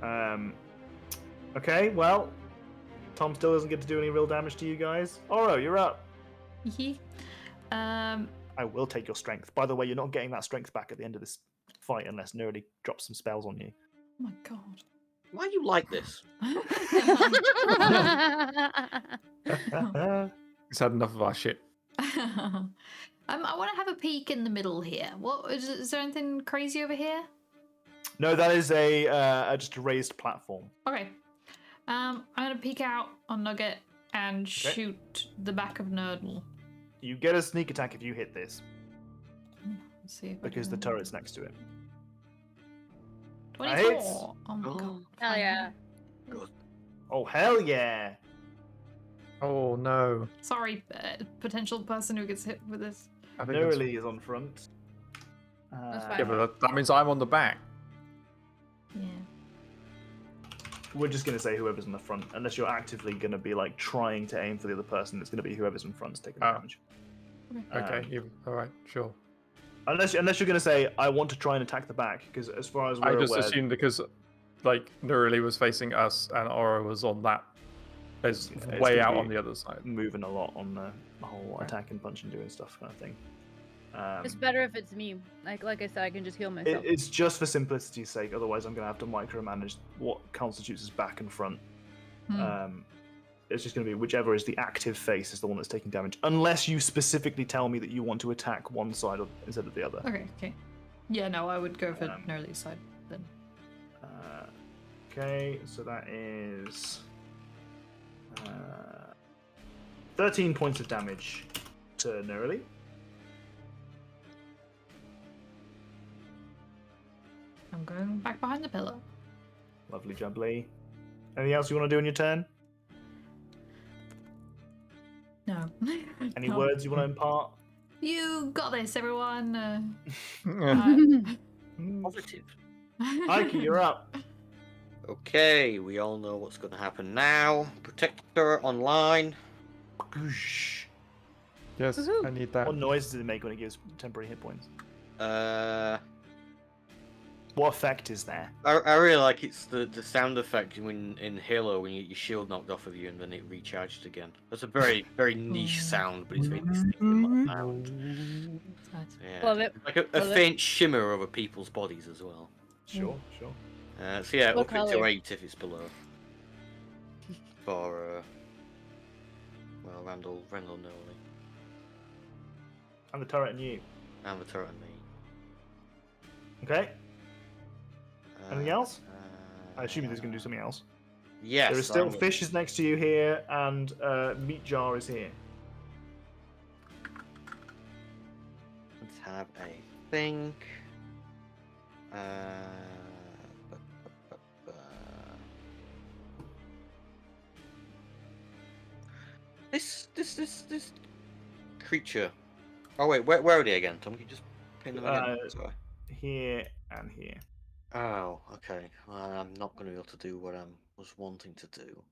we have. Okay, well, Tom still doesn't get to do any real damage to you guys. Oro, you're up. I will take your strength. By the way, you're not getting that strength back at the end of this fight unless Nerdy drops some spells on you.
Oh my god.
Why are you like this?
He's had enough of our shit.
I want to have a peek in the middle here. What is there anything crazy over here?
No, that is a just a raised platform.
Okay. I'm gonna peek out on Nugget and shoot the back of Nerdle.
You get a sneak attack if you hit this
Let's see if I
because the
can-
turret's next to it.
24. Oh my
Oh.
god.
Hell yeah.
Oh hell yeah!
Oh no.
Sorry, potential person who gets hit with this.
I think that's-
Nerly is on front.
That's
Yeah,
fine.
but that means I'm on the back.
Yeah.
We're just gonna say whoever's in the front, unless you're actively gonna be like trying to aim for the other person. It's gonna be whoever's in front's taking the
Oh.
damage.
Okay, all right, sure.
Unless you're gonna say I want to try and attack the back, because as far as
I
we're
just
aware,
assumed because, like, Nurali was facing us and Aura was on that, is
Yeah, it's
way
gonna
out
be-
on the other side.
moving a lot on the whole
Okay.
attack and punch and doing stuff kind of thing.
It's better if it's me. Like I said, I can just heal myself.
It's just for simplicity's sake. Otherwise, I'm gonna have to micromanage what constitutes as back and front. It's just gonna be whichever is the active face is the one that's taking damage, unless you specifically tell me that you want to attack one side instead of the other.
Okay. Yeah, no, I would go for
Um,
Nerly's side then.
Okay, so that is 13 points of damage to Neroli.
I'm going back behind the pillar.
Lovely jubbly. Anything else you want to do in your turn?
No.
Any
No.
words you want to impart?
You got this, everyone.
Positive.
Ike, you're up.
Okay, we all know what's going to happen now. Protector online.
Goosh.
Yes,
Woohoo.
I need that.
What noise does it make when it gives temporary hit points? What effect is there?
I really like it's the sound effect when in Halo when you get your shield knocked off of you and then it recharged again. That's a very niche sound, but it's very distinctive that sound. Yeah.
Love it.
Like a
Love it.
faint shimmer over people's bodies as well.
Sure.
So yeah,
What
up it to
colour?
8 if it's below. For well, Randall Nolly.
And the turret and you.
And the turret and me.
Okay. Anything else?
Uh,
I assume he's going to do something else.
Yes.
There is still
I'm-
fishes next to you here, and meat jar is here.
Let's have a think. This creature. Oh wait, where are they again, Tom? Can you just pin them again? Sorry.
Here and here.
Oh, okay. Well, I'm not going to be able to do what I was wanting to do.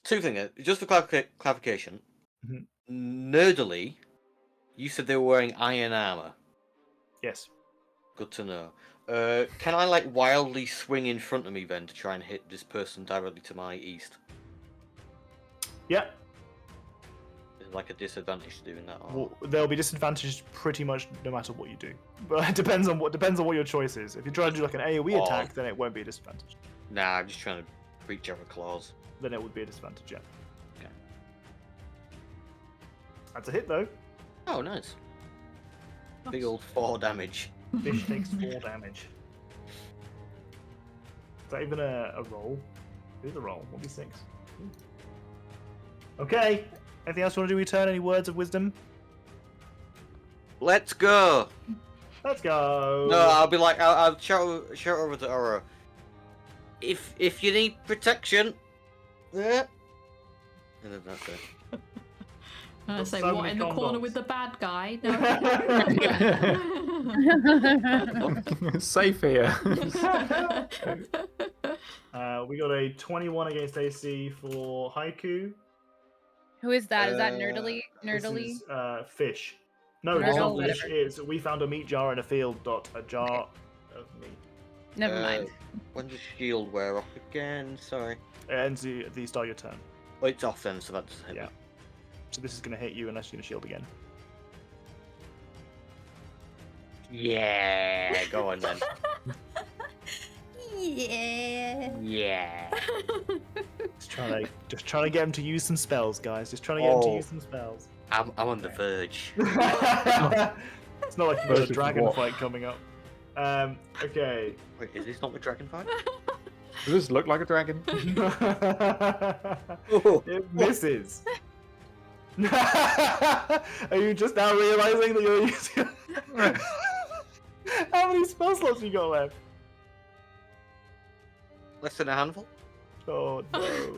Two things. Just for clarification.
Mhm.
Nerdily, you said they were wearing iron armor.
Yes.
Good to know. Can I like wildly swing in front of me then to try and hit this person directly to my east?
Yep.
Is it like a disadvantage doing that? Or...
Well, they'll be disadvantaged pretty much no matter what you do. But it depends on what your choice is. If you try to do like an AoE attack, then it won't be a disadvantage.
Nah, I'm just trying to reach out with claws.
Then it would be a disadvantage, yeah.
Okay.
That's a hit though.
Oh, nice. Big old 4 damage.
Fish takes 4 damage. Is that even a roll? It is a roll. 1d6. Okay. Anything else you want to do? Return any words of wisdom?
Let's go.
Let's go.
No, I'll be like, I'll shout over to Aura. If you need protection, yeah. And then that's it.
I
Got
say,
so
what
many
in the corner
condoms.
with the bad guy? No.
Safe here.
We got a 21 against AC for Haiku.
Who is that? Is that Nerdily?
This
Nerdily?
is fish. No, it's
Nerdle,
not fish.
whatever.
It's we found a meat jar in a field. A jar of meat.
Never mind.
When does shield wear off again? Sorry.
It ends at the start of your turn.
Oh, it's off then, so that doesn't hit
Yeah.
me.
So this is going to hit you unless you're going to shield again.
Yeah, go on then.
Yeah.
Yeah.
Just trying to get him to use some spells, guys. Just trying to get him to
Oh.
use some spells.
I'm on the verge.
It's not like you've got a
Verge of
dragon
what?
fight coming up. Okay.
Wait, is this not the dragon fight?
Does this look like a dragon?
It misses. Are you just now realizing that you're using? How many spell slots you got left?
Less than a handful?
Oh no.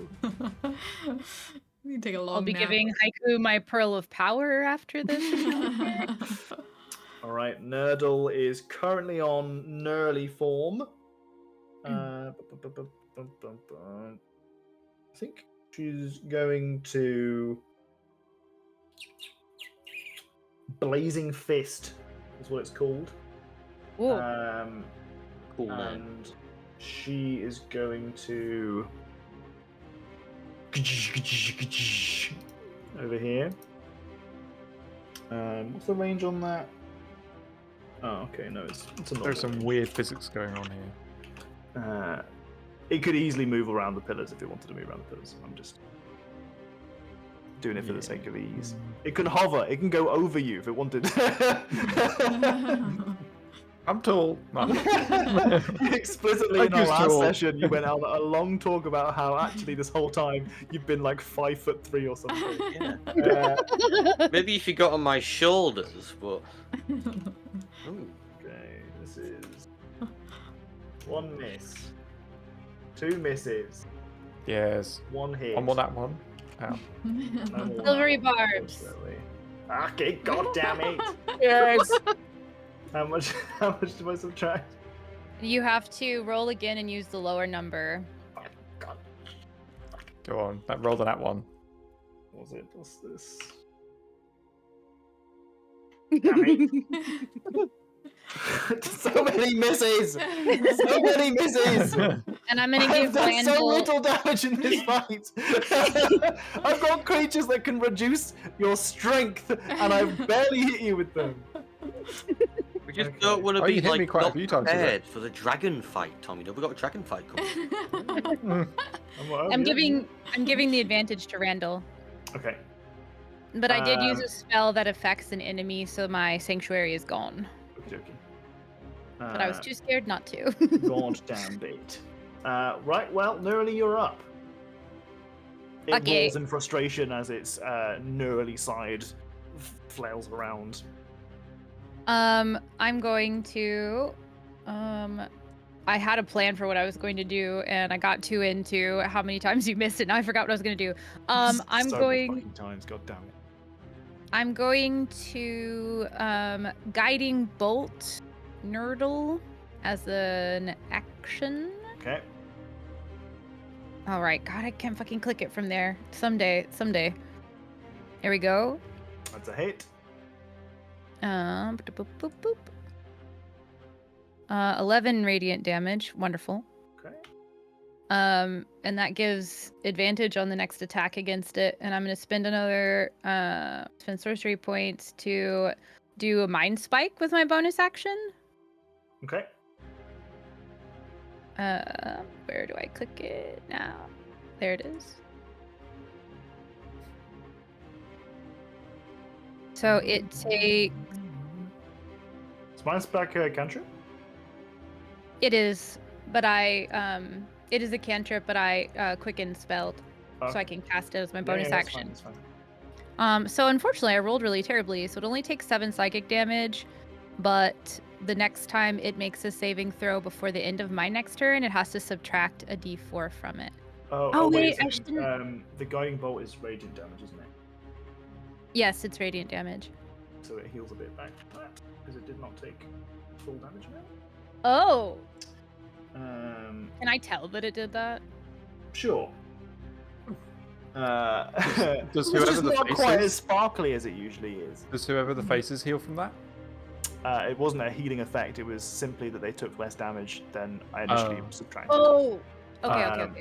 You take a long
I'll be
nap.
giving Haiku my pearl of power after this.
All right, Nerdle is currently on Nurly form. I think she's going to Blazing Fist is what it's called.
Ooh.
Cool name.
And she is going to over here. What's the range on that? Oh, okay, no, it's a normal
There's some
range.
weird physics going on here.
It could easily move around the pillars if it wanted to move around the pillars. I'm just doing it for the sake of ease. It can hover. It can go over you if it wanted.
I'm tall. No.
Explicitly in our
Haikyu's
last
tall.
session, you went on a long talk about how actually this whole time you've been like 5'3" or something.
Yeah. Maybe if you got on my shoulders, but. Ooh.
Okay, this is 1 miss, 2 misses,
Yes.
1 hit.
I'm on that one. Ow.
No more
Silvery
now,
barbs.
unfortunately. Okay, goddammit!
Yes.
How much do I subtract?
You have to roll again and use the lower number.
Oh, God.
Go on. Roll the that one.
What was it? What's this? Damn it. So many misses! So many misses!
And I'm gonna
I've
give
done so
Randall.
little damage in this fight. I've got creatures that can reduce your strength, and I've barely hit you with them.
We just
Okay.
don't want to
Oh,
be
you hit me
like
quite a
not
few times with it.
prepared for the dragon fight, Tommy. We've got a dragon fight coming.
I'm giving the advantage to Randall.
Okay.
But I did use
Um,
a spell that affects an enemy, so my sanctuary is gone.
Okie dokie.
But I was too scared not to.
God damn it. Right, well, Neurally, you're up. It
Okay.
roars in frustration as its neurally side flails around.
I'm going to I had a plan for what I was going to do, and I got too into how many times you missed it, and I forgot what I was going to do. I'm
So many
going
fucking times, god damn it.
I'm going to guiding bolt Nurdle as an action.
Okay.
All right, God, I can't fucking click it from there. Someday. There we go.
That's a hit.
Boop, boop, boop, boop. 11 radiant damage. Wonderful.
Okay.
And that gives advantage on the next attack against it. And I'm going to spend another spend sorcery points to do a mind spike with my bonus action.
Okay.
Where do I click it now? There it is. So it takes.
Is mine back cantrip?
It is, but it is a cantrip, but I quicken spelled, so I can cast it as my bonus
that's
action.
Fine, that's fine.
So unfortunately, I rolled really terribly, so it only takes 7 psychic damage, but the next time it makes a saving throw before the end of my next turn, it has to subtract a d4 from it.
Oh, wait
wait,
a
I
second.
shouldn't.
The guiding bolt is radiant damage, isn't it?
Yes, it's radiant damage.
So it heals a bit back from that, because it did not take full damage now.
Oh,
Um,
can I tell that it did that?
sure.
Does
It's
whoever
just
the
not
face
quite
is-
as sparkly as it usually is.
Does whoever the faces heal from that?
It wasn't a healing effect, it was simply that they took less damage than I initially
Oh.
subtracted.
Oh, okay.
Um,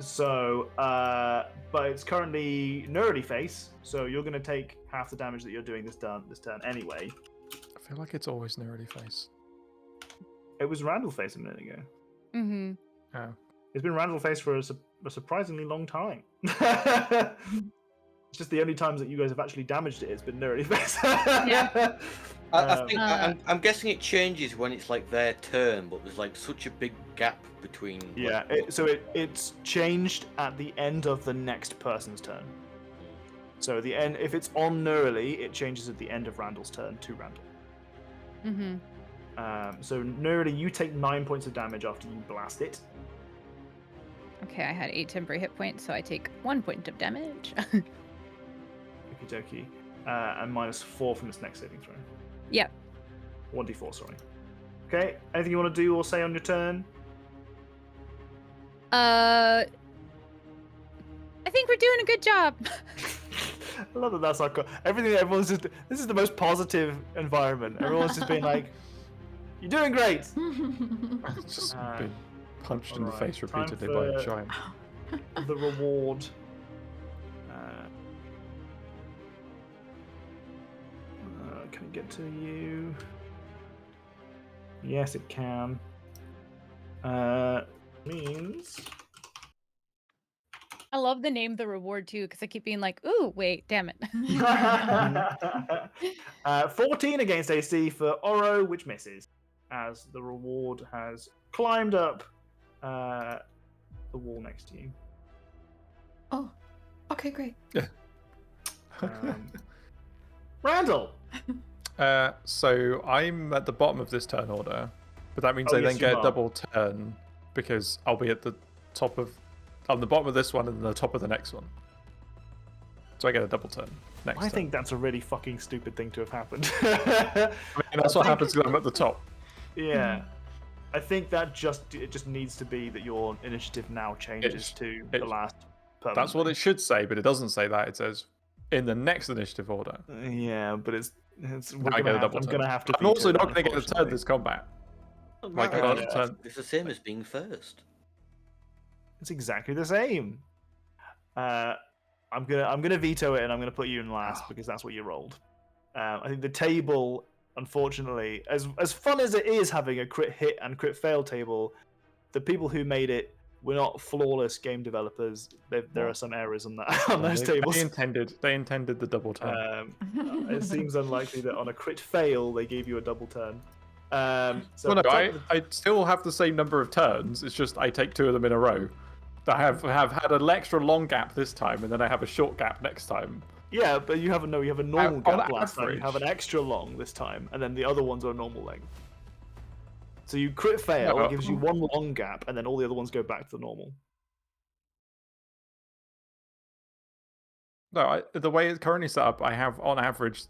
So, but it's currently Nerdy face, so you're going to take half the damage that you're doing this turn anyway.
I feel like it's always nerdy face.
It was Randall face a minute ago.
Mm-hmm.
Oh.
It's been Randall face for a surprisingly long time. It's just the only times that you guys have actually damaged it, it's been Nerdy face.
Yeah.
I think I'm guessing it changes when it's like their turn, but there's like such a big gap between.
Yeah, it's changed at the end of the next person's turn. So the end, if it's on Neurally, it changes at the end of Randall's turn to Randall.
Mm-hmm.
So Neurally, you take 9 points of damage after you blast it.
Okay, I had 8 temporary hit points, so I take 1 point of damage.
Okie dokie. And -4 from its next saving throw.
Yep.
1d4, sorry. Okay, anything you want to do or say on your turn?
I think we're doing a good job.
I love that that's our everything. Everyone's just. This is the most positive environment. Everyone's just being like, "You're doing great."
Just been punched in the
alright,
face
time
repeatedly by a
for-
giant.
The reward. Can it get to you? Yes, it can. Means.
I love the name the reward too, because I keep being like, ooh, wait, damn it.
14 against AC for Oro, which misses, as the reward has climbed up the wall next to you.
Oh, okay, great.
Randall!
So I'm at the bottom of this turn order, but that means
Oh,
I
yes,
then get
you
a
are.
double turn because I'll be at the top of, on the bottom of this one and the top of the next one. So I get a double turn next
I
turn.
think that's a really fucking stupid thing to have happened.
I mean, that's what happens when I'm at the top.
Yeah. I think that it just needs to be that your initiative now changes to the last
That's what it should say, but it doesn't say that. It says in the next initiative order.
Yeah, but it's
I get a double
I'm
turn.
gonna have to.
I'm also
veto
not
that,
going to get a turn
unfortunately.
this combat. Like,
Right,
another
yeah.
turn.
it's the same as being first.
It's exactly the same. I'm gonna veto it, and I'm gonna put you in last because that's what you rolled. I think the table, unfortunately, as fun as it is having a crit hit and crit fail table, the people who made it were not flawless game developers. There are some errors on that on those tables.
They intended the double turn.
It seems unlikely that on a crit fail they gave you a double turn. So
Well, no,
at the top of
I still have the same number of turns. It's just I take 2 of them in a row. I have had an extra long gap this time, and then I have a short gap next time.
yeah, but you have a normal
On
gap last time. You have an
average.
extra long this time, and then the other ones are normal length. So you crit fail
No.
gives you one long gap, and then all the other ones go back to the normal.
No, the way it's currently set up, I have on average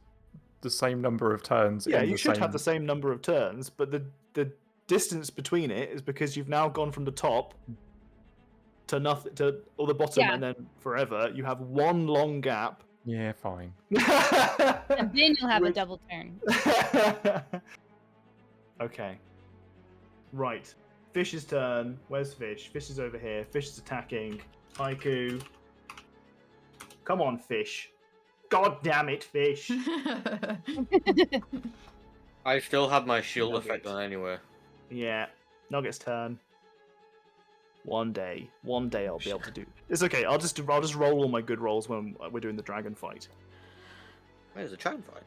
the same number of turns.
Yeah,
in
you
the
should
same...
have the same number of turns, but the distance between it is because you've now gone from the top to nothing to or the bottom,
Yeah.
and then forever. You have one long gap.
Yeah, fine.
And then you'll have a
Which-
double turn.
Okay. Right. Fish's turn. Where's Fish? Fish is over here. Fish is attacking. Haiku. Come on, Fish. God damn it, Fish.
I still have my shield
Nugget.
effect on anyway.
Yeah. Nugget's turn. One day I'll be able to do. It's okay. I'll just roll all my good rolls when we're doing the dragon fight.
Wait, there's a dragon fight.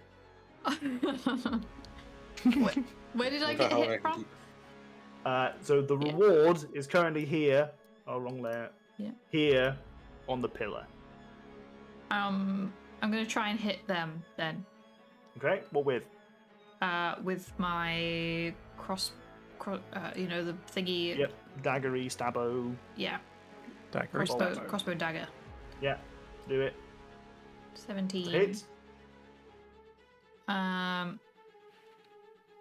Where did I
What the
get
hell
hit
I can
from?
do-
So the
Yeah.
reward is currently here. Oh, wrong layer.
Yeah.
Here on the pillar.
I'm gonna try and hit them then.
Okay. What with?
With my the thingy.
Yep. Daggery, stabbo.
Yeah.
Dagger.
Crossbow dagger.
Yeah. Do it.
17.
Hit.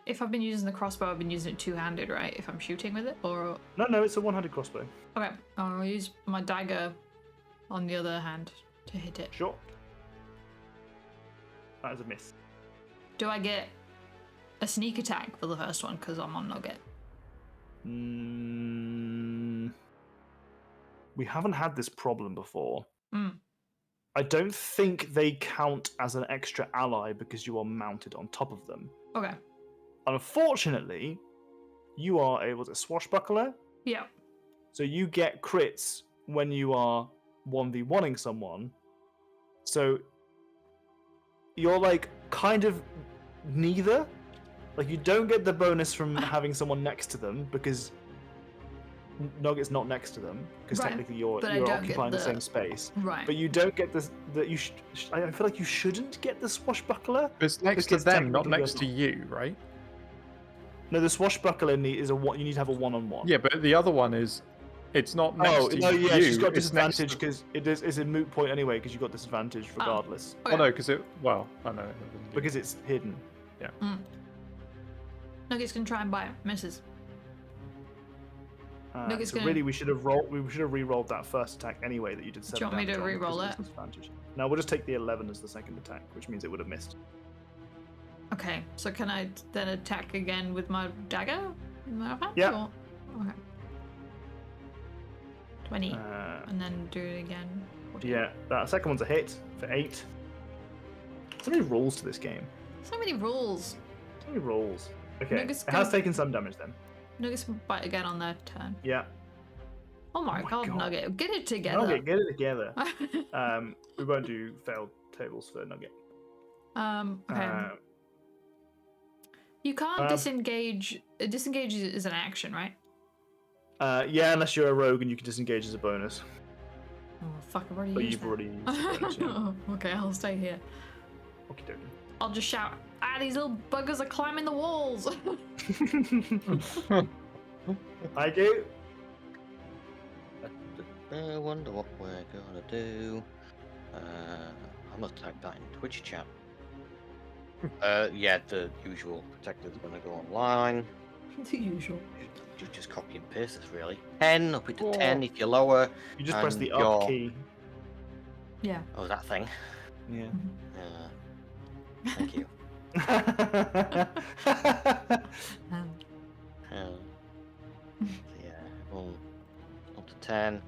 If I've been using the crossbow, I've been using it two-handed, right? If I'm shooting with it, or
No, it's a one-handed crossbow.
okay, I'll use my dagger on the other hand to hit it.
Sure. That is a miss.
Do I get a sneak attack for the first one because I'm on Nugget?
We haven't had this problem before.
Hmm.
I don't think they count as an extra ally because you are mounted on top of them.
Okay.
Unfortunately, you are a swashbuckler,
Yeah.
so you get crits when you are 1v1ing someone. So you're like kind of neither. Like you don't get the bonus from having someone next to them because Nugget's not next to them because
Right,
technically you're
but I don't get
occupying the
the-
same space.
Right.
But you don't get this. That you. I feel like you shouldn't get the swashbuckler.
It's next to
Because
them, not
technically
next to you, right?
No, the swashbuckler is a one. You need to have a one-on-one.
Yeah, but the other one is, it's not next
Oh
to
no!
you.
Yeah, she's got
it's next
disadvantage
to-
because it's a moot point anyway because you got disadvantage regardless
Oh no, because it. Well, I know.
because it's hidden.
Nugget's gonna try and bite. Misses. Nugget's
So
gonna-
really, we should have re-rolled that first attack anyway that you did.
Do you want me to
damage on because
re-roll
of
it?
disadvantage. No, we'll just take the 11 as the second attack, which means it would have missed.
Okay, so can I then attack again with my dagger?
Yeah.
Or... Okay. 20,
Uh,
and then do it again. 14.
yeah, that second one's a hit for 8. So many rules to this game.
So many rules.
So many rules. Okay,
Nugget's
it has
gonna-
taken some damage then.
Nuggets can bite again on their turn.
Yeah.
Oh my,
my
god,
God.
Nugget, get it together.
Nugget, get it together. We won't do failed tables for Nugget.
Okay. You can't
uh,
disengage. Disengage is an action, right?
Yeah, unless you're a rogue and you can disengage as a bonus.
Oh fuck, I've already
But
used
you've
that.
already used the bonus, yeah.
Okay, I'll stay here.
Okie dokie.
I'll just shout, these little buggers are climbing the walls.
I do.
I wonder what we're gonna do. I must type that in Twitch chat. Yeah, the usual protector's gonna go online.
The usual.
You just copy and paste this really. 10, up it to
Oh.
10 if you're lower.
You just press
And
the up
your-
key.
Yeah.
Oh, that thing.
Yeah.
Thank you. Hell. Yeah, well, up to 10.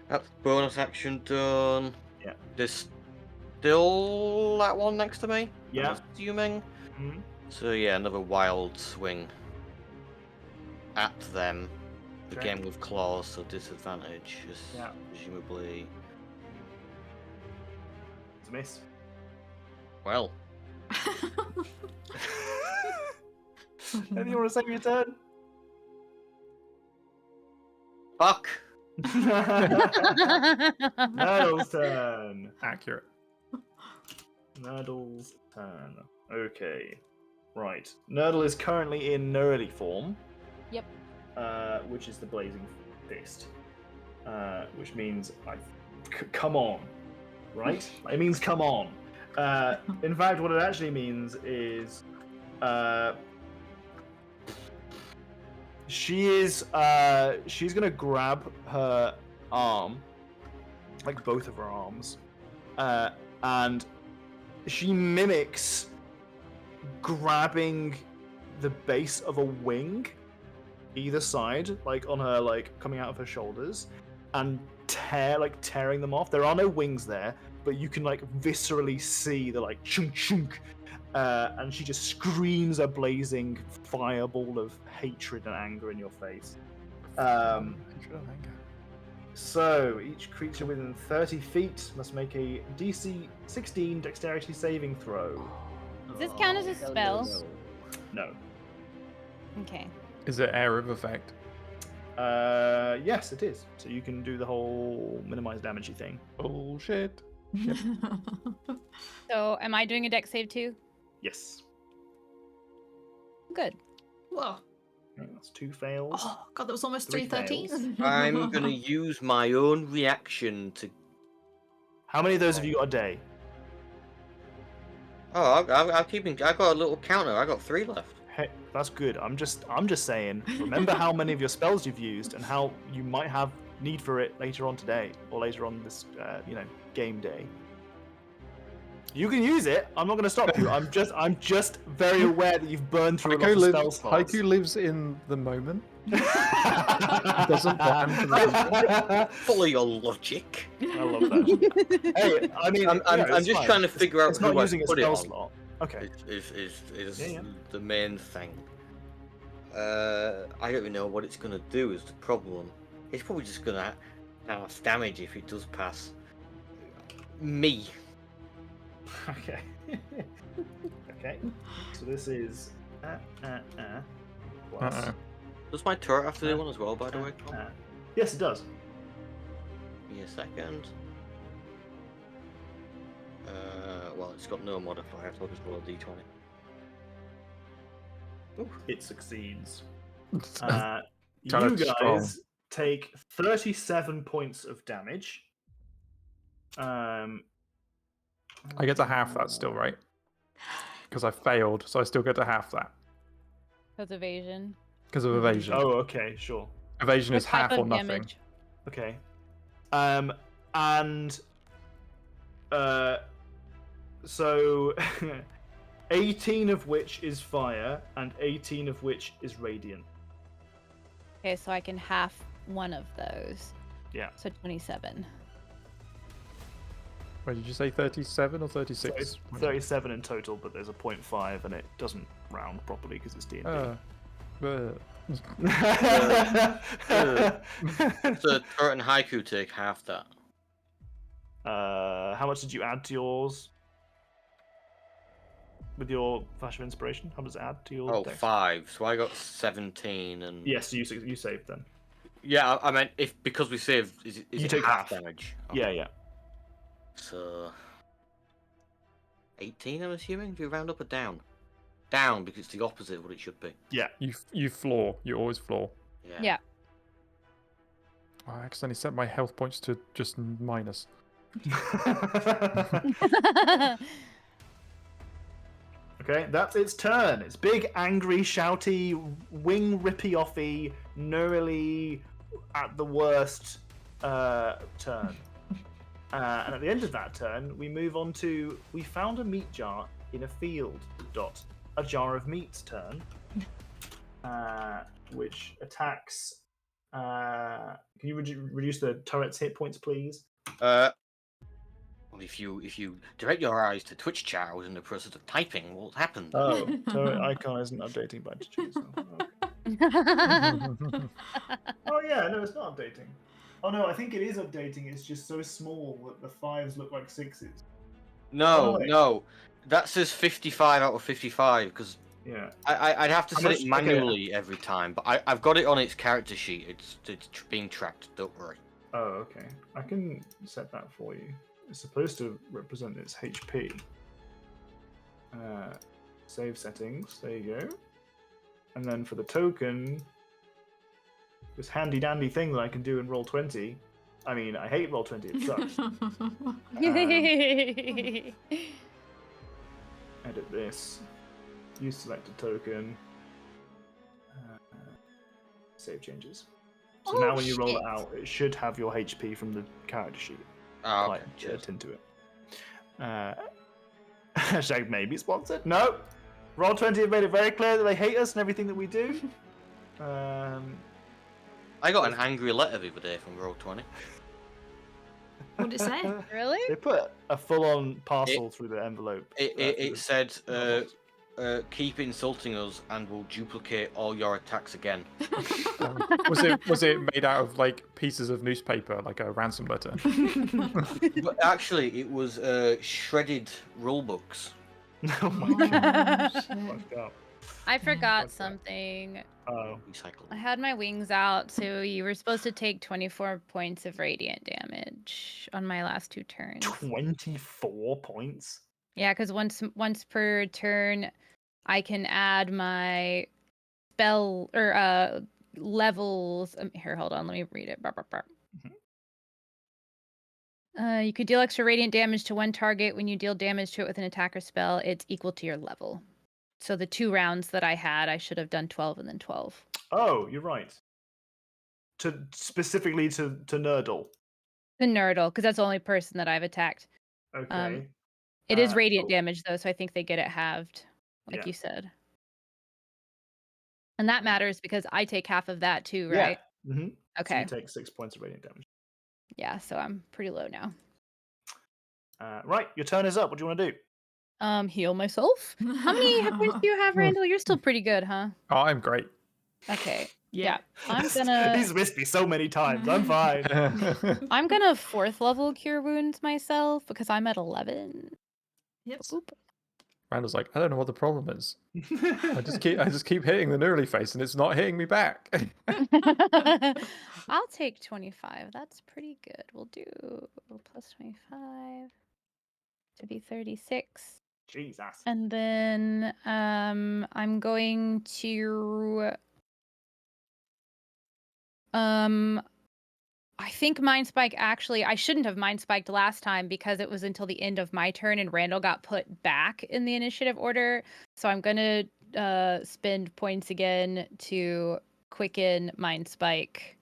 That's bonus action done.
Yeah.
There's still that one next to me?
Yeah.
I'm assuming.
Mhm.
So yeah, another wild swing at them.
Okay.
Again with claws, so disadvantage,
Yeah.
presumably.
It's a miss.
Well,
Anything you want to say for your turn?
fuck!
Nurdle's turn.
Accurate.
Nurdle's turn. Okay. Right. Nurdle is currently in Nurly form.
Yep.
Which is the Blazing Fist. Which means come on. Right? It means come on. In fact, what it actually means is she's gonna grab her arm, like both of her arms, and she mimics grabbing the base of a wing either side, like on her, like coming out of her shoulders, and tearing them off. There are no wings there, but you can like viscerally see the like chunk chunk, and she just screams a blazing fireball of hatred and anger in your face. So each creature within 30 feet must make a DC 16 Dexterity saving throw.
Does this count as a spell?
No.
Okay.
Is it area of effect?
Yes, it is. So you can do the whole minimize damagey thing.
Bullshit.
So, am I doing a dex save too?
Yes.
Good.
Whoa.
Okay, that's 2 fails.
Oh, God, that was almost
3
313.
I'm gonna use my own reaction to.
How many of those have you got a day?
Oh, I'm keeping. I got a little counter. I got 3 left.
Hey, that's good. I'm just saying. Remember how many of your spells you've used and how you might have need for it later on today or later on this, game day. You can use it. I'm not going to stop you. I'm just very aware that you've burned through a lot of spell slots.
Haiku lives in the moment. Doesn't plan for the future.
Follow your logic.
I love that. Hey, I mean,
I'm just trying to figure out
it's not
who I
using a
put it
spell
on.
slot. Okay.
Is
Yeah.
the main thing. I don't even know what it's gonna do. Is the problem? It's probably just gonna half damage if it does pass me.
Okay. Okay. So this is plus.
Does my turret have to do one as well? By the way, Tom?
Yes, it does.
Give me a second. Well, it's got no modifier, so I'll just roll a d20. Ooh.
It succeeds.
Kinda
You guys
strong.
take 37 points of damage.
I get to half that still, right? Because I failed, so I still get to half that.
That's evasion.
Because of evasion.
Oh, okay, sure.
Evasion is
What type
half or
of
nothing.
damage?
Okay. And so 18 of which is fire and 18 of which is radiant.
Okay, so I can half one of those.
Yeah.
So 27.
Wait, did you say 37 or
So
36?
it's 37 in total, but there's a 0.5 and it doesn't round properly because it's D&D.
So turret and Haiku take half that.
How much did you add to yours? With your Flash of Inspiration? How does it add to your
Oh,
dex?
5. So I got 17 and.
Yes, you saved then.
Yeah, I meant because we saved, is
You
it
take
half
half.
damage?
Yeah, yeah.
So 18, I'm assuming. Do you round up or down? Down because it's the opposite of what it should be.
Yeah.
You floor. You always floor.
Yeah.
Oh, I accidentally set my health points to just minus.
Okay, that's its turn. It's big, angry, shouty, wing rippy-offy, neurally, at the worst, turn. And at the end of that turn, we move on to... We found a meat jar in a field. Dot. A jar of meat's turn, which attacks. Can you reduce the turret's hit points, please?
Well, if you direct your eyes to Twitch chat, I was in the process of typing. What happened?
Oh, turret icon isn't updating by choose. Oh yeah, no, it's not updating. Oh no, I think it is updating. It's just so small that the 5s look like 6s.
No,
Oh, wait.
no, that says 55 out of 55 because
Yeah.
I'd have to
How
set
much-
it
okay.
manually every time, but I've got it on its character sheet. It's being tracked. Don't worry.
Oh, okay. I can set that for you. It's supposed to represent its HP. Save settings. There you go. And then for the token, this handy dandy thing that I can do in Roll20. I mean, I hate Roll20. It sucks. Edit this. Use selected token. Save changes. So now when you roll it out, it should have your HP from the character sheet.
Oh, okay.
Like,
Cheers.
into it. Hashtag maybe sponsored. No. Roll20 have made it very clear that they hate us and everything that we do.
I got an angry letter the other day from Roll20.
What did it say?
Really?
They put a full-on parcel through the envelope.
It said, keep insulting us and we'll duplicate all your attacks again.
Was it made out of like pieces of newspaper, like a ransom letter?
But actually, it was shredded rulebooks.
Oh my god. Fucked up.
I forgot
Okay.
something.
Oh.
Recycle.
I had my wings out, so you were supposed to take 24 points of radiant damage on my last 2 turns.
24 points?
Yeah, because once per turn, I can add my spell or levels. Here, hold on, let me read it. You could deal extra radiant damage to one target when you deal damage to it with an attack or spell. It's equal to your level. So the 2 rounds that I had, I should have done 12 and then 12.
Oh, you're right. Specifically to Nerdle.
The Nerdle, because that's the only person that I've attacked.
Okay.
It is radiant
cool.
damage though, so I think they get it halved, like
Yeah.
you said. And that matters because I take half of that too, right?
Yeah. Mm-hmm.
Okay.
So you take 6 points of radiant damage.
Yeah, so I'm pretty low now.
Right, your turn is up. What do you want to do?
Heal myself. How many hit points do you have, Randall? You're still pretty good, huh?
Oh, I'm great.
Okay.
Yeah.
I'm gonna
He's missed me so many times. I'm fine.
I'm gonna 4th level cure wounds myself because I'm at 11.
Yep.
Oop.
Randall's like, I don't know what the problem is. I just keep hitting the nearly face and it's not hitting me back.
I'll take 25. That's pretty good. We'll do plus 25 to be 36.
Jesus.
And then I'm going to I think Mind Spike actually I shouldn't have Mind Spiked last time because it was until the end of my turn and Randall got put back in the initiative order. So I'm gonna spend points again to quicken Mind Spike.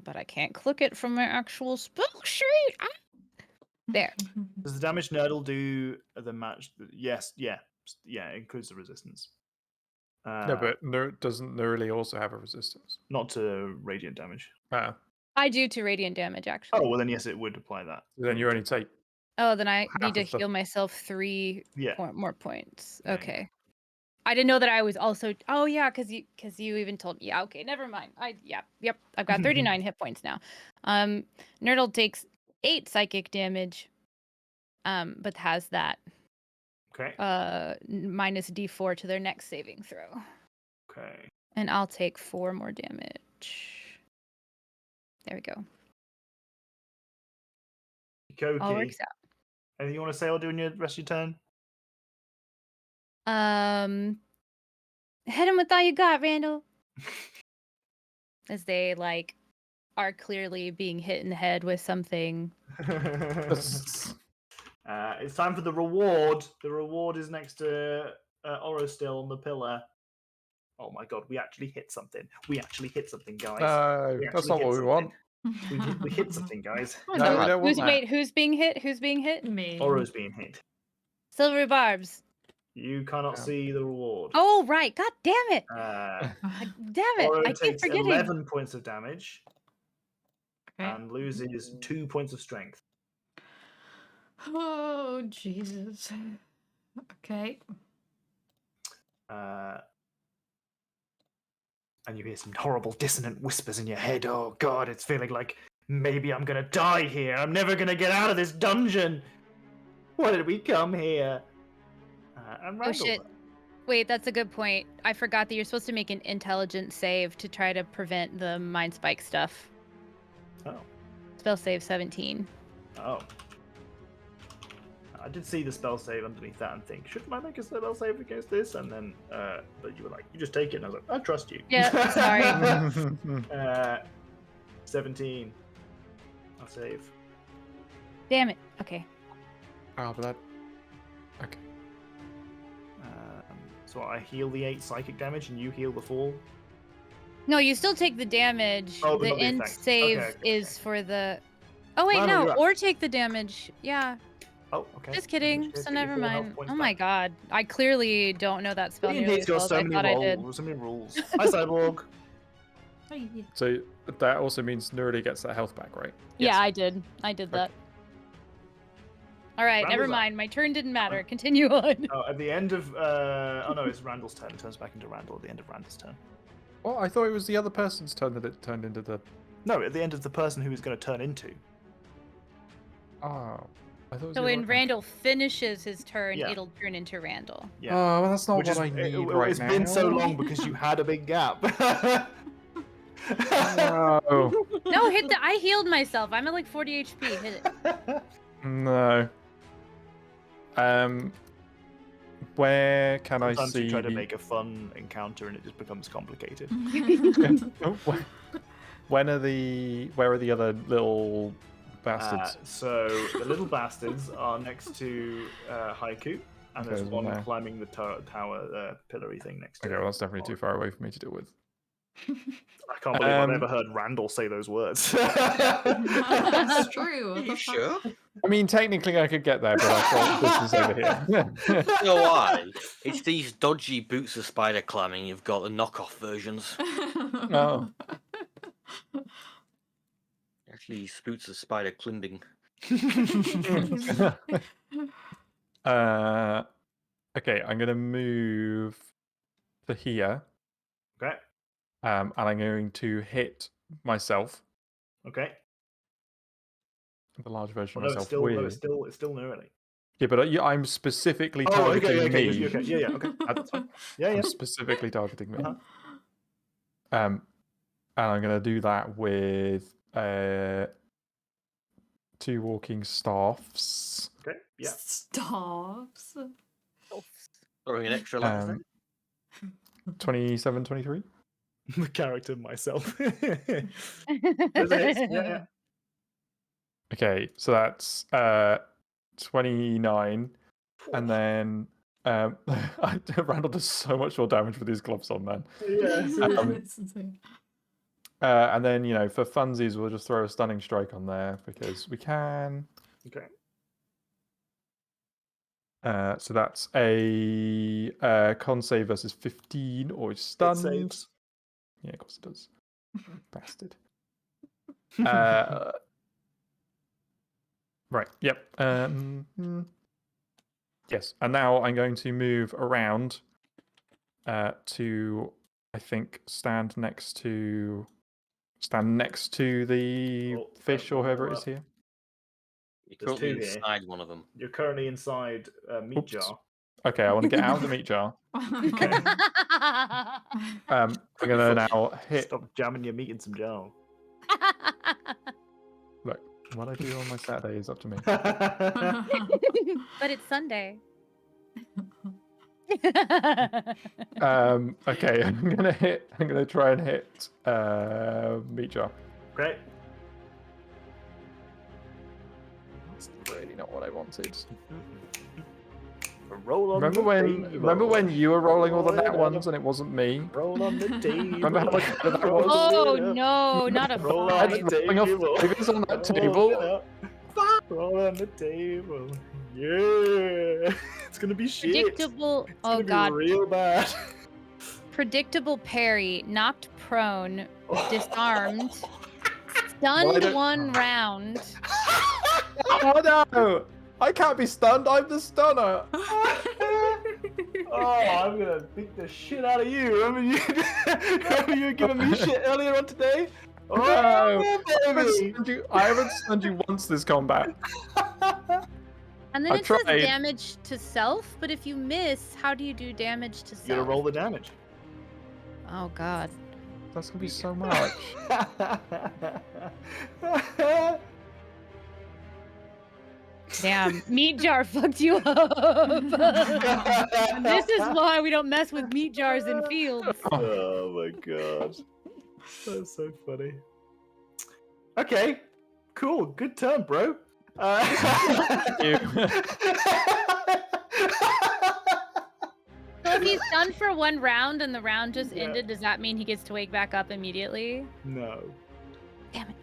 But I can't click it from my actual spell sheet. Ah! There.
Does the damage Nerdle do the match? Yes, yeah. It includes the resistance.
No, but doesn't Nearly also have a resistance?
Not to radiant damage.
I do to radiant damage, actually.
Oh, well then yes, it would apply that.
Then you only take
Oh, then I
half
need to
of the-
heal myself 3
Yeah.
more points.
Yeah.
Okay. I didn't know that I was also. Oh yeah, because you even told me. Yeah. Okay. Never mind. Yep. I've got 39 hit points now. Nerdle takes 8 psychic damage. But has that
Okay.
minus D4 to their next saving throw.
Okay.
And I'll take 4 more damage. There we go. All
Koki.
works out.
Anything you want to say or do in your rest of your turn?
Hit him with all you got, Randall. As they are clearly being hit in the head with something.
It's time for the reward. The reward is next to Oro still on the pillar. Oh my god, we actually hit something. Guys.
No, that's not what we want.
We hit something, guys.
Oh,
No, we don't want that.
Who's being hit?
Me.
Oro's being hit.
Silvery barbs.
You cannot see the reward.
Oh, right. God damn it. Damn it.
Oro
I keep
takes
forgetting.
11 points of damage
Okay.
and loses 2 points of strength.
Oh, Jesus. Okay.
And you hear some horrible dissonant whispers in your head. Oh god, it's feeling like maybe I'm gonna die here. I'm never gonna get out of this dungeon. Why did we come here? And
Oh,
Randall's
shit.
up.
Wait, that's a good point. I forgot that you're supposed to make an intelligence save to try to prevent the mind spike stuff.
Oh.
Spell save 17.
Oh. I did see the spell save underneath that and think, shouldn't I make a spell save against this? And then, but you were like, you just take it. And I was like, I trust you.
Yeah, sorry.
17. I'll save.
Damn it. Okay.
Oh, but that. Okay.
So I heal the 8 psychic damage and you heal the 4.
No, you still take the damage.
Oh, but
the
not the
end
effect.
save
Okay.
is for the. Oh wait,
No,
no,
you're right.
or take the damage. Yeah,
Oh, okay.
just kidding.
Just
So
get your
never
4 health
mind.
points
Oh my
back.
god, I clearly don't know that spell nearly
D&D's
as
got
well as
so
I
many
thought I did.
rules. So many rules. Hi, Cyborg.
So that also means Nurli gets that health back, right?
Yeah,
Yes.
I did. I did that. All right, never
Randall's up.
mind. My turn didn't matter. Continue on.
Oh, at the end of oh no, it's Randall's turn. It turns back into Randall at the end of Randall's turn.
Oh, I thought it was the other person's turn that it turned into the.
No, at the end of the person who he's going to turn into.
Oh. I thought it was
So
the
when
other one.
Randall finishes his turn,
Yeah.
it'll turn into Randall.
Yeah.
Oh, well, that's not
Which
what
is,
I need
it,
right
it's
now.
been so long because you had a big gap.
No.
No, hit the. I healed myself. I'm at like 40 HP. Hit it.
No. Where can I
Sometimes
see?
you try to make a fun encounter and it just becomes complicated.
Oh, where are the other little bastards?
So the little bastards are next to Haiku, and there's
Okay, there's
one
one there.
climbing the tower pillory thing next to
Okay,
it.
well that's definitely too far away for me to deal with.
I can't believe I've never heard Randall say those words.
That's true.
Are
What
you
the fuck?
sure?
I mean, technically I could get there, but I thought this is over here.
You know why? It's these dodgy boots of spider climbing. You've got the knockoff versions.
Oh.
Actually, these boots of spider climbing.
Okay, I'm gonna move to here,
Okay.
and I'm going to hit myself,
Okay.
the large version
Well,
of
no, it's
myself.
still it's still early.
Yeah, but I'm specifically
Oh,
targeting
okay,
me.
okay, okay, yeah, okay. That's fine. Yeah, yeah.
I'm specifically targeting me.
Uh-huh.
And I'm gonna do that with 2 walking staffs.
Okay, yeah.
Stops.
Throwing an extra letter there.
27, 23.
The character myself. There's a hit. Yeah.
Okay, so that's 29, and then Randall does so much more damage with his gloves on, man.
Yeah.
It's insane.
And then for funsies, we'll just throw a stunning strike on there because we can.
Okay.
So that's a con save versus 15, or it's
It
stunned.
saves.
Yeah, of course it does. Bastard. Right. Yep. Yes. And now I'm going to move around to, I think, stand next to the
Oh,
fish or whoever it
well,
is here.
You're
There's
currently
two here.
inside one of them.
You're currently inside a meat
Oops.
jar.
Okay, I want to get out of the meat jar.
Okay.
I'm gonna now hit.
Stop jamming your meat in some jar.
Look, what I do on my Saturday is up to me.
But it's Sunday.
Okay, I'm gonna try and hit meat jar.
Great.
That's really not what I wanted.
Roll on
Remember when you were rolling all the nat ones and it wasn't me?
Roll on the table.
Remember how much better that was?
Oh no, not a
Roll
five.
on the
Rolling off
table.
figures on that
Roll
table.
it up. Roll on the table. Yeah. It's gonna be shit.
Predictable.
It's
Oh
gonna
god.
be real bad.
Predictable parry. Knocked prone. Disarmed.
Well, I
Stunned
don't-
1 round.
Oh no! I can't be stunned. I'm the stunner.
Oh, I'm gonna beat the shit out of you. Remember you were giving me shit earlier on today?
No,
Oh, baby.
I haven't stunned you once this combat.
And then
I
it says
tried.
damage to self, but if you miss, how do you do damage to
You gotta
self?
roll the damage.
Oh god.
That's gonna be so much.
Damn, meat jar fucked you up. And this is why we don't mess with meat jars in fields.
Oh my god. That's so funny. Okay, cool. Good turn, bro.
You.
So if he's done for 1 round and the round just
Yeah.
ended, does that mean he gets to wake back up immediately?
No.
Damn it.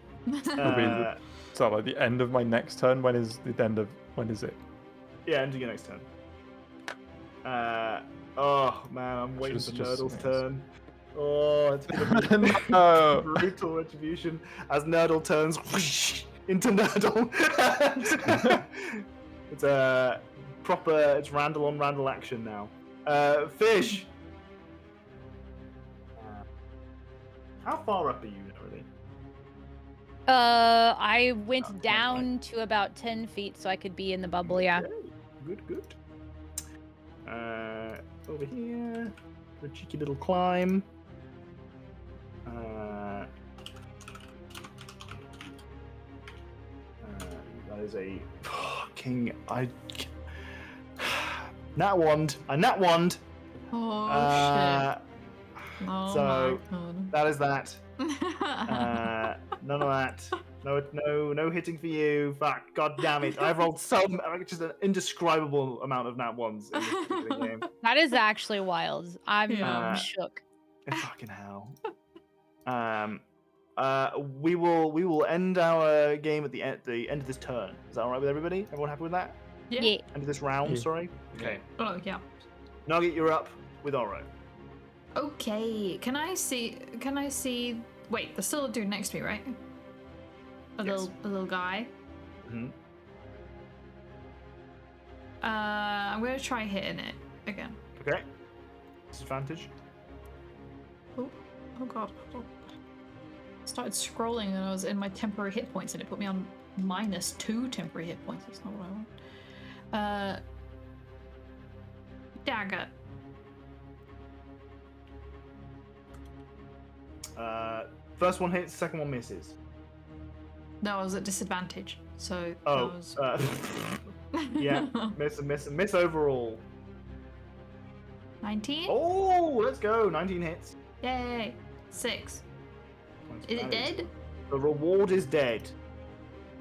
It'll be so like the end of my next turn. When is it?
Yeah, end of your next turn. Oh man, I'm waiting for
Should've just
Nurdle's
missed.
turn. Oh, it's gonna be
No.
brutal retribution as Nurdle turns whoosh, into Nurdle. It's a proper, it's Randall on Randall action now. Fish. How far up are you now, really?
I went
Oh,
down to about 10 feet so I could be in the bubble, yeah.
Okay, good. Over here, a cheeky little climb. That is a fucking nat wand. I nat wand.
Oh
Uh,
shit. Oh
so
my god.
that is that. None of that. No hitting for you. Fuck. God damn it. I've rolled just an indescribable amount of nat ones in this particular game.
That is actually wild. I'm
Yeah.
shook.
Fucking hell. We will end our game at the end of this turn. Is that alright with everybody? Everyone happy with that?
Yeah.
Yeah.
End of this round,
Yeah.
sorry. Okay.
Oh yeah.
Nugget, you're up with Oro.
Okay. Can I see? Wait, there's still a dude next to me, right?
Yes.
A little guy.
Mhm.
I'm gonna try hitting it again.
Okay. Disadvantage.
Oh god. Oh. Started scrolling and I was in my temporary hit points and it put me on -2 temporary hit points. That's not what I want. Dagger.
First one hits, second one misses.
No, I was at disadvantage. So
Oh,
that was...
yeah, miss overall.
19?
Oh, let's go. 19 hits.
Yay! 6. Is it dead?
The reward is dead.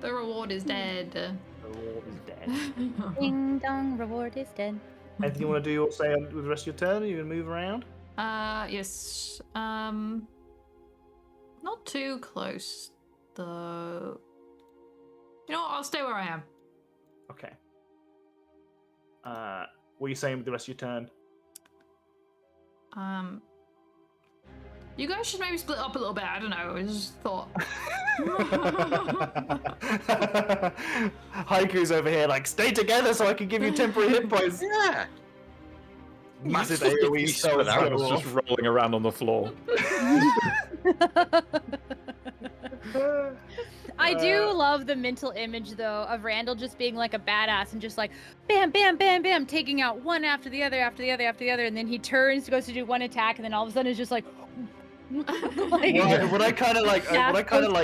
The reward is dead.
The reward is dead.
Ding dong, reward is dead.
Anything you want to do or say with the rest of your turn? Are you going to move around?
Yes. Not too close, though. You know what? I'll stay where I am.
Okay. What are you saying with the rest of your turn?
You guys should maybe split up a little bit. I don't know. I just thought.
Haiku's over here like, stay together so I can give you temporary hit points.
Yeah.
Massive
Fucking
AoE
beast
spells
for that.
go
was just
off.
rolling around on the floor.
I do love the mental image though of Randall just being like a badass and just like bam, bam, bam, bam, taking out one after the other, after the other, after the other, and then he turns, goes to do one attack, and then all of a sudden it's just like, like
What I kind of like,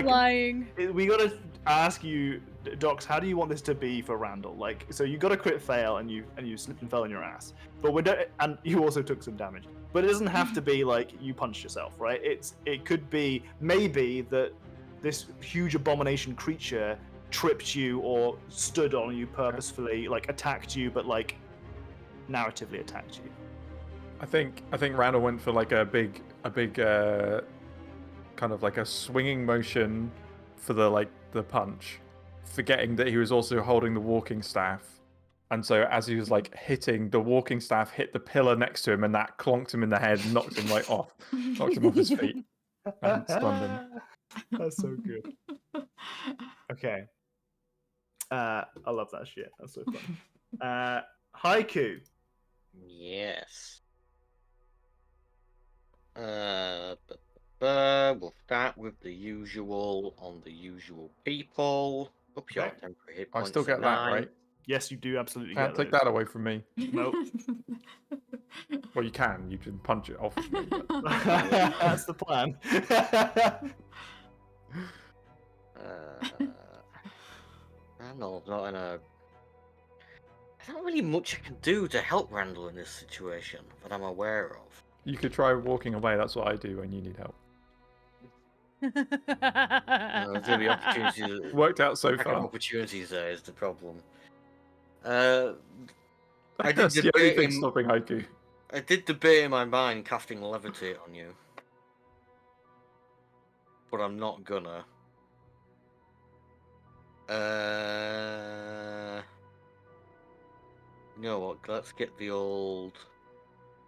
flying.
we gotta ask you, Docs, how do you want this to be for Randall? Like, so you got a crit fail and you slipped and fell on your ass, but we don't, and you also took some damage. But it doesn't have to be like you punched yourself, right? It could be maybe that this huge abomination creature tripped you or stood on you purposefully, like attacked you, but like narratively attacked you.
I think Randall went for like a big kind of like a swinging motion for the punch, forgetting that he was also holding the walking staff, And so as he was like hitting, the walking staff hit the pillar next to him, and that clonked him in the head, and knocked him knocked him off his feet, and stunned him.
That's so good. Okay. I love that shit. That's so fun. Haiku.
Yes. We'll start with the usual on the usual people. Up your
Okay.
temporary hit
I
points.
still
to
get that
9.
right.
Yes, you do absolutely
Can't
get
take
those.
that away from me.
Nope.
Well, you can. You can punch it off of me. But...
That's the plan.
Randall's not in a. There's not really much I can do to help Randall in this situation that I'm aware of.
You could try walking away. That's what I do when you need help.
There's gonna be opportunities.
Worked out so
lack of
far.
opportunities there is the problem. I did
That's the only
debate
thing
in,
stopping Haiku.
I did debate in my mind casting Levitate on you, but I'm not gonna. You know what? Let's get the old.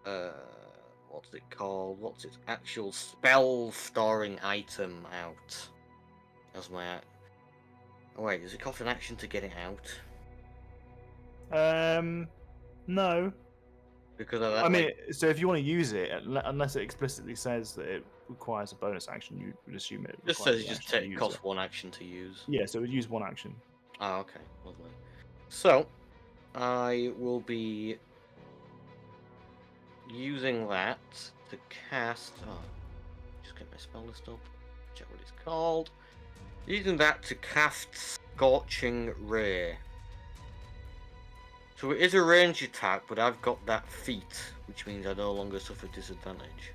What's it called? What's its actual spell storing item out? As my. Oh, wait, does it cost an action to get it out?
No.
Because of that,
I mean, so if you want to use it, unless it explicitly says that it requires a bonus action, you would assume it
just
requires
says
the
just
action to
take
use
cost
it.
1 action to use.
Yeah, so it would use 1 action.
Ah, okay, lovely. So, I will be using that to cast. Oh, just get my spell list up. Check what it's called. Using that to cast Scorching Ray. So it is a ranged attack, but I've got that feat, which means I no longer suffer disadvantage.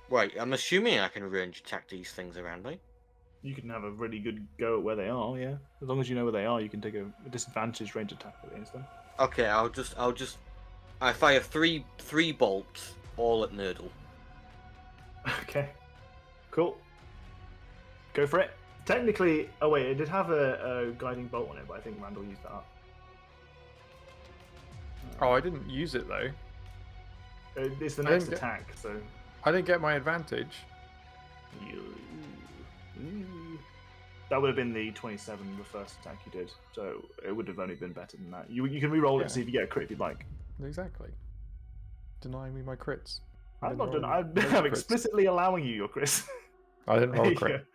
Right, I'm assuming I can range attack these things around me.
You can have a really good go at where they are, yeah. As long as you know where they are, you can take a disadvantage range attack against them.
Okay, I fire three bolts, all at Nurdle.
Okay. Cool. Go for it. Technically, oh wait, it did have a guiding bolt on it, but I think Randall used that up.
Oh, I didn't use it though.
It's the
I
next
didn't
attack, so.
I didn't get my advantage.
That would have been the 27, the first attack you did, so it would have only been better than that. You can re-roll it
Yeah.
and see if you get a crit if you'd like.
Exactly. Denying me my crits.
I'm not doing.
rolling
I'm
crits.
explicitly allowing you your Chris.
I didn't roll a crit.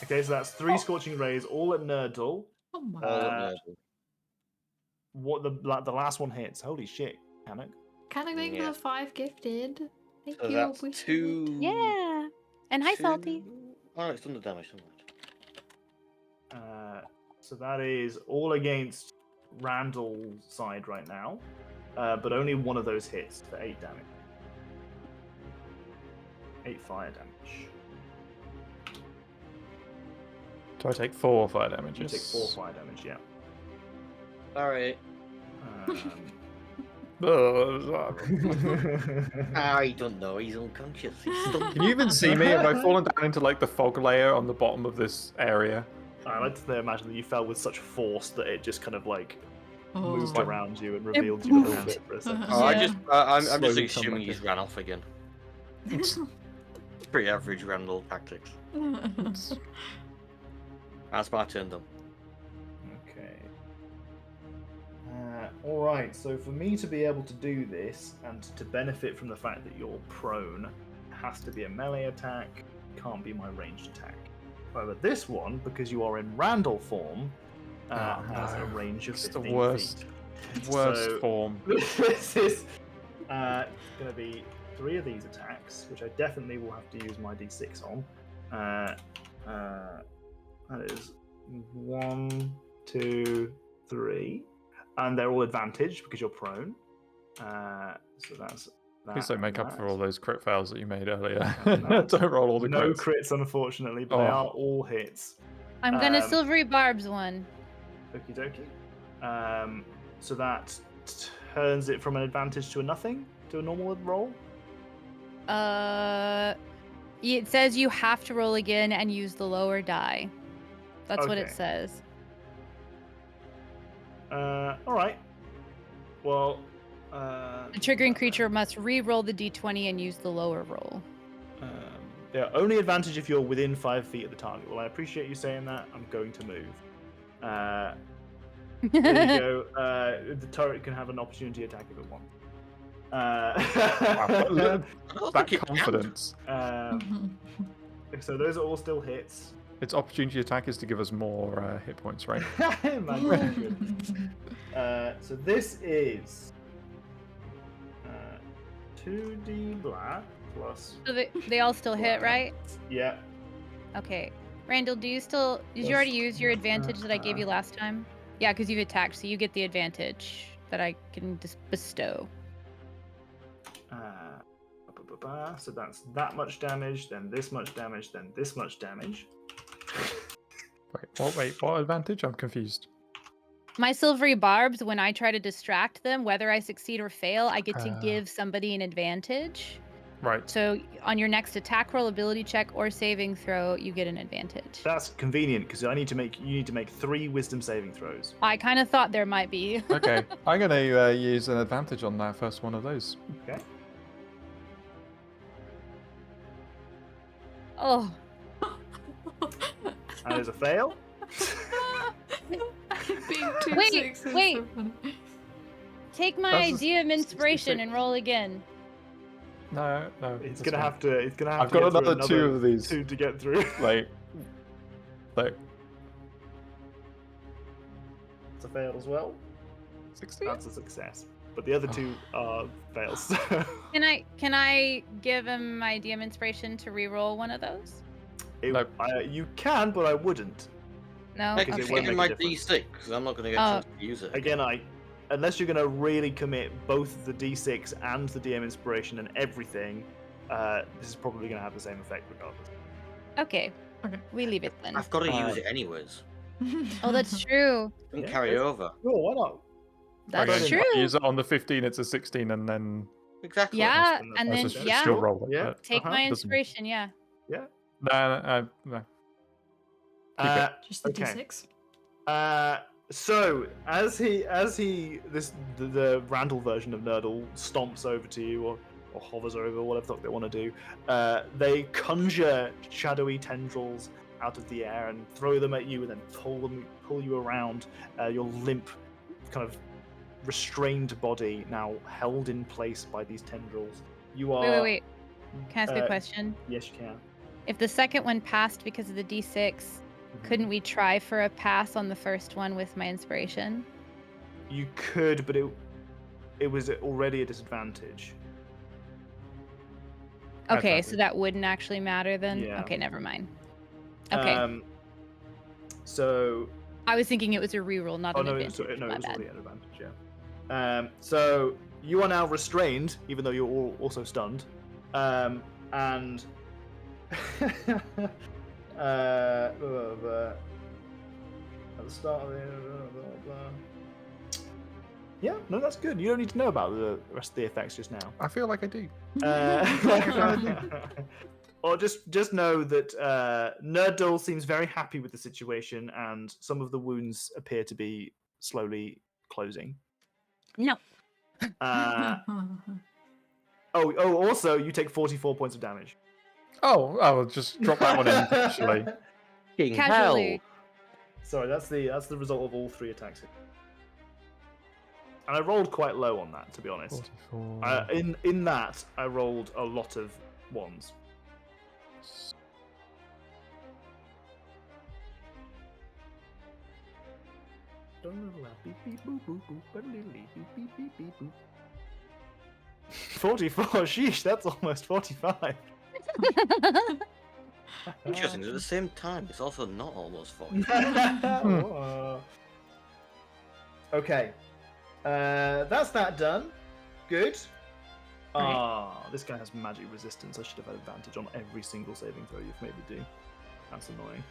Okay, so that's 3 scorching rays, all at Nerdle.
Oh my
All
god.
at Nurdle.
What the last one hits? Holy shit, Canuck.
Can I make
Yeah.
the 5 gifted? Thank
So
you.
that's
appreciate
2.
Yeah. And hi, Salty.
Oh, it's done the damage.
So that is all against Randall's side right now, but only one of those hits for 8 damage. 8 fire damage.
Do I take 4 fire damage?
You take 4 fire damage, yeah.
Alright. I don't know, he's unconscious. He's stunned.
Can you even see me? Have I fallen down into like the fog layer on the bottom of this area?
I like to imagine that you fell with such force that it just kind of like
Oh.
moved around you and revealed you a little bit for a second.
Oh,
Yeah.
I'm just
Slowly come
assuming
back
he's
in.
ran off again. Pretty average Randall tactics. That's my turn done.
Okay. Alright, so for me to be able to do this and to benefit from the fact that you're prone, it has to be a melee attack, can't be my ranged attack. However, this one, because you are in Randall form, has a range of
It's
15
the worst.
feet.
Worst
So-
form.
This is going to be 3 of these attacks, which I definitely will have to use my d6 on. That is 1, 2, 3. And they're all advantage because you're prone. So that's that.
Please don't make
and
up for
that.
all those crit fails that you made earlier.
No.
Don't roll all the
No
crits.
crits, unfortunately, but they
Oh.
are all hits.
I'm gonna
Um,
silvery barbs one.
Okie dokie. So that turns it from an advantage to a nothing, to a normal roll.
It says you have to roll again and use the lower die. That's what it
Okay.
says.
All right. Well,
The triggering creature must re-roll the d20 and use the lower roll.
They're only advantage if you're within 5 feet of the target. Well, I appreciate you saying that. I'm going to move. There you go. The turret can have an opportunity attack if it wants.
Wow, that confidence.
So those are all still hits.
Its opportunity attack is to give us more hit points, right?
So this is 2d black plus.
So they all still hit, right?
Yeah.
Okay. Randall, did you already use your advantage that I gave you last time? Yeah, because you've attacked, so you get the advantage that I can just bestow.
So that's that much damage, then this much damage, then this much damage.
Wait, what advantage? I'm confused.
My silvery barbs, when I try to distract them, whether I succeed or fail, I get to give somebody an advantage.
Right.
So on your next attack roll, ability check, or saving throw, you get an advantage.
That's convenient because you need to make 3 wisdom saving throws.
I kind of thought there might be.
Okay, I'm going to use an advantage on that first one of those.
Okay.
Oh.
And there's a fail.
Wait. Take my
That's a
idea of inspiration
66.
and roll again.
No.
It's
that's
gonna
fine.
have to. It's gonna have
I've
to.
got
get through
another 2 of these.
2 to get through.
Like.
It's a fail as well.
16?
That's a success. But the other 2 are fails.
Can I give him my idea of inspiration to re-roll one of those?
No.
You can, but I wouldn't.
No.
Because it
Okay.
won't
Give
make
my
a difference.
D6 because I'm not going to get a chance to use it.
Again, unless you're gonna really commit both the D6 and the DM inspiration and everything, this is probably gonna have the same effect regardless.
Okay.
Okay.
We leave it then.
I've got to use it anyways.
Oh, that's true.
It can
Yeah,
carry
it's-
over.
Sure, why not?
That's
Okay,
true.
I use it on the 15, it's a 16, and then
Exactly.
Yeah,
That's
and
I
then
just
yeah,
still roll it.
Yeah.
but-
take my
Uh-huh.
inspiration. Yeah.
Yeah.
No.
Uh,
Just the
Okay.
D6.
So as the Randall version of Nerdle stomps over to you or hovers over, whatever the fuck they want to do, they conjure shadowy tendrils out of the air and throw them at you, and then pull you around. Your limp, kind of restrained body now held in place by these tendrils. You are.
Wait. Can I ask a question?
Yes, you can.
If the second one passed because of the D6, couldn't we try for a pass on the first one with my inspiration?
You could, but it was already a disadvantage.
Okay,
Advantage.
so that wouldn't actually matter then?
Yeah.
Okay, never mind. Okay.
So.
I was thinking it was a reroll, not an
No,
advantage.
it
My
was
bad.
already an advantage, yeah. So you are now restrained, even though you're also stunned. And at the start of yeah, no, that's good. You don't need to know about the rest of the effects just now.
I feel like I do.
Or just know that Nerdle seems very happy with the situation, and some of the wounds appear to be slowly closing.
No.
Also, you take 44 points of damage.
Oh, I'll just drop that one in actually.
King
Casually.
hell.
Sorry, that's the result of all 3 attacks. And I rolled quite low on that, to be honest.
44.
In that, I rolled a lot of 1s. $44, sheesh, that's almost 45.
Interesting. At the same time, it's also not almost 40.
Whoa. Okay. That's that done. Good. This guy has magic resistance. I should have had advantage on every single saving throw you've made me do. That's annoying.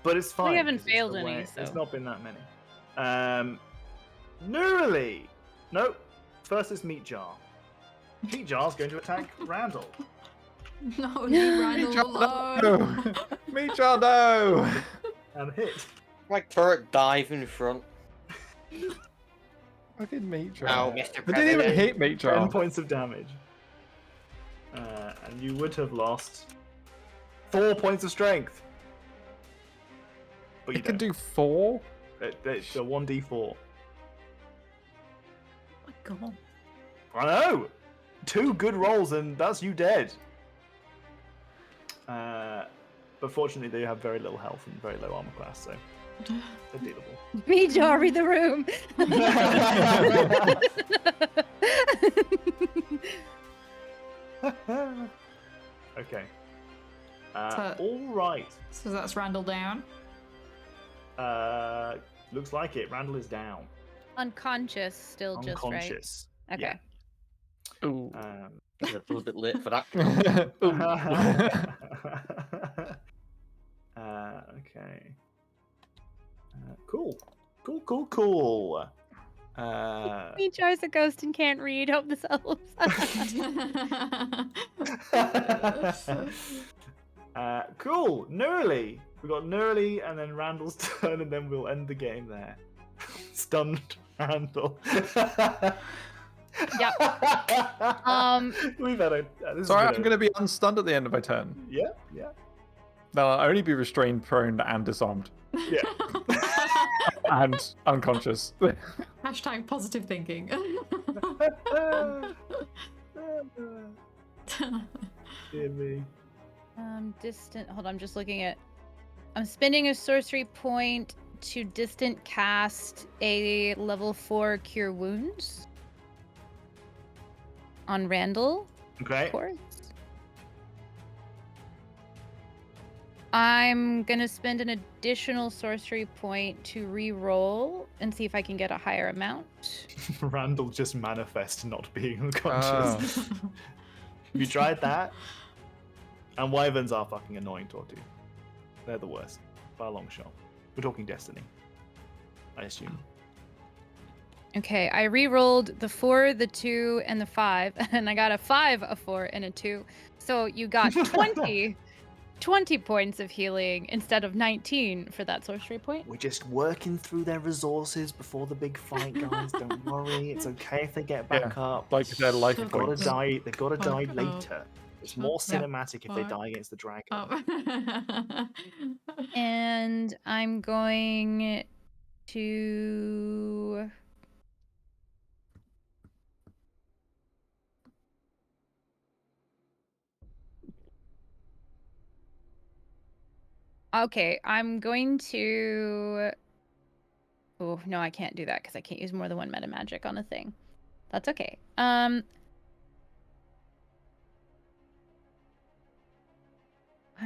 But it's fine.
We haven't
'cause it's
failed
the
any,
way-
so.
It's not been that many. Neurally. Nope. First is Meat Jar. Meat Jar's going to attack Randall.
No, leave Randall alone.
Me, no!
And hit.
Like turret dive in front.
Fucking Mitra.
Now, Mr.
I didn't even
President.
hit
10
Mitra.
points of damage. And you would have lost 4 points of strength. But you
It can
don't.
do 4?
It's a 1d4.
Oh my god.
I know! 2 good rolls and that's you dead. But fortunately they have very little health and very low armor class, so they're dealable.
Me, Jari, the room.
Okay.
So-
Alright.
So that's Randall down.
Looks like it. Randall is down.
Unconscious, still just right.
Unconscious.
Okay.
Ooh.
A little bit late for that.
Okay. Cool. Cool.
Me, Jari's a ghost and can't read. Hope this helps.
Cool. Nearly. We got Nearly and then Randall's turn, and then we'll end the game there. Stunned Randall.
Yep.
We've had a. This
Sorry,
has
I'm
been
going to be unstunned at the end of my turn.
Yeah.
No, I'll only be restrained, prone, and disarmed.
Yeah.
And unconscious.
Hashtag positive thinking.
Dear me.
Distant. Hold on, I'm just looking at. I'm spending a sorcery point to distant cast a level 4 cure wounds on Randall.
Okay.
Of course. I'm gonna spend an additional sorcery point to re-roll and see if I can get a higher amount.
Randall just manifests not being unconscious. Have you tried that? And wyverns are fucking annoying to talk to. They're the worst. By a long shot. We're talking Destiny. I assume.
Okay, I re-rolled the 4, the 2, and the 5, and I got a 5, a 4, and a 2. So you got 20 points of healing instead of 19 for that sorcery point.
We're just working through their resources before the big fight, guys. Don't worry. It's okay if they get back up.
Like their life
Shut
Gotta
points.
die. They've got to die
Fuck up.
later. It's more
Shut the
cinematic if they
fuck
die against the dragon.
Oh.
And I'm going to... Okay, I'm going to... Oh, no, I can't do that because I can't use more than one meta magic on a thing. That's okay. I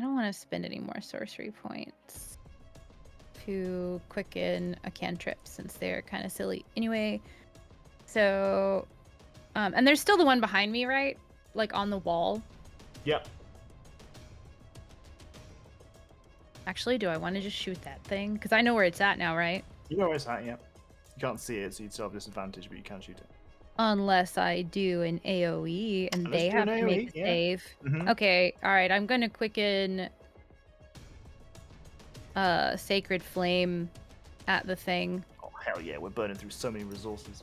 don't want to spend any more sorcery points to quicken a cantrip since they're kind of silly anyway. So, and there's still the one behind me, right? Like on the wall.
Yep.
Actually, do I want to just shoot that thing? Because I know where it's at now, right?
You know where it's at, yep. You can't see it, so you'd still have disadvantage, but you can shoot it.
Unless I do an AoE and
Unless
they
you do
have
an
to make
AoE,
a
yeah.
save.
Mhm.
Okay, alright, I'm gonna quicken Sacred Flame at the thing.
Oh, hell yeah. We're burning through so many resources.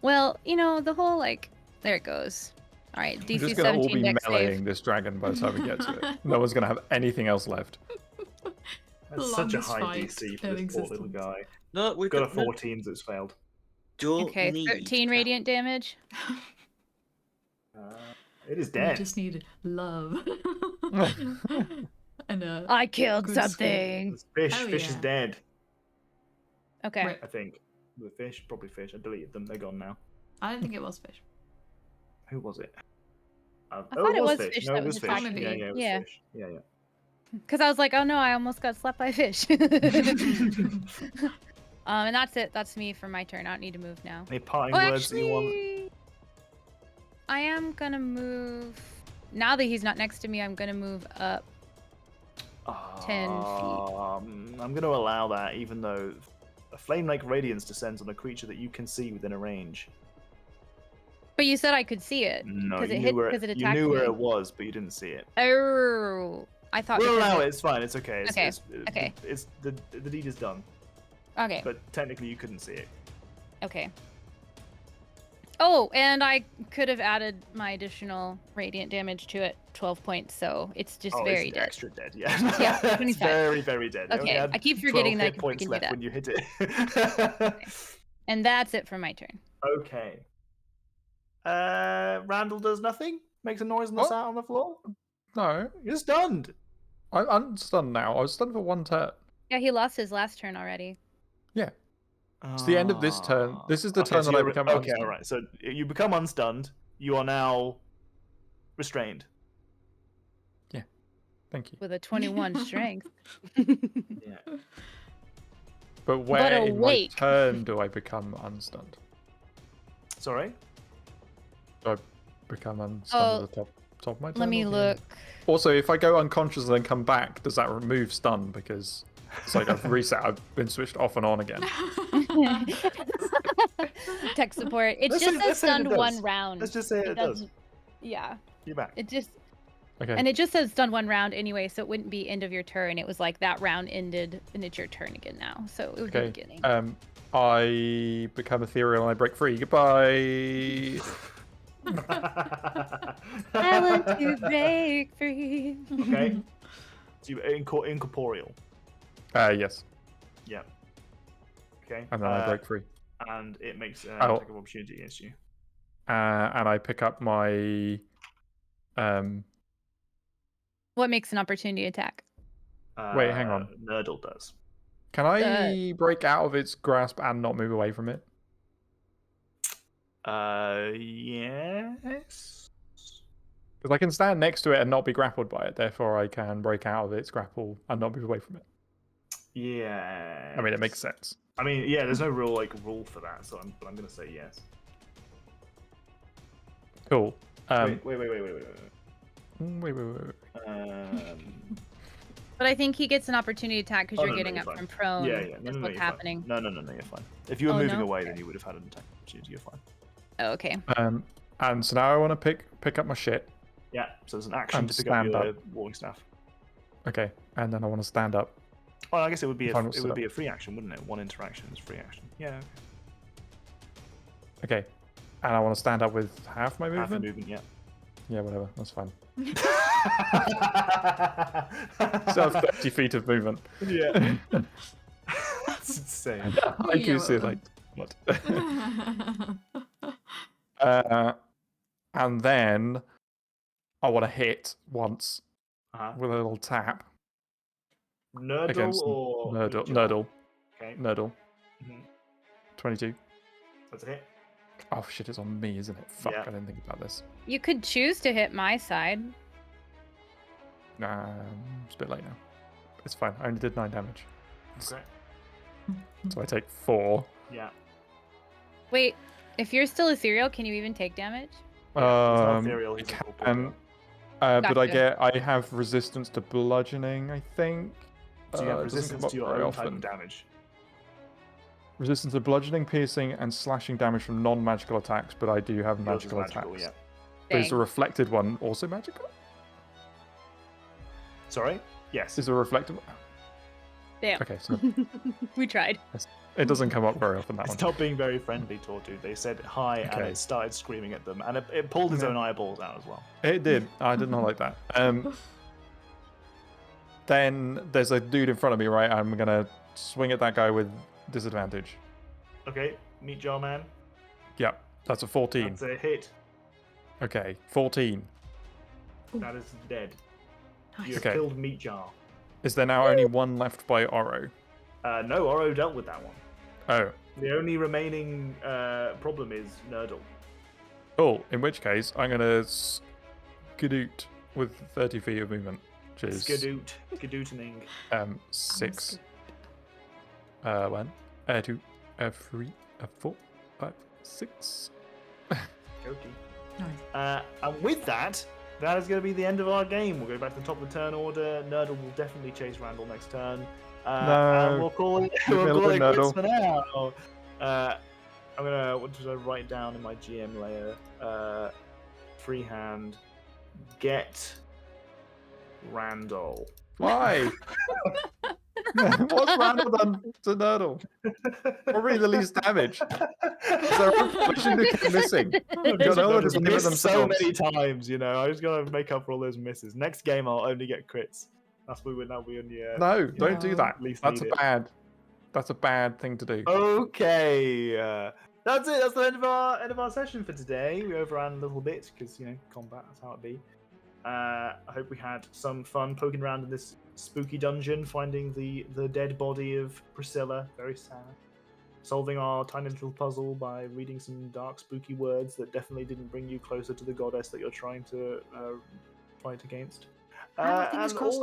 Well, you know, the whole like there it goes. Alright,
We're
DC
just going to all
17
be
dex
meleeing
save.
this dragon by the time we get to it. No one's going to have anything else left.
That's such a
Longest
high
fight
DC for
in
this poor little
existence.
guy.
No, we've
Got a
got
14 that's failed.
Don't
Okay,
need
13
that.
radiant damage.
It is
We
dead.
just need love. And
I killed
Good
something.
It's fish.
Hell
Fish is
yeah.
dead,
Okay.
Right.
I think. The fish? Probably fish. I deleted them. They're gone now.
I don't think it was fish.
Who was it?
I thought it was fish
No,
that
it
was
was fish.
attacking
Yeah,
me.
yeah, it was
Yeah.
fish. Yeah, yeah.
Because I was like, oh no, I almost got slapped by a fish. And that's it. That's me for my turn. I don't need to move now.
Any parting
Oh,
words that you want?
actually, I am gonna move. Now that he's not next to me, I'm gonna move up 10 feet.
I'm going to allow that, even though a flame-like radiance descends on a creature that you can see within a range.
But you said I could see it.
No,
because
you
it
knew
hit
where
because it
you
attacked
knew where
me.
it was, but you didn't see it.
Oh, I thought.
We'll
because
allow
it-
it. It's fine. It's okay.
Okay, okay.
It's the deed is done,
Okay.
but technically you couldn't see it.
Okay. Oh, and I could have added my additional radiant damage to it, 12 points. So it's just very
it's
dead.
extra dead. Yeah.
Yeah,
It's
25.
very, very dead. It only
Okay,
had
I keep
12
forgetting that I
hit
can
points
freaking do
left
that.
when you hit it.
And that's it for my turn.
Okay. Randall does nothing. Makes a noise on the
What?
sat on the floor.
No,
You're stunned.
I'm stunned now. I was stunned for one turn.
Yeah, he lost his last turn already.
Yeah. It's the end of this turn. This is the turn
so
that I
you're-
become
Okay,
unstunned.
all right. So you become unstunned. You are now restrained.
Thank you.
With a 21 strength.
Yeah.
But where in my
awake.
turn do I become unstunned?
Sorry.
Do I become unstunned at the top of my turn?
Let me
or the end?
look.
Also, if I go unconscious and then come back, does that remove stun? Because it's like I've reset. I've been switched off and on again.
Tech support. It
Let's
just
say-
says
let's say it
stunned
does.
one round.
Let's just say it does.
doesn't- Yeah.
You're back.
It just
Okay.
and it just says stun one round anyway, so it wouldn't be end of your turn. It was like that round ended and it's your turn again now. So it would be
Okay.
beginning.
I become ethereal and I break free. Goodbye.
I want to break free.
Okay. So you're incorporeal.
Yes.
Yeah. Okay.
And then I break free.
And it makes an
Oh.
attack of opportunity against you.
And I pick up my
What makes an opportunity attack?
Wait, hang on.
Nurdle does.
Can I break out of its grasp and not move away from it?
Yes.
Because I can stand next to it and not be grappled by it. Therefore, I can break out of its grapple and not move away from it.
Yeah.
I mean, it makes sense.
I mean, yeah. There's no real rule for that, so I'm gonna say yes.
Cool.
Wait.
Wait.
But I think he gets an opportunity attack because
Oh,
you're
no,
getting
you're
up
fine.
from prone.
Yeah. No,
That's
no,
what's
you're
happening.
Fine. No, you're fine. If you were
Oh,
moving
no?
away,
Okay.
then you would have had an attack opportunity. You're fine.
Oh, okay.
And so now I want to pick up my shit.
Yeah. So it's an action
And
to pick up
stand
your
up.
walking staff.
Okay. And then I want to stand up.
Well, I guess it would be
Final
it would be a free action, wouldn't it? One interaction is free action. Yeah.
Okay. And I want to stand up with half my
Half a
movement.
movement. Yeah.
Yeah, whatever. That's fine. So I have 30 feet of movement.
Yeah. That's insane.
I can see like what? And then I want to hit once with a little tap
Nurdle
against
or
Nurdle.
Meteor?
Nurdle.
Okay.
Nurdle.
Mhm.
22.
That's a hit.
Oh shit! It's on me, isn't it? Fuck!
Yeah.
I didn't think about this.
You could choose to hit my side.
It's a bit late now. It's fine. I only did 9 damage,
Okay.
so I take 4.
Yeah.
Wait, if you're still ethereal, can you even take damage?
He's not
Um,
ethereal,
I
he's
can,
incorporeal.
but
Gotcha.
I have resistance to bludgeoning. I think.
So you have
It doesn't
resistance
come up
to your
very
own type
often.
of damage.
Resistance to bludgeoning, piercing, and slashing damage from non-magical attacks, but I do have
Yours is
magical
magical,
attacks.
yeah.
But is the
Dang.
reflected one also magical?
Sorry? Yes.
Is the reflected?
Damn.
Okay, so
We tried.
it doesn't come up very often, that
It's
one.
not being very friendly, Tortu. They said hi and
Okay.
it started screaming at them, and it pulled its
Yeah.
own eyeballs out as well.
It did. I did not like that. Then there's a dude in front of me, right? I'm gonna swing at that guy with disadvantage.
Okay, meet Jar Man.
Yep, that's a 14.
That's a hit.
Okay, 14.
That is dead. You have
Okay.
killed Meat Jar.
Is there now only one left by Oro?
No, Oro dealt with that one.
Oh,
The only remaining problem is Nurdle.
cool. In which case, I'm gonna skadoot with 30 feet of movement, which is
Skadootening.
6. 1, 2, 3, 4, 5, 6.
Goatee.
Nice.
And with that, that is going to be the end of our game. We'll go back to the top of the turn order. Nurdle will definitely chase Randall next turn. And we'll call it,
Leave me
we'll call
alone,
it quits
Nurdle.
for now. I'm gonna. What did I write down in my GM layer? Freehand. Get Randall.
Why? What's Randall done to Nurdle? Probably the least damage. Is there a permission to keep missing? God, no one just limit
missed so
themselves.
many times, you know. I just gotta make up for all those misses. Next game, I'll only get crits. That's what we're now. We only.
No, don't do
No.
that.
Least
That's
need
a
it.
bad. That's a bad thing to do.
Okay, that's it. That's the end of our session for today. We overran a little bit because combat. That's how it be. I hope we had some fun poking around in this spooky dungeon, finding the dead body of Priscilla. Very sad. Solving our tiny little puzzle by reading some dark, spooky words that definitely didn't bring you closer to the goddess that you're trying to fight against.
Fingers
And
crossed.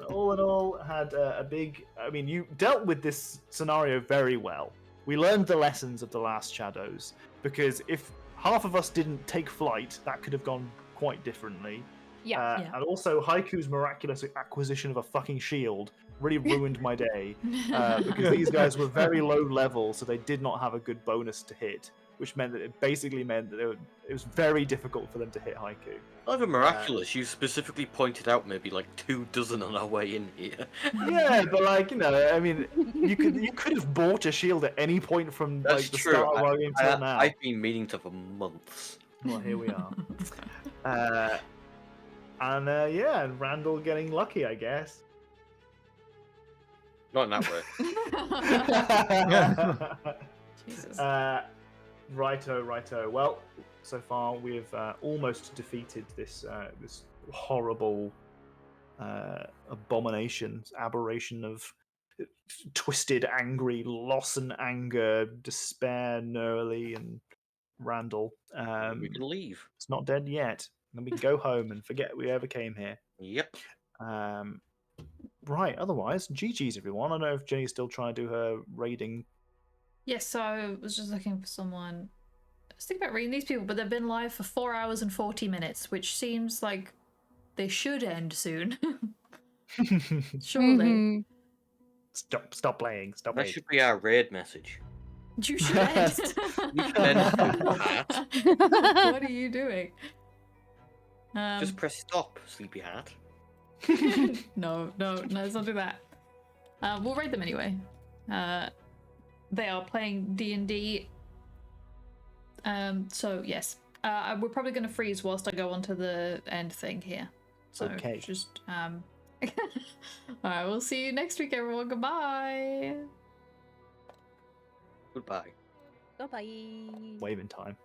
all in all, had a big. I mean, you dealt with this scenario very well. We learned the lessons of the last Shadows, because if half of us didn't take flight, that could have gone quite differently.
Yeah.
Yeah.
And also, Haiku's miraculous acquisition of a fucking shield really ruined my day, because these guys were very low level, so they did not have a good bonus to hit, which meant that it basically meant that it was very difficult for them to hit Haiku.
However miraculous, you specifically pointed out maybe like 24 on our way in here.
Yeah, but I mean, you could have bought a shield at any point from
That's
the
true.
start of our game till now.
I've been meaning to for months.
Well, here we are. And Randall getting lucky, I guess.
Not in that way.
Jesus.
Righto. Well, so far we've almost defeated this horrible aberration of twisted, angry, loss and anger, despair, Nurley, and Randall.
We can leave.
It's not dead yet. Then we can go home and forget we ever came here.
Yep.
Right, otherwise, GG's everyone. I don't know if Jenny's still trying to do her raiding.
Yes, so I was just looking for someone. I was thinking about reading these people, but they've been live for 4 hours and 40 minutes, which seems like they should end soon. Surely.
Mhm.
Stop playing. Stop
That
playing.
should be our raid message.
You should end.
You should end with that.
What are you doing?
Just press stop, Sleepy Hat.
No, let's not do that. We'll raid them anyway. They are playing D&D. So yes, we're probably going to freeze whilst I go onto the end thing here. So
Okay.
just all right, we'll see you next week, everyone. Goodbye.
Goodbye.
Bye-bye.
Waving time.